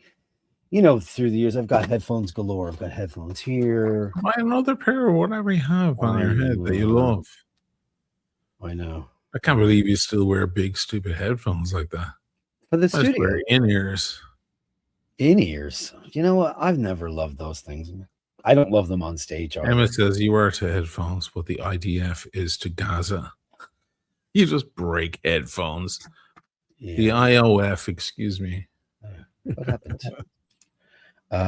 you know, through the years, I've got headphones galore. I've got headphones here. Buy another pair of whatever you have on your head that you love. I know. I can't believe you still wear big, stupid headphones like that. For the studio. In-ears. In-ears. You know what? I've never loved those things. I don't love them on stage. Emma says you are to headphones, but the IDF is to Gaza. You just break headphones. Yeah. The IOF, excuse me. What happened?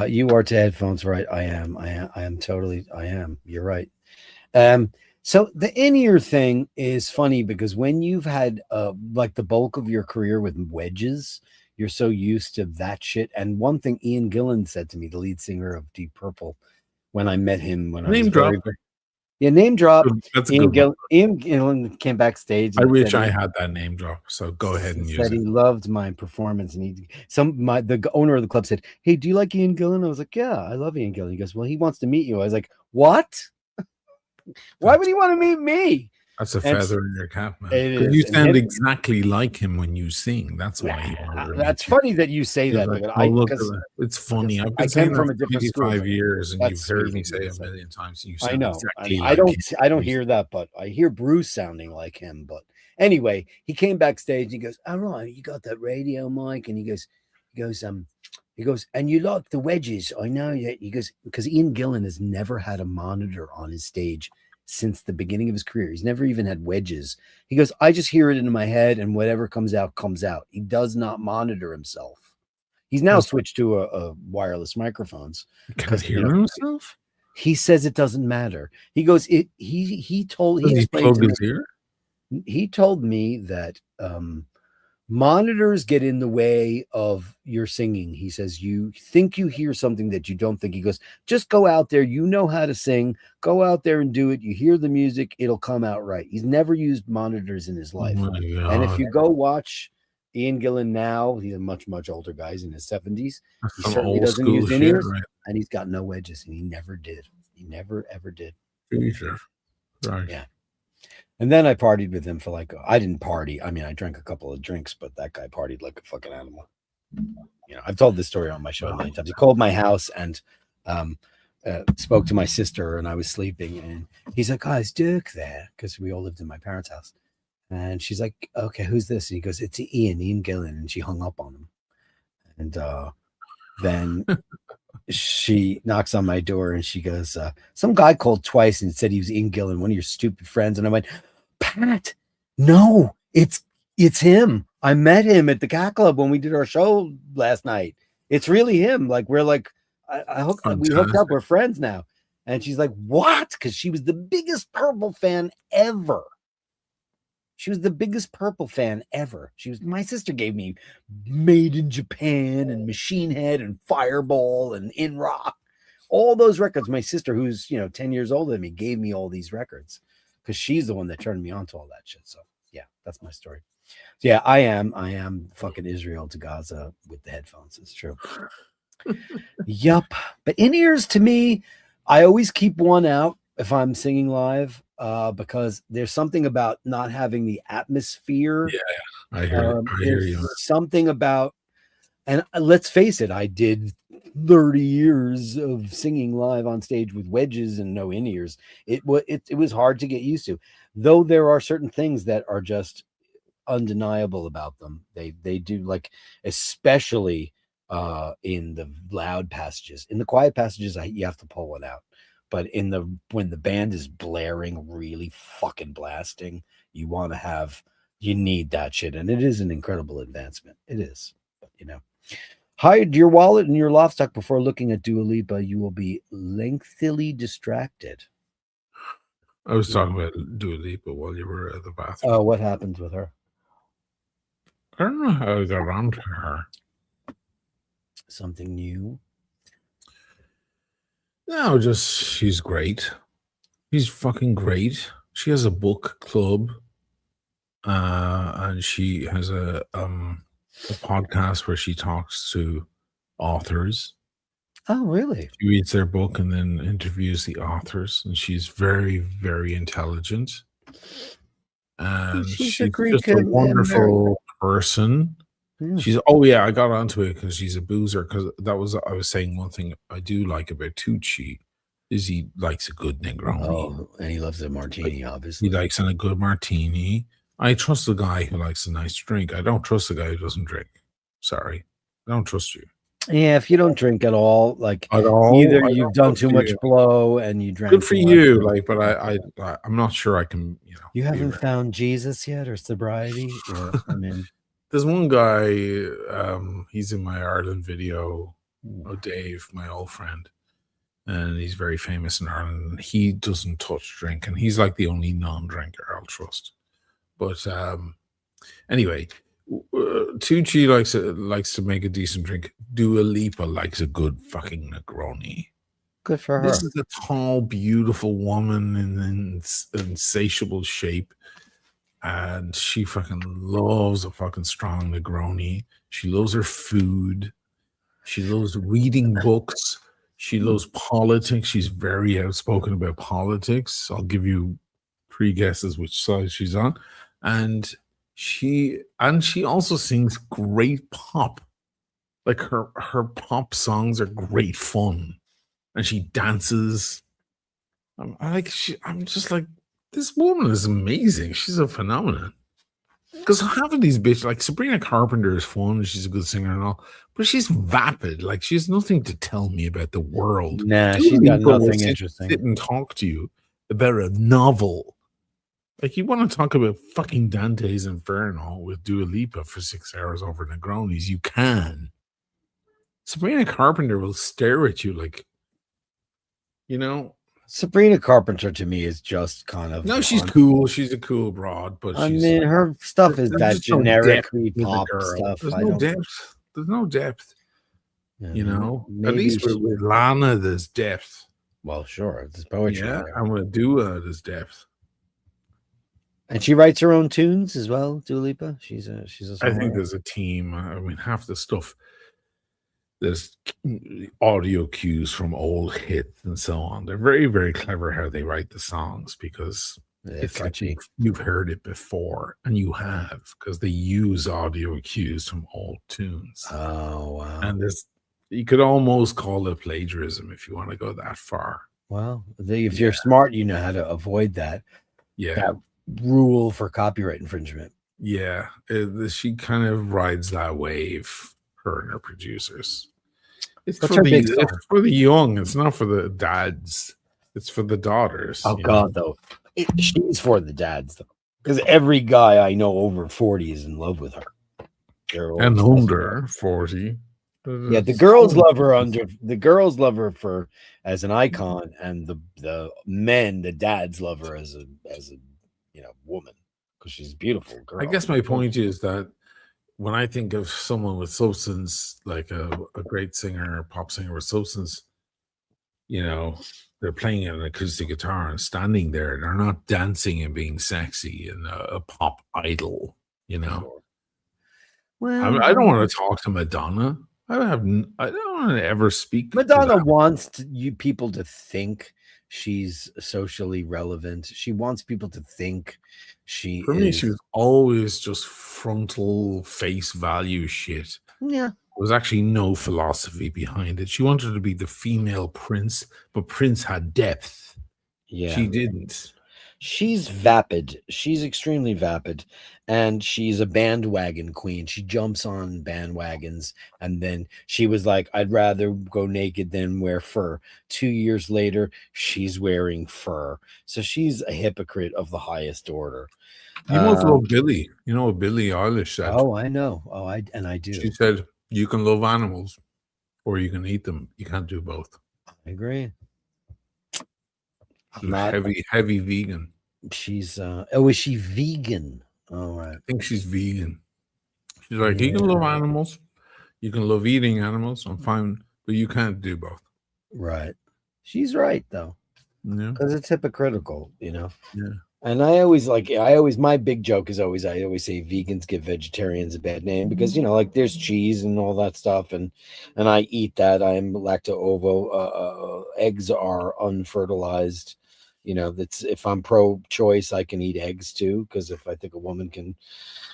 You are to headphones, right? I am. You're right. So the in-ear thing is funny because when you've had like the bulk of your career with wedges, you're so used to that shit. And one thing Ian Gillan said to me, the lead singer of Deep Purple, when I met him when name I was drop. Name drop. That's Ian Gillan came backstage. I wish I had that name drop. So go ahead and use it. He loved my performance, and the owner of the club said, "Hey, do you like Ian Gillan?" I was like, "Yeah, I love Ian Gillan." He goes, "Well, he wants to meet you." I was like, "What? Why would he want to meet me?" That's a feather in your cap, man. It you sound exactly like him when you sing. That's why. That's funny that you say that. It's funny. I've been saying from a different 25 years, and you've heard me say it a million times. You sound exactly like him. I don't hear that, but I hear Bruce sounding like him. But anyway, he came backstage. And he goes, "All right, you got that radio mic," and he goes, "And you like the wedges? I know that." He goes, because Ian Gillan has never had a monitor on his stage since the beginning of his career. He's never even had wedges. He goes, "I just hear it in my head, and whatever comes out, comes out." He does not monitor himself. He's now switched to a wireless microphones. Can he hear himself? He says it doesn't matter. He goes, he told me that monitors get in the way of your singing. He says, you think you hear something that you don't think. He goes, just go out there. You know how to sing. Go out there and do it. You hear the music. It'll come out right. He's never used monitors in his life. Oh, and if you go watch Ian Gillan now, he's a much, much older guy. He's in his 70s. He Some certainly old doesn't school use shit, in-ears, right? and he's got no wedges, and he never did. He never, ever did. Jesus. Right. Yeah. And then I partied with him for like, I didn't party. I mean, I drank a couple of drinks, but that guy partied like a fucking animal. You know, I've told this story on my show many times. He called my house and spoke to my sister, and I was sleeping, and he's like, "Oh, is Dirk there?" Because we all lived in my parents' house. And she's like, "Okay, who's this?" And he goes, "It's Ian Gillan." And she hung up on him. And then she knocks on my door, and she goes, "Some guy called twice and said he was Ian Gillan, one of your stupid friends." And I went, "Pat, no, it's him. I met him at the Cat Club when we did our show last night. It's really him. Like, we're like, we hooked up. We're friends now." And she's like, "What?" Because she was the biggest Purple fan ever. She was the biggest Purple fan ever. My sister gave me Made in Japan and Machine Head and Fireball and In Rock. All those records. My sister, who's 10 years older than me, gave me all these records because she's the one that turned me on to all that shit. So yeah, that's my story. So yeah, I am fucking Israel to Gaza with the headphones. It's true. Yup. But in-ears, to me, I always keep one out if I'm singing live, because there's something about not having the atmosphere. Yeah, I hear you. Something about, and let's face it, I did 30 years of singing live on stage with wedges and no in-ears. It was hard to get used to, though there are certain things that are just undeniable about them. They do, like, especially in the loud passages. In the quiet passages, you have to pull one out. But when the band is blaring, really fucking blasting, you need that shit. And it is an incredible advancement. It is. But, hide your wallet in your loft stock before looking at Dua Lipa. You will be lengthily distracted. I was talking about Dua Lipa while you were at the bathroom. Oh, what happens with her? I don't know how I got onto her. Something new? No, just she's great. She's fucking great. She has a book club, and she has a podcast where she talks to authors. Oh, really? She reads their book and then interviews the authors, and she's very, very intelligent. And she's just a wonderful person. Yeah. I got onto it because she's a boozer. Because I was saying one thing I do like about Tucci is he likes a good Negroni. Oh, and he loves a martini, obviously. He likes a good martini. I trust the guy who likes a nice drink. I don't trust the guy who doesn't drink. Sorry, I don't trust you. Yeah, if you don't drink at all, either you've done too much blow and you drank. Good for you, but I'm not sure I can. You haven't found Jesus yet, or sobriety. I mean. There's one guy, he's in my Ireland video, Dave, my old friend, and he's very famous in Ireland, and he doesn't touch drink, and he's like the only non-drinker I'll trust. But anyway, Tucci likes to make a decent drink. Dua Lipa likes a good fucking Negroni. Good for her. This is a tall, beautiful woman in insatiable shape. And she fucking loves a fucking strong Negroni. She loves her food. She loves reading books. She loves politics. She's very outspoken about politics. I'll give you 3 guesses which side she's on. And she also sings great pop. Like her pop songs are great fun. And she dances. I'm just like, this woman is amazing. She's a phenomenon. Because half of these bitches, like Sabrina Carpenter is fun. She's a good singer and all. But she's vapid. Like, she has nothing to tell me about the world. Nah, she's got nothing interesting. Sit and talk to you about a novel. Like, you want to talk about fucking Dante's Inferno with Dua Lipa for 6 hours over Negronis. You can. Sabrina Carpenter will stare at you like, Sabrina Carpenter to me is just kind of she's cool. She's a cool broad, but her stuff is that generic pop stuff. There's no depth. There's no depth. At least with Lana, there's depth. Well, sure, it's poetry. Yeah, and with Dua, there's depth. And she writes her own tunes as well, Dua Lipa. She's a I think songwriter. there's a team. I mean, half the stuff, there's audio cues from old hits and so on. They're very, very clever how they write the songs because it's catchy. like you've heard it before, and you have, because they use audio cues from old tunes. Oh wow! And you could almost call it plagiarism if you want to go that far. Well, if you're smart, you know how to avoid that. Yeah. That rule for copyright infringement. Yeah. She kind of rides that wave, her and her producers. It's for the young. It's not for the dads. It's for the daughters. Oh God, though. She's for the dads, though. Because every guy I know over 40 is in love with her. And under 40. Yeah, the girls love her for as an icon, and the men, the dads, love her as a woman, because she's a beautiful girl. I guess my point is that when I think of someone with substance, like a great singer, a pop singer with substance, they're playing an acoustic guitar and standing there. They're not dancing and being sexy and a pop idol, Well, I don't want to talk to Madonna. I don't want to ever speak. Madonna wants people to think she's socially relevant. She wants people to think she me, she was always just frontal face value shit. Yeah. There was actually no philosophy behind it. She wanted to be the female Prince, but Prince had depth. Yeah. She didn't. She's vapid. She's extremely vapid, and she's a bandwagon queen. She jumps on bandwagons, and then she was like, I'd rather go naked than wear fur. 2 years later, she's wearing fur. So she's a hypocrite of the highest order. You must love Billie. You know what Billie Eilish said? Oh, I know. Oh, I do. She said, you can love animals or you can eat them. You can't do both. I agree. She's heavy vegan. She's is she vegan? All right. I think she's vegan. She's like, you can love animals, you can love eating animals, I'm fine, but you can't do both. Right. She's right though. Yeah. Because it's hypocritical, Yeah. And my big joke is I always say vegans give vegetarians a bad name because there's cheese and all that stuff, and I eat that. I'm lacto-ovo. Eggs are unfertilized. That's, if I'm pro-choice, I can eat eggs too, because if I think a woman can,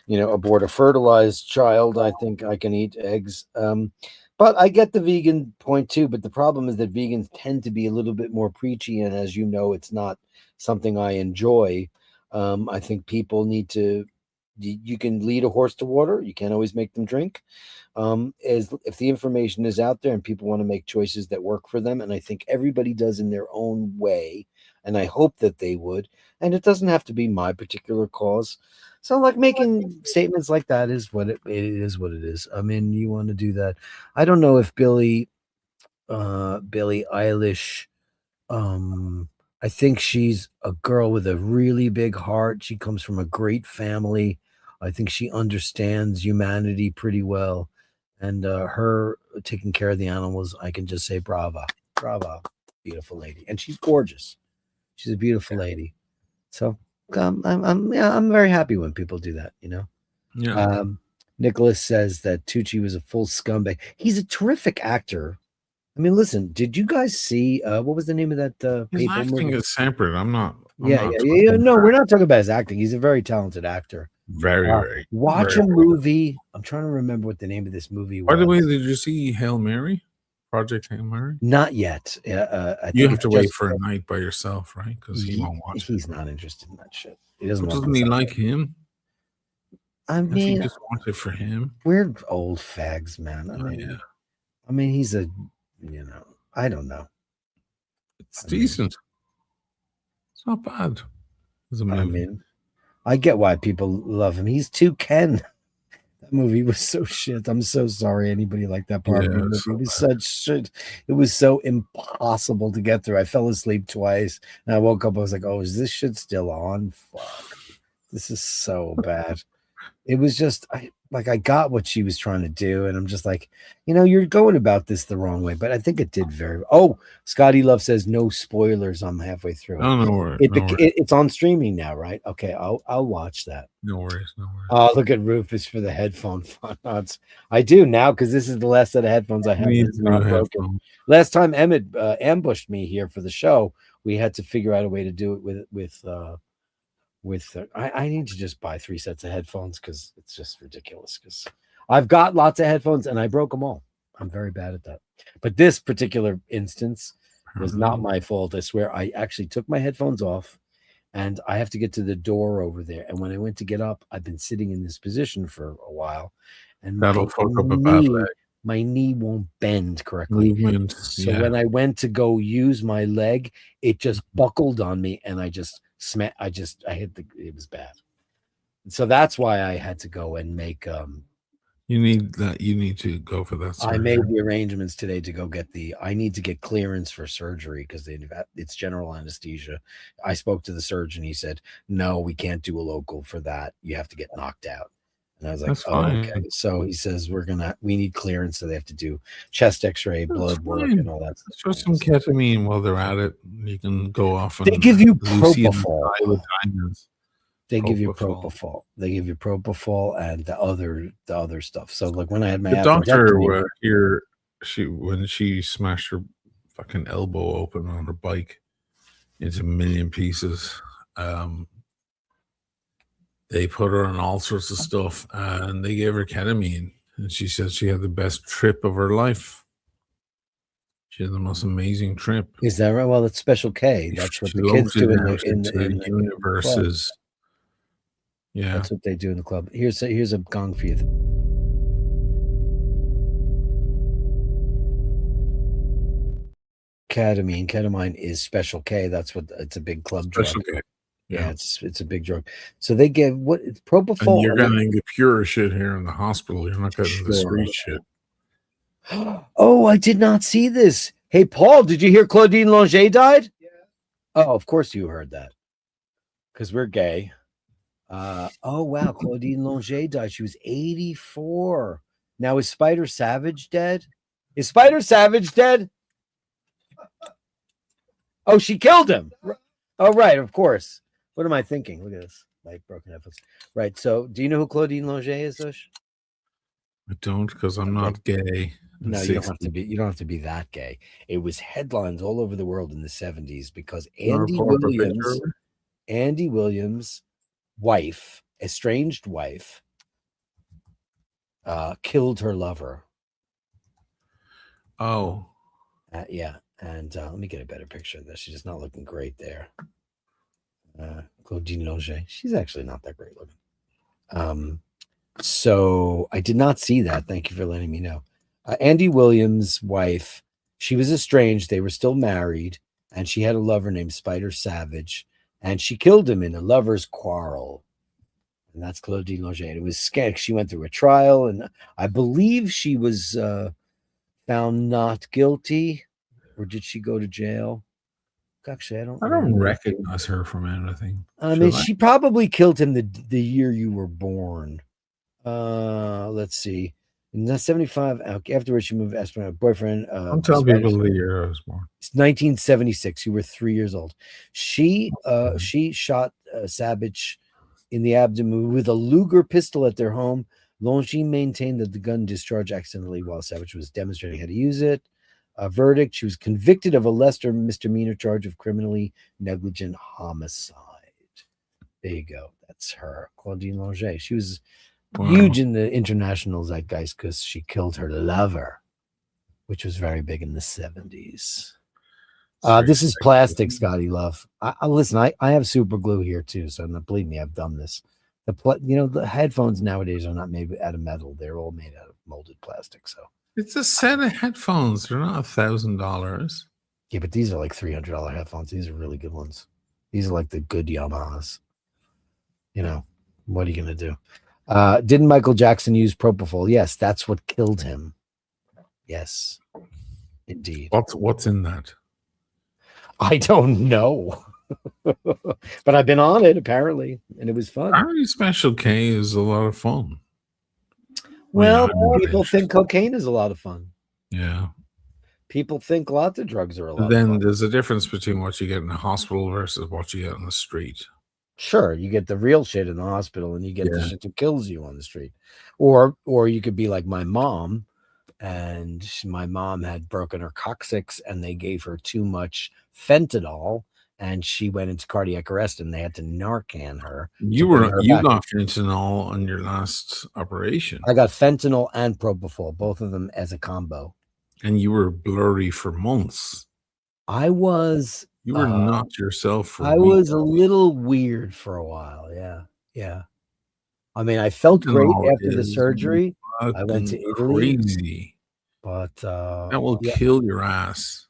abort a fertilized child, I think I can eat eggs. But I get the vegan point too. But the problem is that vegans tend to be a little bit more preachy, and as you know, it's not something I enjoy. I think people need to. You can lead a horse to water. You can't always make them drink. If the information is out there and people want to make choices that work for them, and I think everybody does in their own way, and I hope that they would. And it doesn't have to be my particular cause. So, like, making statements like that is what it is. What it is. I mean, you want to do that. I don't know if Billie Eilish. I think she's a girl with a really big heart. She comes from a great family. I think she understands humanity pretty well. And her taking care of the animals, I can just say brava. Beautiful lady. And she's gorgeous. She's a beautiful lady. So I'm very happy when people do that, Yeah. Nicholas says that Tucci was a full scumbag. He's a terrific actor. I mean, listen, did you guys see what was the name of that his acting movie? is separate. I'm not. Yeah. No, we're not talking about his acting. He's a very talented actor. Very. Watch a movie. I'm trying to remember what the name of this movie was. By the way, did you see Hail Mary? Project Hail Mary? Not yet. You have to wait for a night by yourself, right? Because he won't watch. He's not interested in that shit. He doesn't. Doesn't he like him? I mean, he just wants it for him. We're old fags, man. I mean, he's a. I don't know. It's decent. It's not bad. I mean, I get why people love him. He's too Ken. That movie was so shit. I'm so sorry anybody liked that part of the movie. It was such shit. It was so impossible to get through. I fell asleep twice, and I woke up. I was like, "Oh, is this shit still on? Fuck, this is so bad." It was just like I got what she was trying to do, and I'm just like, you're going about this the wrong way. But I think it did very. Oh, Scotty Love says no spoilers. I'm halfway through. Oh, no worries. It's on streaming now, right? Okay, I'll watch that. No worries. No worries. Oh, look at Rufus for the headphone fun. I do now because this is the last set of headphones I have. That's not broken. Last time Emmett ambushed me here for the show, we had to figure out a way to do it with I need to just buy 3 sets of headphones because it's just ridiculous. Because I've got lots of headphones and I broke them all. I'm very bad at that. But this particular instance was not my fault. I swear, I actually took my headphones off. And I have to get to the door over there. And when I went to get up, I've been sitting in this position for a while. And that'll fuck up a bad leg. My knee won't bend correctly. Movement. So when I went to go use my leg, it just buckled on me. And I just hit it was bad. So that's why I had to go and make you need to go for that surgery. I made the arrangements today to go I need to get clearance for surgery because it's general anesthesia. I spoke to the surgeon. He said, no, we can't do a local for that. You have to get knocked out. And I was like, okay. So he says, we need clearance. So they have to do chest x-ray, blood work and all that stuff. Just some ketamine while they're at it. You can go off. They give you propofol. They give you propofol. They give you propofol and the other stuff. So like when I had my doctor here, when she smashed her fucking elbow open on her bike into a million pieces, they put her on all sorts of stuff and they gave her ketamine. And she said she had the best trip of her life. She had the most amazing trip. Is that right? Well, it's Special K. That's what the kids do in the universes. Yeah, that's what they do in the club. Here's a gong for you. Ketamine is Special K. That's what it's a big club drug. K. Yeah, it's a big drug. So they give it's propofol. And you're getting the pure shit here in the hospital. You're not getting the street shit. Oh, I did not see this. Hey, Paul, did you hear Claudine Longer died? Yeah. Oh, of course you heard that. Because we're gay. Oh wow, Claudine Longer died. She was 84. Now is Spider Savage dead? Is Spider Savage dead? Oh, she killed him. Oh, right, of course. What am I thinking? Look at this. Like broken headphones. Right. So do you know who Claudine Longer is, Ush? I don't, because I'm not gay. No, you don't have to be. You don't have to be that gay. It was headlines all over the world in the 70s because Andy Williams' wife, estranged wife, killed her lover. Oh, yeah. And let me get a better picture of this. She's just not looking great there. Claudine Longer. She's actually not that great looking. So I did not see that. Thank you for letting me know. Andy Williams' wife, she was estranged. They were still married, and she had a lover named Spider Savage, and she killed him in a lover's quarrel. And that's Claudine Longer. It was scary. She went through a trial, and I believe she was found not guilty, or did she go to jail? Actually, I don't recognize her from anything. I mean, she probably killed him the year you were born. Let's see. In 75, afterwards she moved to my boyfriend. I'm telling people the year I was born. It's 1976. You were 3 years old. She shot Savage in the abdomen with a Luger pistol at their home. Longer maintained that the gun discharged accidentally while Savage was demonstrating how to use it. A verdict: she was convicted of a lesser misdemeanor charge of criminally negligent homicide. There you go. That's her, Claudine Longer. She was huge in the international zeitgeist because she killed her lover, which was very big in the 70s. This is plastic, Scotty Love. Listen, I have super glue here too, so believe me, I've done this. The headphones nowadays are not made out of metal; they're all made out of molded plastic. So it's a set of headphones. They're not $1,000. Yeah, but these are like $300 headphones. These are really good ones. These are like the good Yamahas. What are you gonna do? Didn't Michael Jackson use propofol? Yes, that's what killed him. Yes, indeed. What's in that? I don't know. But I've been on it apparently, and it was fun. Apparently Special K is a lot of fun. Well, Yeah, people think cocaine is a lot of fun. Yeah. People think lots of drugs are a lot of Then fun. there's a difference between what you get in a hospital versus what you get on the street. Sure, you get the real shit in the hospital, and you get the Yeah. shit that kills you on the street. Or you could be like my mom, and my mom had broken her coccyx, and they gave her too much fentanyl, and she went into cardiac arrest, and they had to Narcan her. You to bring her back. got fentanyl on your last operation, I got fentanyl and propofol, both of them as a combo. and you were blurry for months. I was. You were not yourself for I weeks. was a little weird for a while. Yeah. I mean, I felt great Fentanyl after the is surgery. I went to fucking Italy, crazy. but That will kill your ass.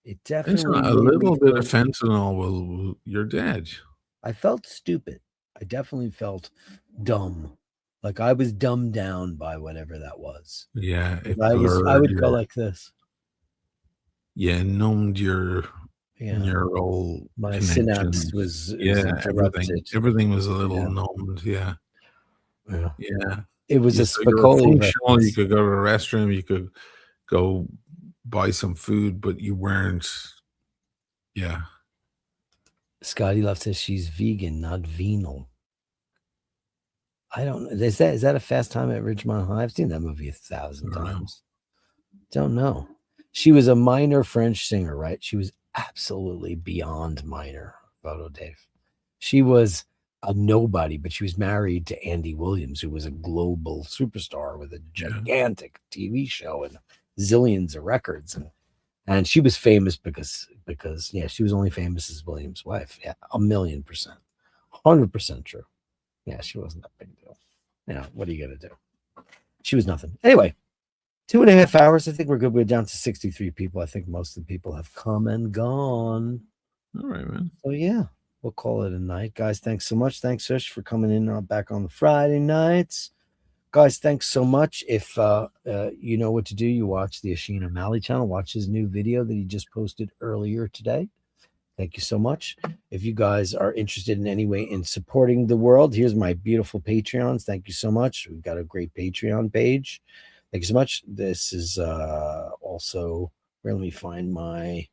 it definitely A made little me bit of feel- fentanyl will you're dead. I felt stupid. I definitely felt dumb. Like I was dumbed down by whatever that was. Yeah, it I blurred would go your- like this. yeah, numbed your Yeah. neural My connections. synapse was everything. interrupted. Everything was a little Yeah. numbed. Yeah. It was a So you were Spicoli functional. You reference. could go to the restroom. You could go buy some food, but you weren't. Yeah. Scotty Love says she's vegan, not venal. I don't know. Is that a Fast Time at Ridgemont High? I've seen that movie 1,000 times. Don't know. She was a minor French singer, right? She was absolutely beyond minor, Photo Dave. She was a nobody, but she was married to Andy Williams, who was a global superstar with a gigantic TV show and zillions of records. And she was famous because she was only famous as Williams' wife. Yeah, 1,000,000%. 100% true. Yeah, she wasn't that big a deal. Yeah, what are you gonna do? She was nothing. Anyway, 2.5 hours. I think we're good. We're down to 63 people. I think most of the people have come and gone. All right, man. So yeah, we'll call it a night, guys. Thanks so much. Thanks, Sush, for coming in back on the Friday nights. Guys, thanks so much. If you know what to do, you watch the Oisín O'Malley channel. Watch his new video that he just posted earlier today. Thank you so much. If you guys are interested in any way in supporting the world, here's my beautiful Patreons. Thank you so much. We've got a great Patreon page. Thank you so much. This is also where, let me find my.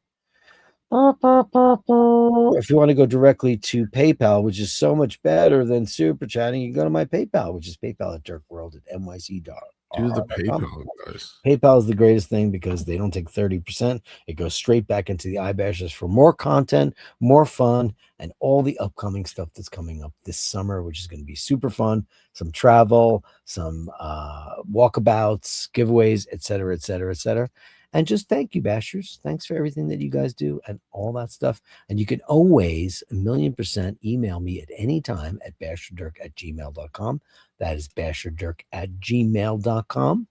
If you want to go directly to PayPal, which is so much better than super chatting, you can go to my PayPal, which is PayPal@dirkworld@nyc.com. Do the PayPal, guys. PayPal is the greatest thing because they don't take 30%. It goes straight back into the iBashers for more content, more fun, and all the upcoming stuff that's coming up this summer, which is going to be super fun. Some travel, some walkabouts, giveaways, etc., etc., etc. And just thank you, Bashers. Thanks for everything that you guys do and all that stuff. And you can always 1,000,000% email me at any time at basherdirk@gmail.com. That is basherdirk@gmail.com.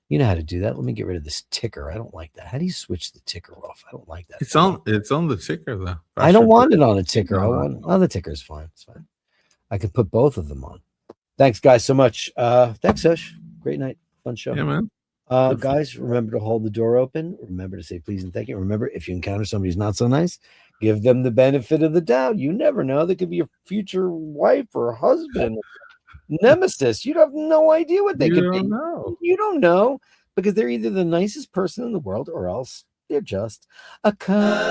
You know how to do that. Let me get rid of this ticker. I don't like that. How do you switch the ticker off? I don't like that. It's on the ticker though. I don't want it on a ticker. I want the ticker's fine. It's fine. I can put both of them on. Thanks, guys, so much. Thanks, Sush. Great night. Fun show. Yeah, man. Guys, remember to hold the door open. Remember to say please and thank you. Remember, if you encounter somebody who's not so nice, give them the benefit of the doubt. You never know. They could be your future wife or husband, nemesis. You have no idea what they could be. You don't know because they're either the nicest person in the world or else they're just a cunt.